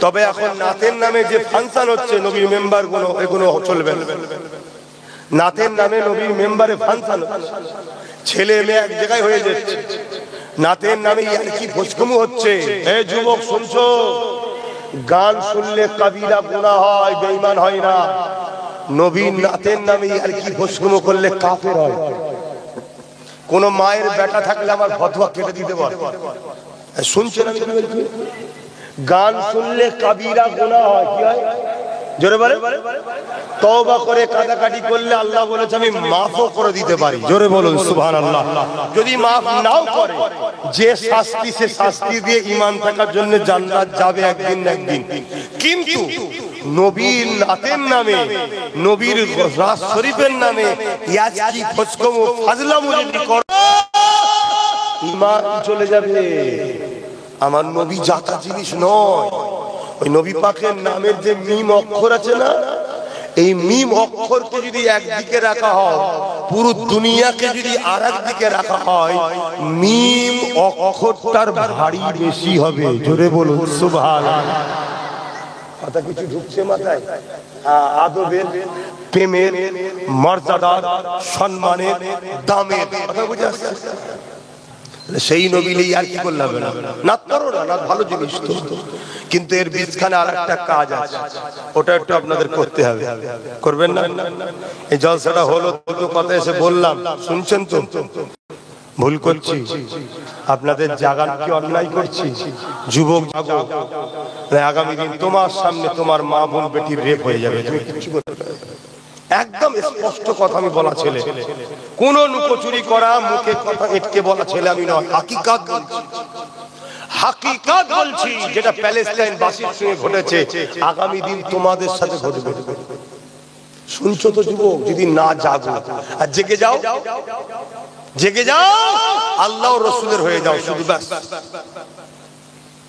Speaker 1: তবে এখন নাতের নামে যে ফাংশন হচ্ছে, নবীর মেম্বার গুলো, এগুলো চলবে না। নাতের নামে নবীর মেম্বারে ফাংশন, ছেলে মেয়ে এক জায়গায় হয়ে যাচ্ছে, নাতের নামে কি ফসকুমু হচ্ছে। হে যুবক শুনছো, গান শুনলে কাবিরা গুনাহ হয়, বেঈমান হয় না। নবীর নাতের নামে আর কি ফসকুমু করলে কাফের হয়। কোন মায়ের বেটা থাকলে আমার ফতোয়া কেটে দিতে পারে। শুনছেন আমি কি বলছি? গান শুনলে কাবিরা গুনাহ হয়, কি হয় জোরে বলে? তওবা করে কাটাকাটি করলে আল্লাহ বলেছে আমি মাফও করে দিতে পারি। জোরে বলুন সুবহানাল্লাহ। যদি মাফ নাও করে, যে শাস্তি সে শাস্তি দিয়ে ঈমান থাকার জন্য জান্নাত যাবে একদিন না একদিন। কিন্তু নবীর নাতের নামে, নবীর রাজ শরীফের নামে ইয়াজকি ফসকম ও ফাজলামু যদি করো, ঈমান চলে যাবে। আমার নবী জাতা জিনিস নয়। ওই নবী পাকের নামের যে মিম অক্ষর আছে না, এই মিম অক্ষরকে যদি একদিকে রাখা হয়, পুরো দুনিয়াকে যদি আরেকদিকে রাখা হয়, মিম অক্ষরটার ভারী বেশি হবে। জোরে বলুন সুবহানাল্লাহ। কথা কিছু ঢুকছে মাথায়? আদবের, প্রেমের, মর্যাদার, সম্মানের, দামের কথা বুঝে আসছে। সেই নবীলেই আর কি করলে হবে না, নাত করো না, নাত ভালো জিনিস তো, কিন্তু এর বীজখানে আর একটা কাজ আছে, ওটা একটু আপনাদের করতে হবে, করবেন না? এই জলসাটা হলো, দুটো কথা এসে বললাম, শুনছেন তো? ভুল করছি? আপনাদের জাগান কি অন্যায় করছি? যুবক জাগো, আগামী দিন তোমার সামনে তোমার মা বোন বেটির রেপ হয়ে যাবে, তুমি কিছু করতে পারবে না। একদম স্পষ্ট কথা আমি বলা ছেলে, কোন লুকোচুরি করা মুখে কথা এটকে বলা ছেলে আমি নয়, হাকিকাত বলছি, হাকিকাত বলছি, যেটা প্যালেস্টাইন বাসীর সঙ্গে ঘটেছে, আগামী দিন তোমাদের সাথে ঘটবে। শুনছো তো যুবক? যদি না জাগো আর জেগে যাও, জেগে যাও, আল্লাহ রসুলের হয়ে যাও শুধু, ব্যাস,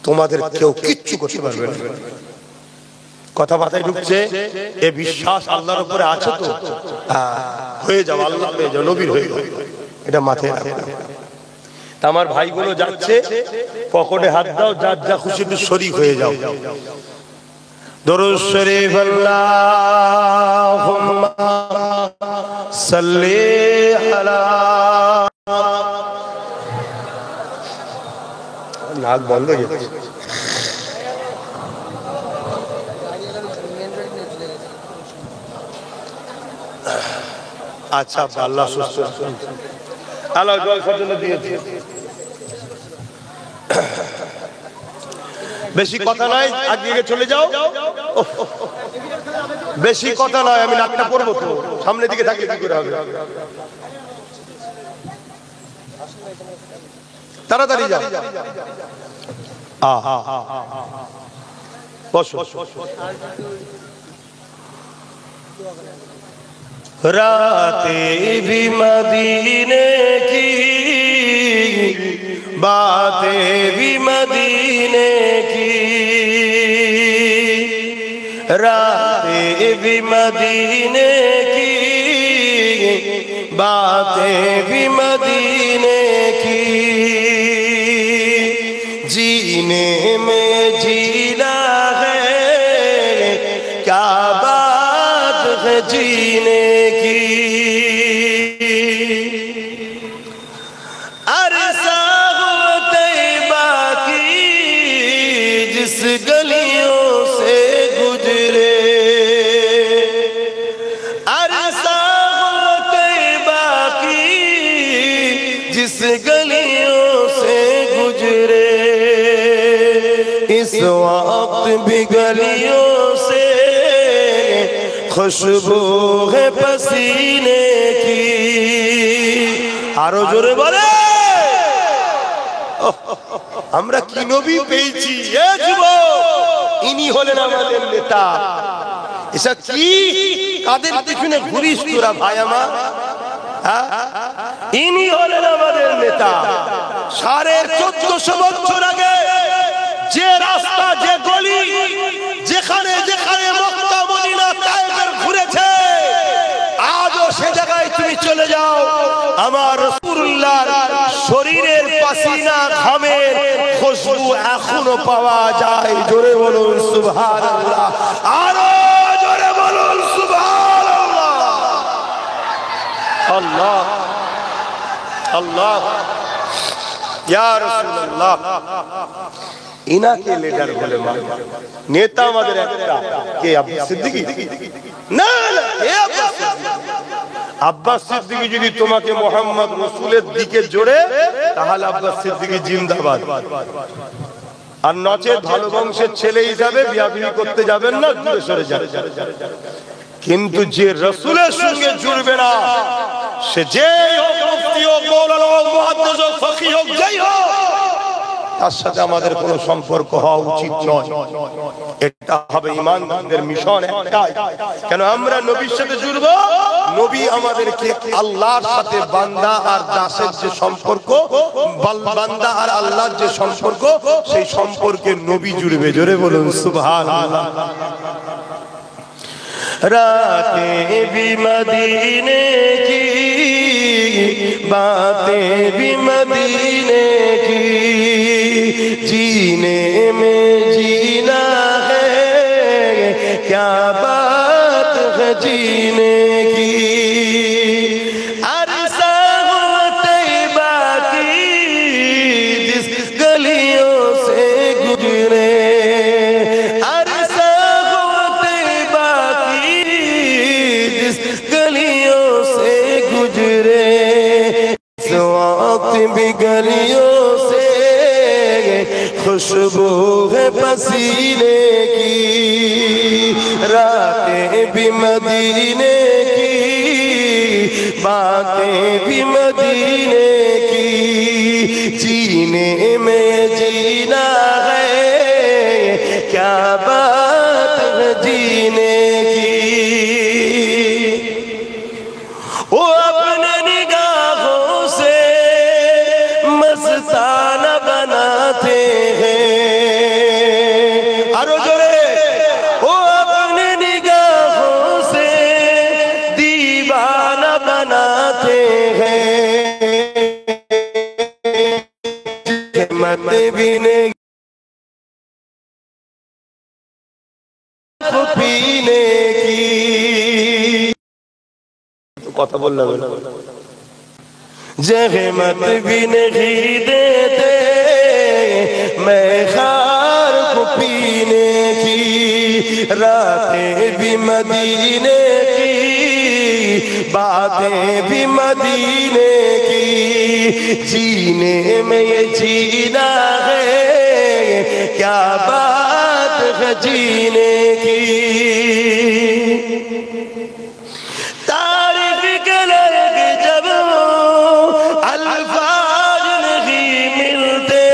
Speaker 1: তোমাদের কেউ কিচ্ছু করতে পারবে না। কথা মাথায় ঢুকছে? এ বিশ্বাস আল্লাহর উপরে আছে তো? হয়ে যাও, আল্লাহ হয়ে যাও, নবীর হয়ে যাও, এটা মাথায় রাখো। আমার ভাইগুলো যাচ্ছে, পকেটে হাত দাও, যার যা খুশি শরীক হয়ে যাও। দরুদ শরীফ আল্লাহুম্মা সাল্লি আলা, নাক বন্ধ হয়ে যাচ্ছে। আচ্ছা, আল্লাহ সুস্থ আল্লাহ জলসার জন্য দিয়েছে। বেশি কথা নয়, আগে চলে যাও, বেশি কথা নয়, আমি নাকটা পড়বো তো, সামনের দিকে থাকলে কি করে হবে? তাড়াতাড়ি যাও, বসো। রাতে भी मदीने की बातें भी मदीने की, रातें भी मदीने की बातें भी मदीने की, जीने में जीना है क्या बात है जीने की, अरसा हो तैबा की जिस गलियों से गुजरे, अरसा हो तैबा की जिस गलियों से गुजरे, इस वक्त भी गलियों से खुशबू है पसीने की। आरो जोरे बोले, আমরা কি নবী পেয়েছি, এ যুবক, ইনি হলেন আমাদের নেতা। এসব কি, কাদের পিছনে ঘুরিস তোরা ভাই আমার? ইনি হলেন আমাদের নেতা। 1450 বছর আগে যে রাস্তা, যে গলি, যেখানে যেখানে মক্কা মদিনা তায়েফের ঘুরেছে, আজও সে জায়গায় তুমি চলে যাও, আমার রাসূলুল্লাহর শরীরের পাসিনা ঘামের খুশবু এখনো পাওয়া যায়। জোরে বলুন সুবহানাল্লাহ, আরো জোরে বলুন সুবহানাল্লাহ। আল্লাহ আল্লাহ, ইয়া রাসূলুল্লাহ, ইনাকে লিডার বলে মানে, নেতা আমাদের একটা, কে? আব্বাস সিদ্দিকী? না না, এ আব্বাস সিদ্দিকী। আব্বাস সিদ্দিকী যদি তোমাকে মুহাম্মদ রাসূলের দিকে জোড়ে, তাহলে আব্বাস সিদ্দিকী জিন্দাবাদ, আর নচেত ভালো বংশের ছেলে হিসাবে বিয়া বিয়ে করতে যাবেন না, দূরে সরে যাবেন। কিন্তু যে রাসূলের সঙ্গে জুড়বে না, সে যেই হোক, মুফতি হোক, মাওলানা হোক, মুহাদ্দিস হোক, ফকিহ হোক, যেই হোক, তার সাথে আমাদের কোনো সম্পর্ক হওয়া উচিত নয়। এটা হবে ঈমানদারদের মিশন একটাই, কেন আমরা নবীর সাথে জুড়ব। নবী আমাদেরকে আল্লাহর সাথে, বান্দা আর দাসের যে সম্পর্ক, বান্দা আর আল্লাহর যে সম্পর্ক, সেই সম্পর্কে নবী জুড়বে। জোরে বলুন সুবহানাল্লাহ। रातें भी मदीने की, बातें भी मदीने की, जीने में जीना है क्या बात है जीने की, अरसा हो तैबा की
Speaker 2: गुजरे इस वक्त भी गलियों से खुशबू है पसीने की, रातें भी मदीने की, बातें भी मदीने की, जीने में जीना है क्या बात है जीने की। वो अपने निगाहों से मस्ताना बनाते हैं, अरो जोरे, वो अपने निगाहों से दीवाना बनाते हैं, मत भी नहीं पीने की।
Speaker 1: কথা বললাম
Speaker 2: जहमत भी नहीं देते मैं खार को पीने की, रातें भी मदीने की, बातें भी मदीने की, जीने में ये जीना है क्या बात है जीने की। तारीफ के लगे जब अल्फाज नहीं मिलते,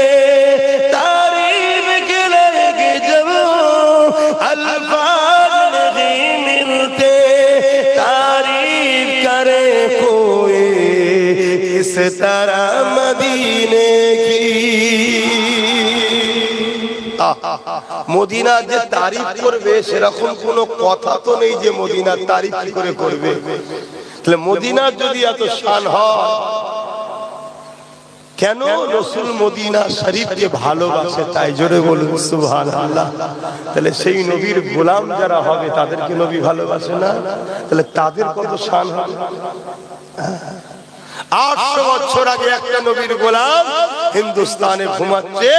Speaker 2: तारीफ के लगे जब अल्फाज नहीं मिलते, तारीफ करे कोई इस तरह मदीने की।
Speaker 1: মদিনার যে তারিফ করবে সেরকম কোনো কথা তো নেই যে মদিনার তারিফ কি করে করবে। তাহলে মদিনার যদি এত শান হয়, কেন রাসূল মদিনা শরীফকে ভালোবাসে, তাই জোরে বলুন সুবহানাল্লাহ। তাহলে সেই নবীর গোলাম যারা হবে তাদেরকে নবী ভালোবাসে না, তাহলে তাদের কত শান হবে। 800 বছর আগে একটা নবীর গোলাম হিন্দুস্তানে ঘুমাচ্ছে,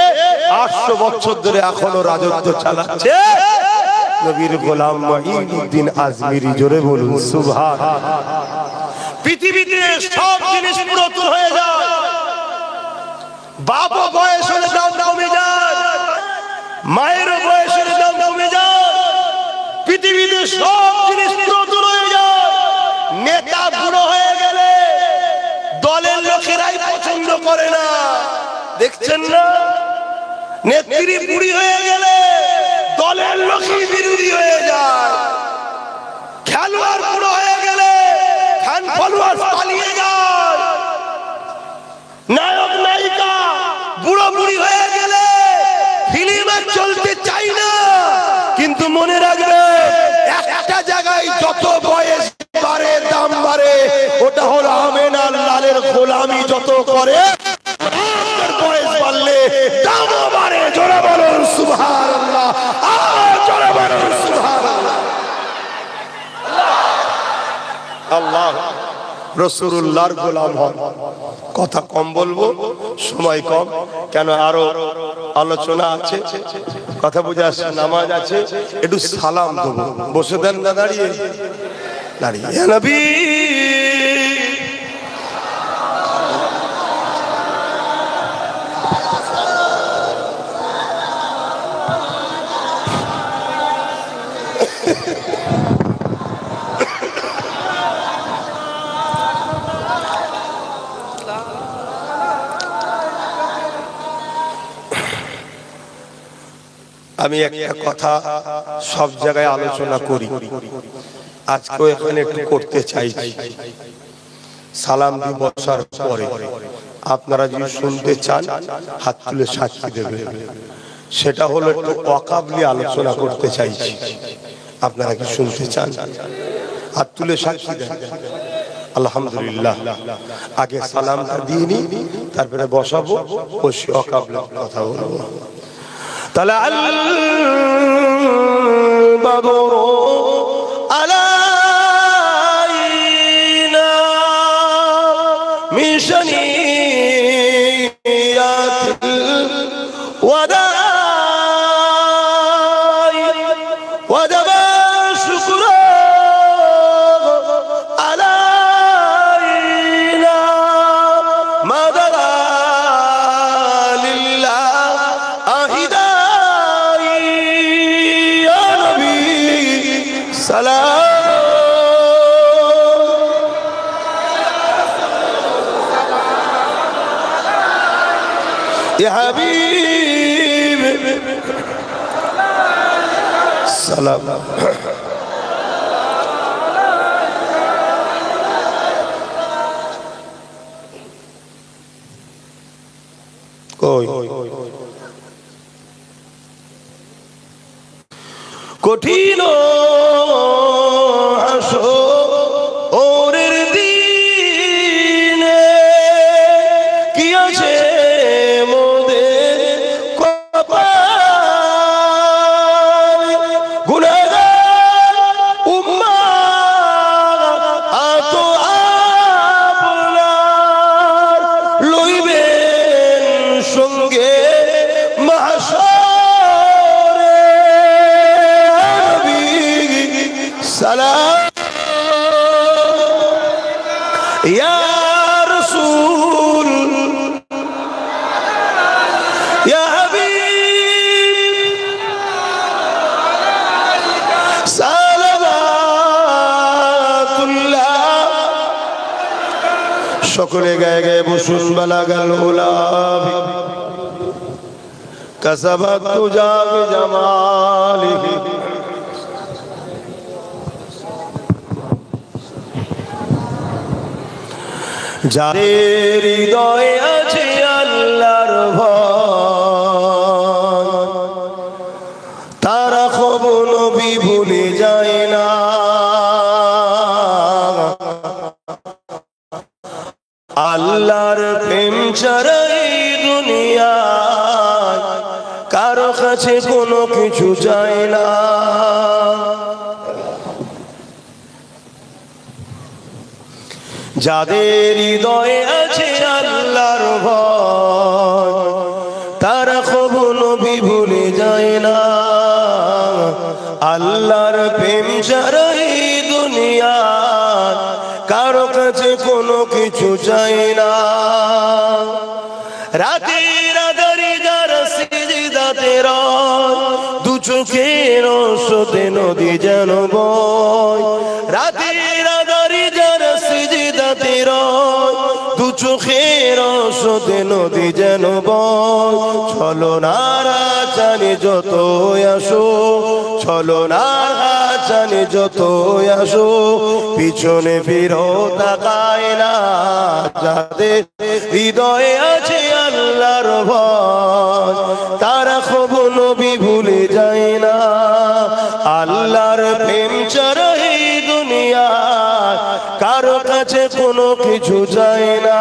Speaker 1: 800 বছর ধরে এখনো রাজত্ব চালাচ্ছে নবীর গোলাম মুঈনুদ্দিন আজমিরি, জোরে বলুন সুবহানাল্লাহ। পৃথিবীতে সব জিনিস পুরাতন হয়ে যায়, বাবা বয়স হলে দাম কমে যায়, মায়ের বয়স হলে দাম কমে যায়, পৃথিবীতে সব জিনিস পুরাতন হয়ে যায়। নেতা বুড়ো হয়ে গেলে দলের লোকেরাই পছন্দ করে না, দেখছেন না? নেত্রী বুড়ি হয়ে গেলে দলের লোকই বিরোধী হয়ে যায়, খেলোয়াড় বুড়ো হয়ে গেলে ফ্যান ফলোয়ার পালিয়ে যায়, নায়ক নায়িকা বুড়ো বুড়ি হয়ে গেলে ফিল্ম আর চলতে চাই না। কিন্তু মনে রাখবে একটা জায়গায় যত বয়স বাড়ে দাম বাড়ে, ওটা হলো আমেনার লালের গোলামি যত করে বয়স বাড়লে দামও বাড়ে। জোরে বলুন সুবহানাল্লাহ, জোরে বলুন সুবহানাল্লাহ। আল্লাহ রাসূলুল্লাহর গোলাম হন। কথা কম বলবো, সময় কম, কেন আরো আলোচনা আছে, কথা বুঝে আসছে, নামাজ আছে, একটু সালাম দেবো। বসে দেন না দাঁড়িয়ে দাঁড়িয়ে। ইয়া নবী আমি একটা কথা সব জায়গায় আলোচনা করি, আজকেও এখানে একটু করতে চাইছি। সালাম দিয়ে বসার পরে আপনারা যদি শুনতে চান হাত তুলে সাক্ষী দেবেন। সেটা হলো একটু ওয়াকাবলি আলোচনা করতে চাইছি। আপনারা কি শুনতে চান? হাত তুলে সাক্ষী দেন। আলহামদুলিল্লাহ। আগে সালামটা দিয়ে নি, তারপরে বসাবো, বসে ওয়াকাবলি কথা বলবো। طلع البدر علينا من شنيات الوداع وجب الشكر علينا
Speaker 2: ইয়া হাবিব সালাম। কই কঠিন হাসরের দিনে কি আছে মোদের কপালে, গুনাহগার উম্মাহ আত আপনার লইবেন সঙ্গে মাহশরে। নবী সালাম ইয়া রাসূল ইয়া হাবিব সালাওয়াতুল্লাহ। সকলে গায়ে গায়ে বসুন। বালাগাল উলাম কাসাবাত তুজা বিজামালিহি। যাদের হৃদয়ে আছে আল্লাহর ভয়, তারা কবু নবী ভুলে যায় না। আল্লাহর প্রেম ছাড়া এই দুনিয়ায় কারো কাছে কোনো কিছু চায় না। যাদের হৃদয়ে আছে আল্লাহর ভয়, তারা কবু নবী ভুলে যায় না। আল্লাহর প্রেম ছাড়া এই দুনিয়ায় কারো কাছে কোনো কিছু চায় না। রাতের আধারে যারা সিজদাতে রয়, দু চোখের স্রোতে নদী যেন বয়। রাতের আধারে যারা সিজদাতে রয়, দু চোখের স্রোতে নদী যেন বয়। চলো নারা জানি যত আসো, চলো নারা জানি যত আসো, পিছনে ফিরো তাকায় না। যাদের হৃদয়ে আছে আল্লাহর ভয়, তারা কবু নবী ভুলে যায় না। আল্লাহর প্রেম ছাড়া এই দুনিয়ায় কারো কাছে কোনো কিছু চায় না।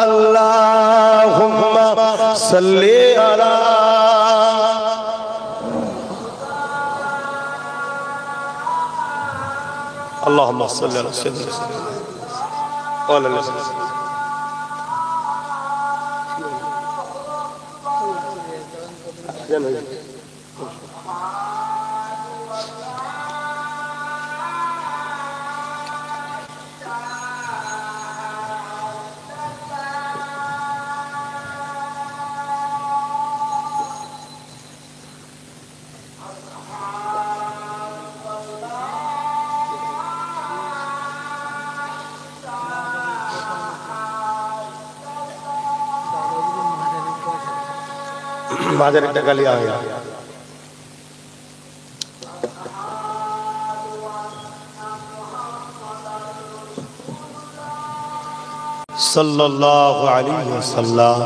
Speaker 2: আল্লাহুম্মা সাল্লি আলা اللهم صل على سيدنا وعلى آله وسلم. বাজার একটা গালি আয় সাল্লাল্লাহু আলাইহি ওয়াসাল্লাম।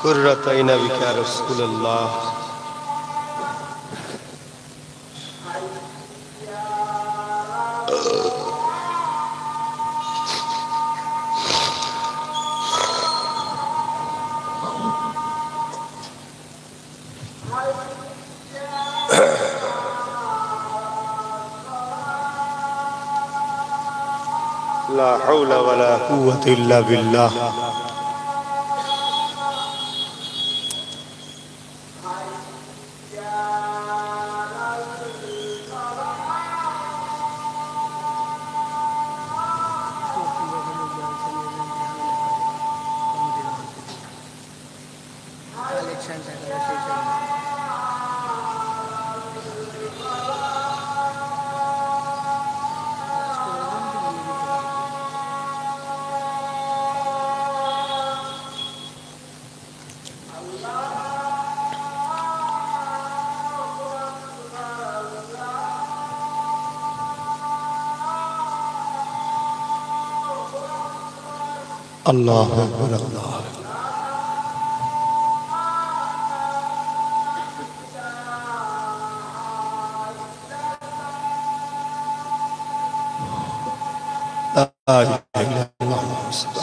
Speaker 2: কুররাত আইনা বিকা রাসূলুল্লাহ। লা হাওলা ওয়ালা কুওয়াতা ইল্লা বিল্লাহ।
Speaker 3: কালেকশন
Speaker 1: আল্লাহু আকবার, আল্লাহ।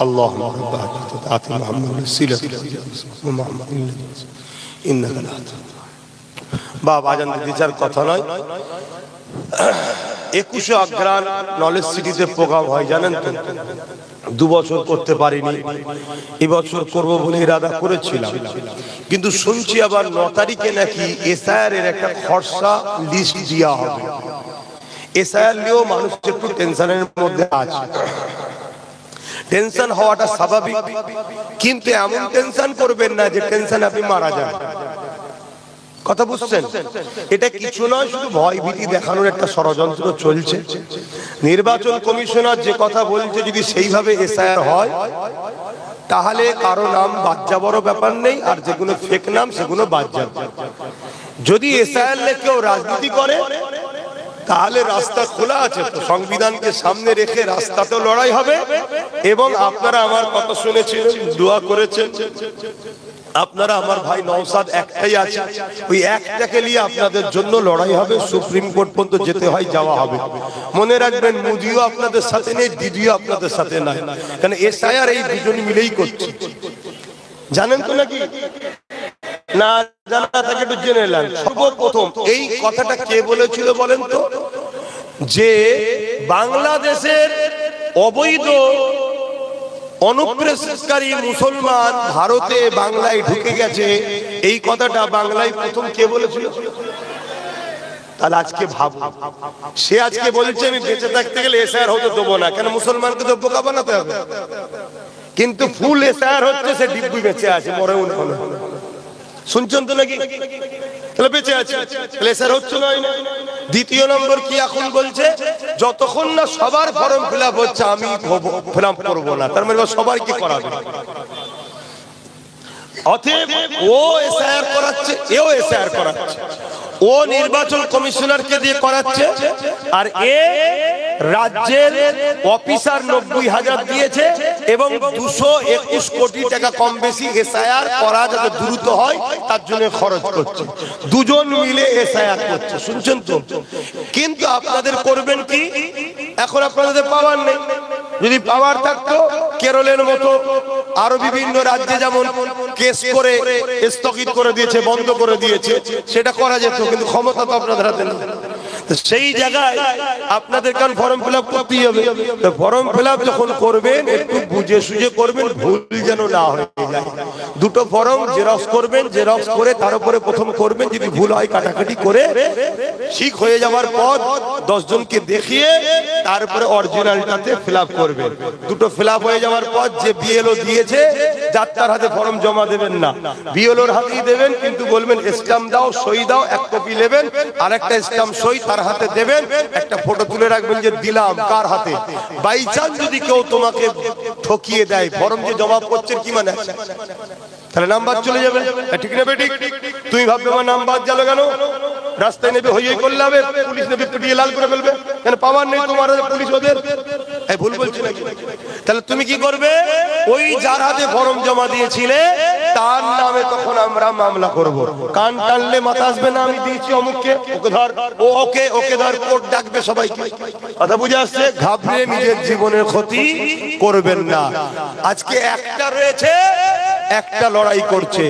Speaker 1: اللهم رب آت محمد الوسيلة ومحمد إنك لا বাবা আজান দিতে চার কথা নয়। 21 অগ্রাণ নলেজ সিটিতে প্রোগ্রাম হয় জানেন তো, 2 বছর করতে পারিনি, এবছর করব বলে ইরাদা করেছিলাম, কিন্তু শুনছি আবার 9 তারিখে নাকি এসআইআর এর একটা খরচা লিস্ট দেওয়া হবে। এসআইআর নিয়েও মানুষ একটু টেনশনের মধ্যে আছে। টেনশন হওয়াটা স্বাভাবিক, কিন্তু এমন টেনশন করবেন না যে টেনশন আপনি মারা যান। কথা বুঝছেন? এটা কিছু নয়, শুধু ভয় ভীতি দেখানোর একটা ষড়যন্ত্র চলছে। নির্বাচন কমিশনার যে কথা বলছে যদি সেইভাবে এসআইআর হয় তাহলে কারো নাম বাদ যাওয়ারও ব্যাপার নেই, আর যেগুলো ফেক নাম সেগুলো বাদ যাবে। যদি এসআইআর নিয়ে কেউ রাজনীতি করে তাহলে রাস্তা খোলা আছে, তো সংবিধানকে সামনে রেখে রাস্তাতেও লড়াই হবে। এবং আপনারা আমার কথা শুনেছিলেন, দোয়া করেছেন, আপনারা আমার ভাই নওশাদ একটাই আছে, ওই একটাকে নিয়ে আপনাদের জন্য লড়াই হবে, সুপ্রিম কোর্ট পর্যন্ত যেতে হয়, যাওয়া হবে। মনে রাখবেন, মোদিও আপনাদের সাথে নেই, দিদিও আপনাদের সাথে নাই, কারণ এসআইআর এই দুজন মিলেই করছে। জানেন তো নাকি? না জানা থাকে একটু জেনে নেন। সর্বপ্রথম এই কথাটা কে বলেছিল বলেন তো? যে বাংলাদেশের অবৈধ অনুপ্রবেশকারী মুসলমান ভারতে বাংলায় ঢুকে গেছে, এই কথাটা বাংলায় প্রথম কে বলেছিল? তাহলে আজকে ভাব, সে আজকে বলছে আমি বেঁচে থাকতে গেলে এসআইআর হতে দেবো না, কেন মুসলমানকে তো বোকা বানাতে হবে। কিন্তু ফুল এসআইআর হচ্ছে, সে দিব্যি বেঁচে আছে, মরেও না। শুনছেন তো নাকি? তাহলে বেঁচে আছে, এসআইআর হচ্ছে না। দ্বিতীয় নম্বর কি এখন বলছে? যতক্ষণ না সবার ফর্ম ফিল আপ হচ্ছে আমি ফিল আপ করবো না, তার মানে সবার কি করাবে? অতএব ও এসআইআর করাচ্ছে, এও এসআইআর করাচ্ছে, ও নির্বাচন কমিশনারকে দিয়ে করাচ্ছে, আর এ রাজ্যের অফিসার 90,000 দিয়েছে এবং 221 কোটি টাকা কম বেশি এসআইআর করা যাতে দ্রুত হয় তার জন্য খরচ করছে। দুজন মিলে এসআইআর করছে, শুনছেন তো? কিন্তু আপনাদের করবেন কি? এখন আপনাদের পাওয়ার নেই। যদি পাওয়ার থাকতো, কেরলের মতো আরো বিভিন্ন রাজ্যে যেমন কেস করে স্থগিত করে দিয়েছে, বন্ধ করে দিয়েছে, সেটা করা যেত, কিন্তু ক্ষমতা তো আপনাদের হাতে নেই। সেই জায়গায় আপনাদের কারণ ফর্ম ফিল আপ করতেই হবে। ফর্ম ফিল আপ যখন করবেন একটু বুঝে সুঝে করবেন, ভুল যেন না হয়ে যায়। দুটো ফর্ম জেরক্স করবেন, জেরক্স করে তার উপরে প্রথম করবেন, যদি ভুল হয় কাটাকাটি করে ঠিক হয়ে যাওয়ার পর 10 জনকে দেখিয়ে তারপরে অরিজিনালটাতে ফিল আপ করবেন। দুটো ফিল আপ হয়ে যাওয়ার পর যে বিএলও দিয়েছে যার তার হাতে ফর্ম জমা দেবেন না, বিএলওর হাতেই দেবেন, কিন্তু বলবেন স্ট্যাম্প দাও, সই দাও, এক কপি নেবেন, আর একটা স্ট্যাম্প সই তার হাতে দেবেন, একটা ফটো তুলে রাখবেন যে দিলাম কার হাতে। বাই চান্স যদি কেউ তোমাকে ঠকিয়ে দেয়, ফর্ম যে জমা করছেন কি মানে আছে, তাহলে নাম্বার চলে যাবে। ঠিক না বেটি? তুমি ভাববে আমার নাম্বার গেল কেন? রাস্তায় নেবে হইয়ে করলে হবে, পুলিশ নেবে পিটিয়ে লাল করে ফেলবে, কেন পাওয়ার নেই তোমার পুলিশ ওদের। ভুল বলছি নাকি? তাহলে তুমি কি করবে? ওই যার হাতে ফর্ম জমা দিয়েছিলে তার নামে তখন আমরা মামলা করব। কান টানলে মাথা আসবে না, আমি দিয়েছি অমুককে, ওকে ধর, ও ওকে ধর, কোর্ট ডাকবে সবাইকে। কথা বুঝে আসছে? ঘাবড়ে নিজের জীবনের ক্ষতি করবেন না। আজকে একটা রয়েছে, একটা লড়াই করছে।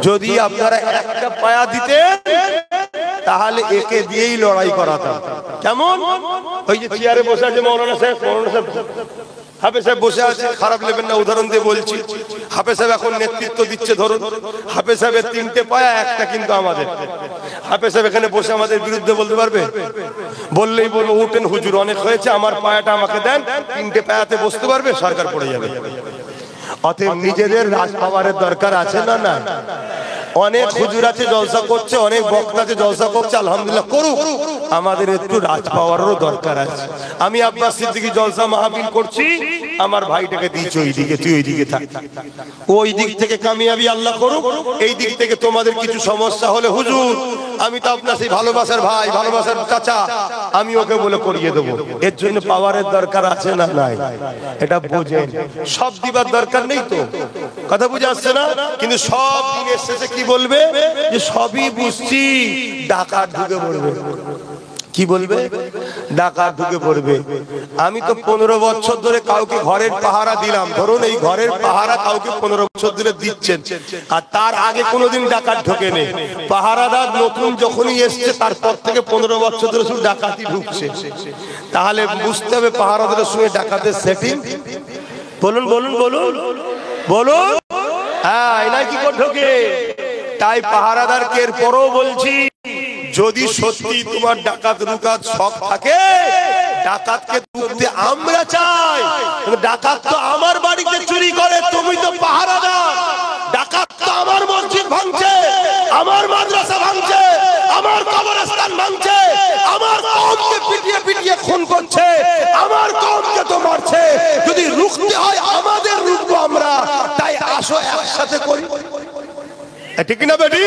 Speaker 1: যদি আপনারা একটা পায়া দিতে তাহলে একে দিয়েই লড়াই করাতাম। কেমন? ওই যে চেয়ারে বসে আছে মৌলানা সাহেব, হাফেজ সাহেব বসে আছে, খারাপ নেবেন না, উদাহরণ দিয়ে বলছি। হাফেজ সাহেব এখন নেতৃত্ব দিচ্ছে, ধরুন হাফেজ সাহেবের 3টে পায়া, একটা কিন্তু আমাদের। হাফেজ সাহেব এখানে বসে আমাদের বিরুদ্ধে বলতে পারবে? বললেই বলবো উঠেন হুজুর, অনেক হয়েছে, আমার পায়াটা আমাকে দেন। 3টে পায়াতে বসতে পারবে? সরকার পড়ে যাবে। অতএব নিজেদের রাজ পাওয়ারের দরকার আছে না? না। অনেক হুজুর আছে জলসা করছে, অনেক বক্তা আছে জলসা করছে, আলহামদুলিল্লাহ করুক, আমাদের একটু রাজ পাওয়ারও দরকার আছে। আমি আব্বাস সিদ্দিকী জলসা মাহফিল করছি, আমার ভাইটাকে দিয়েছ ওই দিকে, তুই ওই দিকে থাক। ওই দিক থেকে কামিয়াবি আল্লাহ করুক, এই দিক থেকে তোমাদের কিছু সমস্যা হলে হুজুর আমি তো আপনার সেই ভালোবাসার ভাই, ভালোবাসার চাচা, আমি ওকে বলে করিয়ে দেবো। এর জন্য পাওয়ারের দরকার আছে না নাই? এটা বোঝেন। সব দিবার দরকার নেই তো, কথা বুঝে আসছে না? কিন্তু সব দিনের শেষে কি বলবে? যে সবই বুঝছি, ডাকাত ঢুকে পড়বে। কি বলবে? ডাকাত ঢুকে পড়বে। আমি তো 15 বছর ধরে কাউকে ঘরের পাহারা দিলাম, ধরুন এই ঘরের পাহারা কাউকে 15 বছর ধরে দিচ্ছেন, আর তার আগে কোনোদিন ডাকাত ঢোকে নেই। পাহারাদার নতুন যখনই এসছে তারপর থেকে 15 বছর ধরে শুধু ডাকাতি ঢুকছে। তাহলে বুঝতে হবে পাহারাদারের সঙ্গে ডাকাতের সেটিং। বলুন বলুন বলুন বলুন। হ্যাঁ, এনাই কি করে ঢোকে? তাই পাহারাদারকে এরপরও বলছি, যদি সত্যি তোমার ডাকাত রুকাত শখ থাকে, ডাকাতকে তুলতে আমরা চাই। ডাকাত তো আমার বাড়িতে চুরি করে, তুমি তো পাহারাদার। ডাকাত তো আমার মসজিদ ভাঙছে, আমার মাদ্রাসা ভাঙছে, আমার কবরস্থান ভাঙছে, আমার কওমকে পিটিয়ে পিটিয়ে খুন করছে, আমার কওমকে তো মারছে। যদি রুখতে হয় আমাদের রুখবো আমরা। তাই আসো একসাথে করি। ঠিক না বেটি?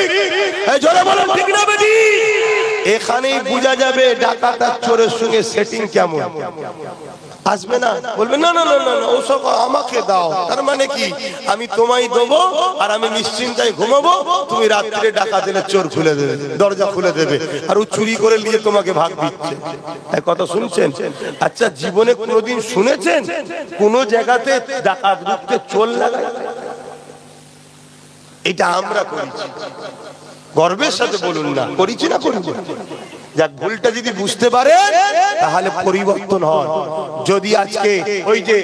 Speaker 1: জোরে বলেন ঠিক না বেটি? এখানেই বোঝা যাবে ডাকাত আর চোরের সঙ্গে সেটিং কেমন। আসবে না, বলবে না না না না ওসব আমাকে দাও। তার মানে কি? আমি তোমায় দেবো আর আমি নিশ্চিন্তায় ঘুমাবো, তুমি রাত্রে ডাকাত এলে চোর খুলে দেবে, দরজা খুলে দেবে, আর ও চুরি করে নিয়ে তোমাকে ভাগ দিচ্ছে। কথা শুনছেন? আচ্ছা, জীবনে কোনোদিন শুনেছেন কোন জায়গাতে ডাকাত ঢুকতে চোর লাগায়? এটা আমরা করেছি, গর্বের সাথে বলুন না করেছি না করেছি। যাক, ভুলটা যদি বুঝতে পারে তাহলে পরিবর্তন হয়। যদি আজকে ওই যে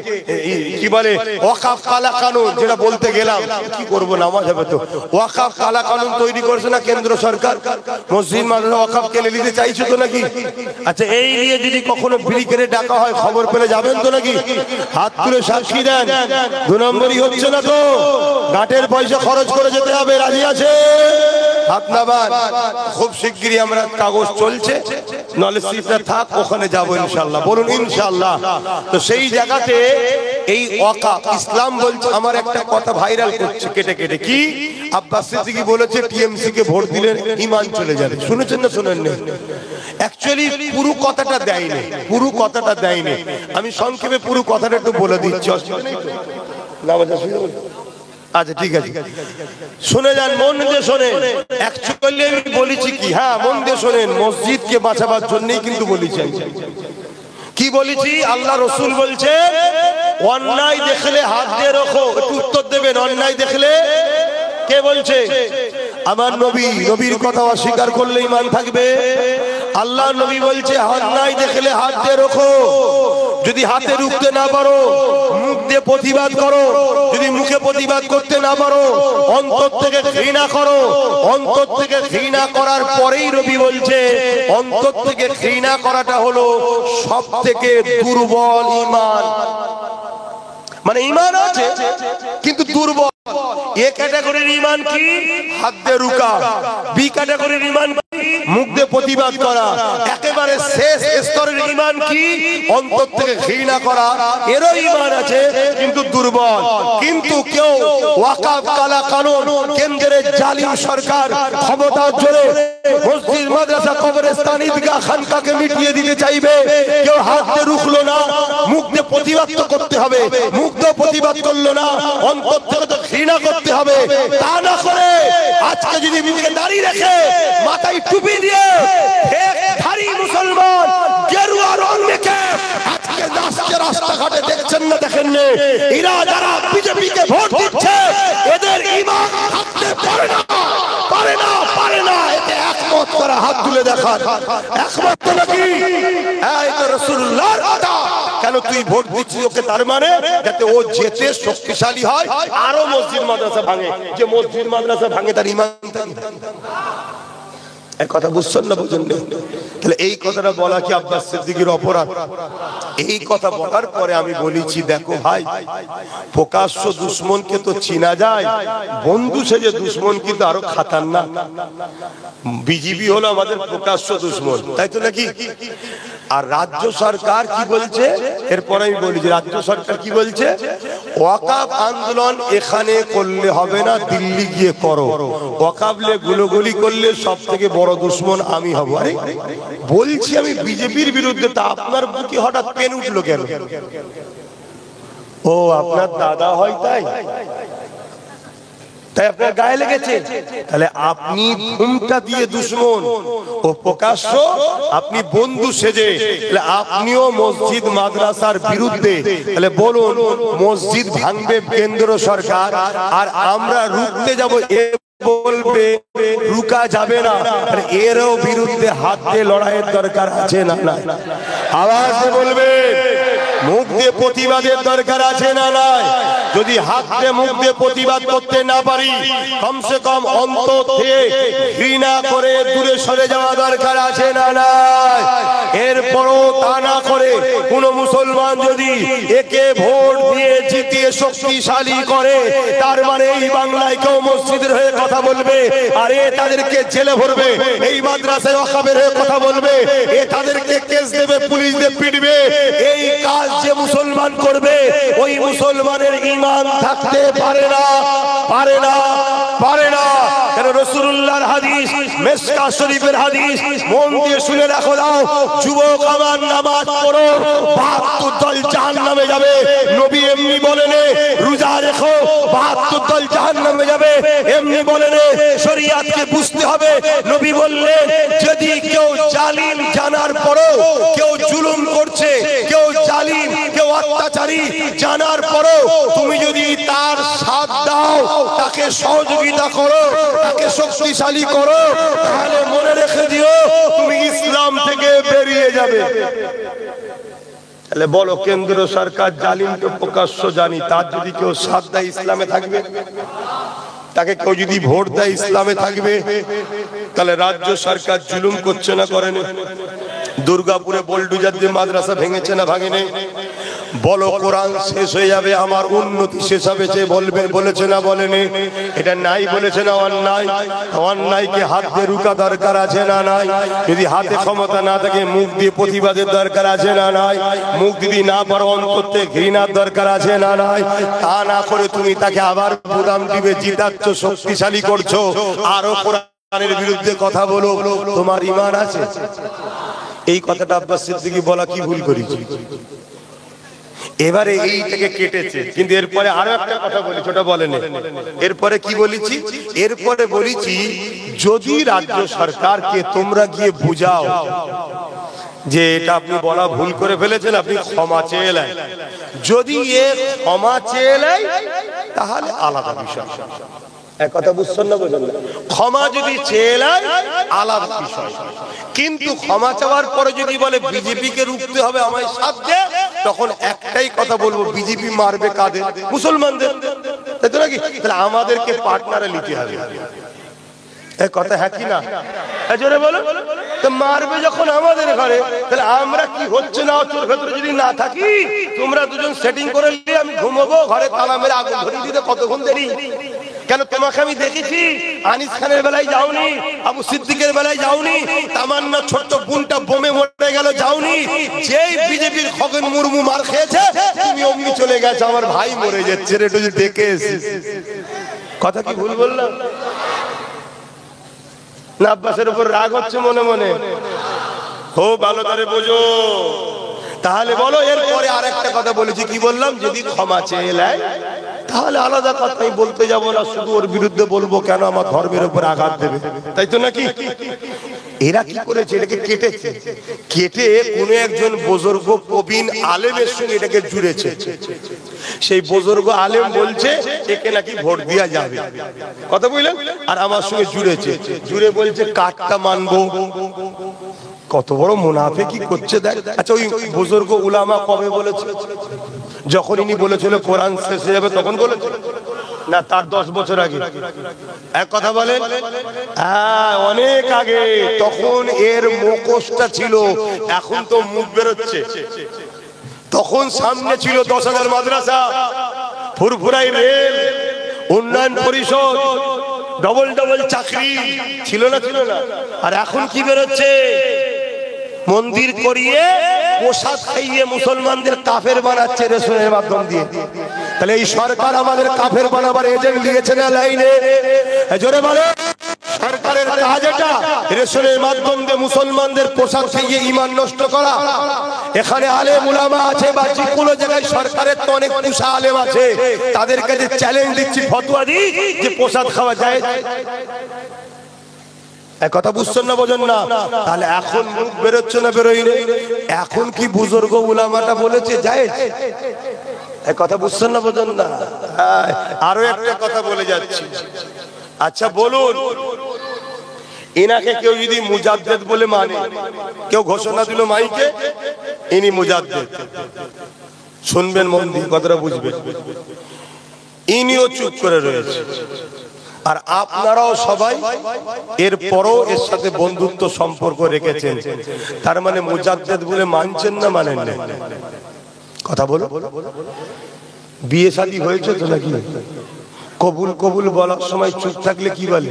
Speaker 1: কি বলে ওয়াকাফ কালা কানুন, যেটা বলতে গেলাম, কি করবো নামাজ হবে তো, ওয়াকাফ কালা কানুন তৈরি করছে না কেন্দ্র সরকার, মসজিদ মাদ্রাসা ওয়াকাফ কেলে নিতে চাইছে তো নাকি? আচ্ছা, এই নিয়ে যদি কখনো বিড়ি কেড়ে ডাকা হয় খবর পেলে যাবেন তো নাকি? হাত তুলে সাক্ষী দেন। 2 নম্বরই হচ্ছে না তো, গাঁটের পয়সা খরচ করে যেতে হবে, রাজি আছে? হাত নামান। খুব শিগগিরই আমরা কাগজ চলছে, নলেজ সিটটা থাক, ওখানে যাবো ইনশাআল্লাহ। বলুন ইনশাআল্লাহ। তো সেই জায়গাতে এই ওয়াকাফ ইসলাম বলছে। আমার একটা কথা ভাইরাল করছে কেটে কেটে, কি আব্বাস সিদ্দিকী বলেছে টিএমসি কে ভোট দিলে ঈমান চলে যাবে। শুনেছেন না শুনেন না? অ্যাকচুয়ালি পুরো কথাটা দেয়নি, পুরো কথাটা দেয়নি। আমি সংক্ষেপে পুরো কথাটা একটু বলে দিচ্ছি, অসুবিধা নেই তো? নামাজ আসলে আচ্ছা ঠিক আছে, শুনে যান, মন দিয়ে শোনেন। অ্যাকচুয়ালি আমি বলেছি কি, হ্যাঁ মন দিয়ে শোনেন, মসজিদকে বাঁচাবার জন্যই কিন্তু বলেছি। কি বলেছি? আল্লাহ রসুল বলছে অন্যায় দেখলে হাত দিয়ে রাখো। একটু উত্তর দেবেন, অন্যায় দেখলে কে বলছে? আমার নবী। নবীর কথা অস্বীকার করলে ঈমান থাকবে? আল্লাহ নবী বলছে অন্যায় দেখলে হাত দিয়ে রাখো। যদি হাতে রুখতে না পারো মুখ দিয়ে প্রতিবাদ করো, যদি মুখে প্রতিবাদ করতে না পারো অন্তর থেকে ঘৃণা করো। অন্তর থেকে ঘৃণা করার পরেই নবী বলছে অন্তর থেকে ঘৃণা করাটা হলো সব থেকে দুর্বল ঈমান। মানে ঈমান আছে কিন্তু দুর্বল। এ ক্যাটাগরির ঈমান কি? হাত দিয়ে রুকা। বি ক্যাটাগরির ঈমান কি? মুখ দিয়ে প্রতিবাদ করা। একেবারে শেষ স্তরের ঈমান কি? অন্তর থেকে ঘৃণা করা। এরও ঈমান আছে কিন্তু দুর্বল। কিন্তু কেউ ওয়াকাফ কালা কানুন, কেন্দ্রের জালিম সরকার ক্ষমতার জোরে মসজিদ মাদ্রাসা কবরস্থান ঈদগাহ খানকাকে মিটিয়ে দিতে চাইবে। কেউ হাত দিয়ে রুখলো না, মুখ দিয়ে প্রতিবাদ করতে হবে। মুখ দিয়ে প্রতিবাদ করলো না, অন্তর থেকে তো ঘৃণা করতে হবে। তা না করে আজকে যদি মুখে দাড়ি রেখে মাথায় টুপি দিয়ে ধারী মুসলমান গেরুয়া রং মেখে আজকে রাস্তাঘাটে দেখছেন না দেখেন না, এরা যারা বিজেপিকে ভোট দিচ্ছে এদের ঈমান থাকতে পারে না, পারে না, পারে না। এতে একমত করা, হাত তুলে দেখান। একমত তো নাকি? এই তো রাসূলুল্লাহর কথা। কেন তুই ভোট দিচ্ছিস ওকে? তার মানে যাতে ও যেতে শক্তিশালী হয়, আরো মসজিদ মাদ্রাসা ভাঙে। যে মসজিদ মাদ্রাসা ভাঙে তার ঈমান থাকে। এক কথা বুঝছেন না বুঝেন না? তাহলে এই কথাটা বলা কি আব্বাস সিদ্দিকীর অপরাধ? এই কথা বলার পরে আমি বলেছি, দেখো ভাই, প্রকাশ্য দুশ্মনকে তো চিনা যায়, বন্ধু সেজে দুশ্মন কিন্তু আরো খাতারনাক। বিজেপি হলো আমাদের প্রকাশ্য দুশ্মন, তাই তো নাকি? আর রাজ্য সরকার কি বলছে? এরপর আমি বলি যে রাজ্য সরকার কি বলছে, ওয়াকাফ আন্দোলন এখানে করলে হবে না, দিল্লি গিয়ে করো। ওয়াকাফলে গুলোগুলি করলে সব থেকে বড় দুশ্মন আমি হব। আরে বলছি আমি বিজেপির বিরুদ্ধে, তা আপনার বুকে হঠাৎ পেন উঠলো কেন? ও আপনার দাদা হয় তাই আপনার গায়ে লেগেছে? তাহলে আপনি ঘুমটা দিয়ে দুশ্মন ও প্রকাশ্য আপনি বন্ধু সেজে, তাহলে আপনিও মসজিদ মাদ্রাসার বিরুদ্ধে। তাহলে বলুন, মসজিদ ভাঙবে কেন্দ্র সরকার আর আমরা রুখতে যাব, এ বলবে রুকা যাবে না। আর এরও বিরুদ্ধে হাত দিয়ে লড়াইয়ের দরকার আছে না? না, আওয়াজ দিয়ে বলবে, মুখ দিয়ে প্রতিবাদের দরকার আছে না? নাই। যদি হাত দিয়ে মুখ দিয়ে প্রতিবাদ করতে না পারি, কমসে কম অন্তর থেকে ঘৃণা করে দূরে সরে যাওয়া দরকার আছে না? নাই। এরপরও তা না করে কোন মুসলমান যদি একে ভোট দিয়ে জিতিয়ে শক্তিশালী করে, তার মানে এই বাংলায় কেউ মসজিদের হয়ে কথা বলবে আর এ তাদেরকে জেলে ভরবে, এই মাদ্রাসায় ওয়াকাফের হয়ে কথা বলবে, এ তাদেরকে কেস দেবে, পুলিশ দিয়ে পিটবে। এই কাজ যে মুসলমান করবে, ওই মুসলমানের ঈমান থাকতে পারে না, পারে না, পারে না। কেন? রাসূলুল্লাহর হাদিস, মিশকা শরীফের হাদিস, মন দিয়ে শুনে রাখো। দাও যুবক আমার, নামাজ পড়ো, ৭২ দল জাহান্নামে যাবে। নবী এমনি বলেন, রোজা রেখো, ৭২ দল জাহান্নামে যাবে, এমনি বলেন। শরীয়তকে বুঝতে হবে। নবী বললেন, যদি কেউ জালিম জানার পরও, কেউ জুলুম করছে, কেউ জালিম, কেউ অত্যাচারী জানার পরও তুমি যদি তার সাথ দাও, তাকে সহযোগিতা করো, তাকে শক্তিশালী করো, তাহলে মনে রেখে দিও তুমি ইসলাম থেকে বেরিয়ে যাবে। তাহলে বলো, কেন্দ্র সরকার জালিমকে প্রকাশ্য জানি, তার যদি কেউ সাথ দেয় ইসলামে থাকবে? তাকে কেউ যদি ভোট দেয় ইসলামে থাকবে? তাহলে রাজ্য সরকার জুলুম করছে না, করে না? দুর্গাপুরে বোলডুজার দিয়ে মাদ্রাসা ভেঙেছে না, ভাঙেনি? বলো, কোরআন শেষ হয়ে যাবে, আমার উন্নতি শেষ হবে, যে বলবে, বলেছে না বলেনি? এটা নাই বলেছে না অন্যায়? অন্যায়কে হাত দিয়ে রুকা দরকার আছে না? নাই। যদি হাতে ক্ষমতা না থাকে, মুখ দিয়ে প্রতিবাদের দরকার আছে না? নাই। মুখ যদি না পারো, অন্তর থেকে ঘৃণার দরকার আছে না? নাই। তা না করে তুমি তাকে আবার বুদাম দিবে, জিতাচ্ছ, শক্তিশালী করছো, আরো কোরআনের বিরুদ্ধে কথা বলো, তোমার ঈমান আছে? এই কথাটা আব্বাস সিদ্দিকী বলা কি ভুল করেছি? এবারে এইটাকে কেটেছে, কিন্তু এরপরে আরো একটা কথা বলেছি, ওটা বলেন। এরপরে কি বলেছি? এরপরে বলেছি, যদি রাজ্য সরকারকে তোমরা গিয়ে বুঝাও যে এটা আপনি বলা ভুল করে ফেলেছেন, আপনি ক্ষমা চেয়ে এলেন, যদি এ ক্ষমা চেয়ে এলেন, তাহলে আলাদা বিষয়। এক কথা বুঝছেন না বুঝেন না? ক্ষমা যদি চেয়ে এলেন, আলাদা বিষয়। কিন্তু ক্ষমা চাওয়ার পরে যদি বলে বিজেপিকে রুখতে হবে, আমায় সাথ দে, তখন একটাই কথা বলবো, বিজেপি মারবে কাদের? মুসলমানদের, তাই তো নাকি? তাহলে আমাদেরকে পার্টনারে নিতে হবে। এই কথা হ্যাঁ কি না? জোরে বলো। তো মারবে যখন আমাদের ঘরে, তাহলে আমরা কি হচ্ছে না হচ্ছে ওর ভেতরে যদি না থাকি, তোমরা দুজন সেটিং করে নিয়ে আমি ঘুমাবো, ঘরে তালা মেরে আগুন ধরিয়ে দিতে কতক্ষণ দেরি? কেন? তোমাকে আমি দেখেছি আনিস খানের বেলায় যাওনি, আবু সিদ্দিকের বেলায় যাওনি, তামান্না ছোট্ট বোনটা বোমে মরে গেল, যাওনি। যেই বিজেপির খগেন মুর্মু মার খেয়েছে, তুমি অমনি চলে গেছো, আমার ভাই মরে যাচ্ছে রে, একটু দেখে এসেছিস। কথা কি ভুল বললাম না? আব্বাসের উপর রাগ হচ্ছে মনে মনে? ও ভালো করে বোঝো। তাহলে বলো, এরপরে আরেকটা কথা বলেছি, কি বললাম? যদি ক্ষমা চেয়ে নেয়, তাহলে আলাদা কথাই বলতে যাব না, শুধু ওর বিরুদ্ধে বলবো, কেন? আমার ধর্মের উপর আঘাত দেবে, তাই তো নাকি? এরা কি করেছে? এটাকে কেটেছে, কেটে কোন একজন বুজুর্গ প্রবীণ আলেমের সঙ্গে এটাকে জুড়েছে। সেই বুজুর্গ আলেম বলছে একে নাকি ভোট দেওয়া যাবে, কথা বললেন? আর আমার সঙ্গে জুড়েছে, জুড়ে বলছে কাটটা মানবো। কত বড় মুনাফিকি করছে দেখ। আচ্ছা, ওই বুজুর্গ উলামা কবে বলেছে? যখন ইনি বলেছিল কোরআন শেষ হয়ে যাবে, তখন বলেছে? না তার 10 বছর আগে? এক কথা বলেন। হ্যাঁ অনেক আগে। তখন এর মুখোশটা ছিল, এখন তো মুখ বেরোচ্ছে। তখন সামনে ছিল 10,000 মাদ্রাসা, ফুরফুরাই রেল, উন্নয়ন পরিষদ, ডবল ডবল চাকরি ছিল না? ছিল না। আর এখন কি বেরোচ্ছে? মন্দির করিয়ে প্রসাদ খাইয়ে মুসলমানদের কাফের বানাচ্ছে রেশনের মাধ্যম দিয়ে। তাহলে এই সরকার আমাদের কাফের বানাবার এজেন্ট দিয়েছে না লাইনে? জোরে বলো। সরকারের কাজ এটা, রেশনের মাধ্যম দিয়ে মুসলমানদের প্রসাদ খাইয়ে ঈমান নষ্ট করা। এখানে আলেম উলামা আছে বা যে কোনো জায়গায় সরকারের তো অনেক পুষা আলেম আছে, তাদের কাছে চ্যালেঞ্জ দিচ্ছি, ফতোয়া দিই যে প্রসাদ খাওয়া যায়। এক কথা বুঝছেন না, বোঝেন না? তাহলে এখন মুখ বেরোচ্ছে না বেরোয়নি? এখন কি বুজুর্গ উলামাটা বলেছে জায়েজ? এক কথা বুঝছেন না, বোঝেন না? আরো একটা কথা বলে যাচ্ছি। আচ্ছা বলুন, এনাকে কেউ যদি মুজাদ্দেদ বলে মানে, কেউ ঘোষণা দিল মাইকে ইনি মুজাদ্দেদ, শুনবেন মন দিয়ে, কথাটা বুঝবেন। ইনিও চুপ করে রয়েছে, আর আপনারাও সবাই এরপরও এর সাথে বন্ধুত্ব সম্পর্ক রেখেছেন। তার মানে মুজাদ্দেদ বলে মানছেন না মানেন না? কথা বলো। বিয়ে শাদী হয়েছে তো নাকি? কবুল কবুল বলার সময় চুপ থাকলে কি বলে?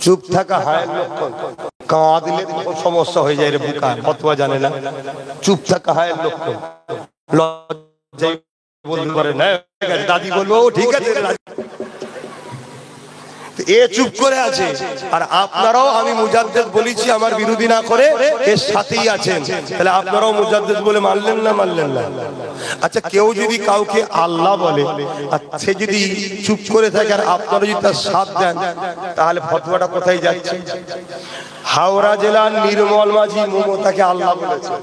Speaker 1: চুপ থাকা হায়ের লক্ষণ। কাঁদলে সমস্যা হয়ে যায় রে বুকা, ফতোয়া জানে না। চুপ থাকা হায়ের লক্ষণ। লজ্জায় বলতে পারে না, দাদি বলবো ঠিক আছে, এ চুপ করে আছে। আর আপনারাও আমি মুজাদ্দেদ বলেছি আমার বিরোধী না করে এর সাথেই আছেন, তাহলে আপনারাও মুজাদ্দেদ বলে মানলেন না মানলেন না? আচ্ছা কেউ যদি কাউকে আল্লাহ বলে আর সে যদি চুপ করে থাকে আর আপনারা যদি তার সাথ দেন, তাহলে ফতোয়াটা কোথায় যাচ্ছে? হাওড়া জেলার নির্মল মাঝি মমতাকে আল্লাহ বলেছে।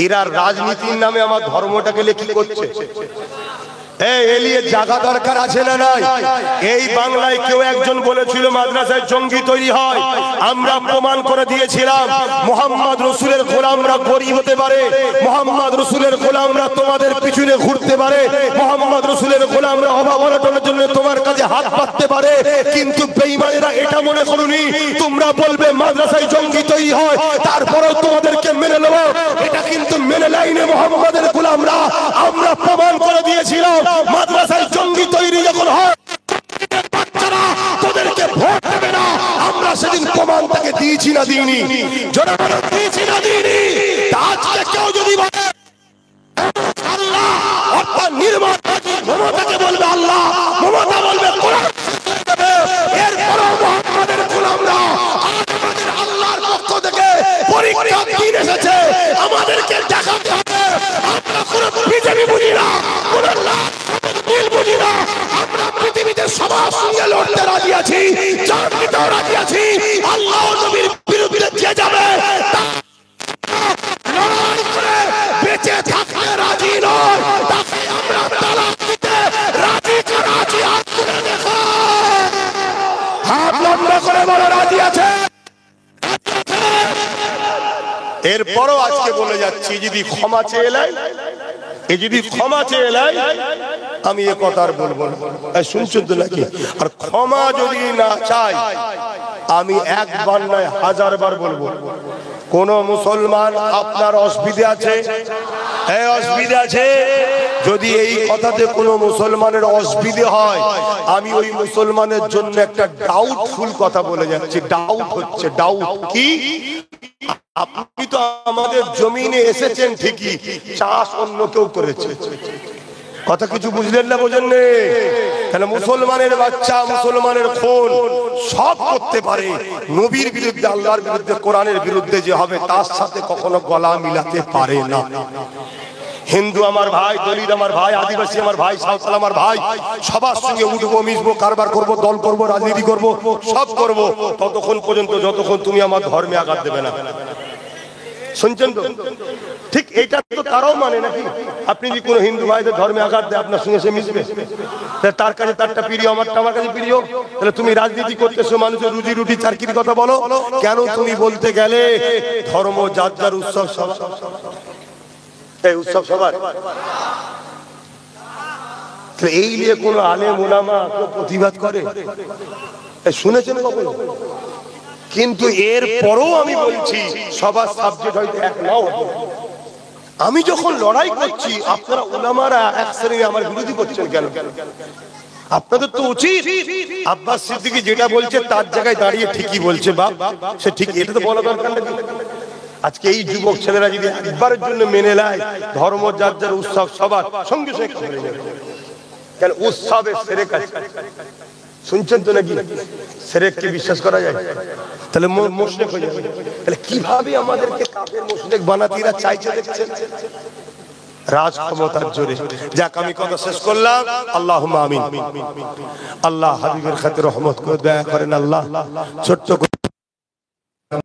Speaker 1: এরা রাজনীতির নামে আমার ধর্মটাকে কি করছে? এলিয়ে জায়গা দরকার আছে না নাই? এই বাংলায় কেউ একজন বলেছিল মাদ্রাসায় জঙ্গি তৈরি হয়, আমরা প্রমাণ করে দিয়েছিলাম মুহাম্মদ রাসূলের গোলামরা গরিব হতে পারে, মুহাম্মদ রাসূলের গোলামরা তোমাদের পিছনে ঘুরতে পারে, মুহাম্মদ রাসূলের গোলামরা অভাব অনটনের জন্য তোমার কাছে হাত পাততে পারে, কিন্তু বেঈমানেরা এটা মনে করুনি তোমরা বলবে মাদ্রাসায় জঙ্গি তৈরি হয়, তারপরেও তোমাদেরকে মেনে নেব। এটা কিন্তু মেনে লাইনে মুহাম্মদের গোলামরা। আমরা প্রমাণ করে দিয়েছিলাম মাদ্রাসায় জঙ্গি তৈরি যখন হয় বাচ্চারা তোদেরকে ভোট দেবে না। আমরা সেদিন প্রমাণ তাকে দিয়েছি না দিইনি? জোরে বলো দিয়েছি না দিইনি? আজকে কেউ যদি বলে আল্লাহ অর্থাৎ নির্মল মমতাকে বলবে আল্লাহ, মমতা বলবে কোরআন, এরপরও মুহাম্মাদের গোলামরা আমাদের আল্লাহর পক্ষ থেকে পরীক্ষা দিন এসেছে, আমাদেরকে দেখাতে হবে আমরা কোনো বিজেপি বুঝি না, কোনো বুঝি না। আমরা পৃথিবীতে সবার সঙ্গে লড়তে রাজি আছি, জান দিতেও রাজি আছি। আল্লাহ নবীর বিরুদ্ধে যে যাবে লড়াই করে বেঁচে থাকতে রাজি নয়, তাকে আমরা তালাক দিতে রাজি আছি। হাত তুলে দেখো, হাত লম্বা করে বলো রাজি আছে। এরপরও আজকে বলে যাচ্ছি যদি ক্ষমা চেয়ে এলাই, যদি ক্ষমা চেয়ে এলাই আমি এ কথা আর বলবো না। শুনছেন তো নাকি? আর ক্ষমা যদি না চাই আমি একবার নয় 1000 বার বলবো। কোন মুসলমান আপনার অসুবিধা আছে, অসুবিধা আছে, যদি এই কথাতে কোনো মুসলমানের অসুবিধা হয় আমি ওই মুসলমানের জন্য একটা ডাউটফুল কথা বলে যাচ্ছি। ডাউট হচ্ছে, ডাউট কি? আপনি তো আমাদের জমিনে এসেছেন ঠিকই, চাষ অন্য কেউ করেছে। কথা কিছু বুঝলেন না, বোঝেন না? কেন মুসলমানের বাচ্চা মুসলমানের খুন সব করতে পারে, নবীর বিরুদ্ধে আল্লাহর বিরুদ্ধে কোরআনের বিরুদ্ধে যে হবে তার সাথে কখনো গলা মিলাতে পারে না। হিন্দু আমার ভাই, দলিত আমার ভাই, আদিবাসী আমার ভাই, সাঁওতাল আমার ভাই, সবার সঙ্গে উঠবো মিশবো, কারবার করবো, দল করবো, রাজনীতি করবো, সব করবো ততক্ষণ পর্যন্ত যতক্ষণ তুমি আমার ধর্মে আঘাত দেবে না। শুনছেন তো? ঠিক এইটা তো তারাও মানে নাকি? আপনি যদি কোনো হিন্দু ভাইদের ধর্মে আঘাত দেয় আপনার সঙ্গে সে মিশবে? তার কাছে তারটা প্রিয়, আমারটা আমার কাছে প্রিয়। তাহলে তুমি রাজনীতি করতেছো, মানুষের রুজি রুটি চাকরির কথা বলো কেন? তুমি বলতে গেলে ধর্ম যার যার উৎসব সব। এই উৎসব সবার। এই নিয়ে কোন আলেম ওলামা কেউ প্রতিবাদ করে শুনেছেন কখনো? কিন্তু এর পরও আমি বলছি সবার সাবজেক্ট হয়তো এক নাও। আমি যখন লড়াই করছি আপনারা ওলামারা এক শ্রেণী আমার বিরোধী করছেন কেন? আপনাদের তো উচিত আব্বাস সিদ্দিকী যেটা বলছে তার জায়গায় দাঁড়িয়ে ঠিকই বলছে, বাপ সে ঠিক, এটা তো বলা দরকার নাকি? আজকে এই যুবক ছেলেরা যদি একবারের জন্য মেনে নেয় ধর্ম যার যার উৎসব সবার সঙ্গে সঙ্গে কেন উৎসবের সেরেক আছে, শুনছেন তো নাকি? সেরেককে বিশ্বাস করা যায়? তাহলে মুশরিক হয়ে যাবে। তাহলে কিভাবে আমাদেরকে কাফের মুশরিক বানাতে এরা চাইছে দেখছেন? রাজ ক্ষমতার জোরে। যাক আমি কথা শেষ করলাম। আল্লাহুম্মা আমিন। আল্লাহ হাবিবের খাতিরে রহমত করে দয়া করেন। আল্লাহ ছোট্ট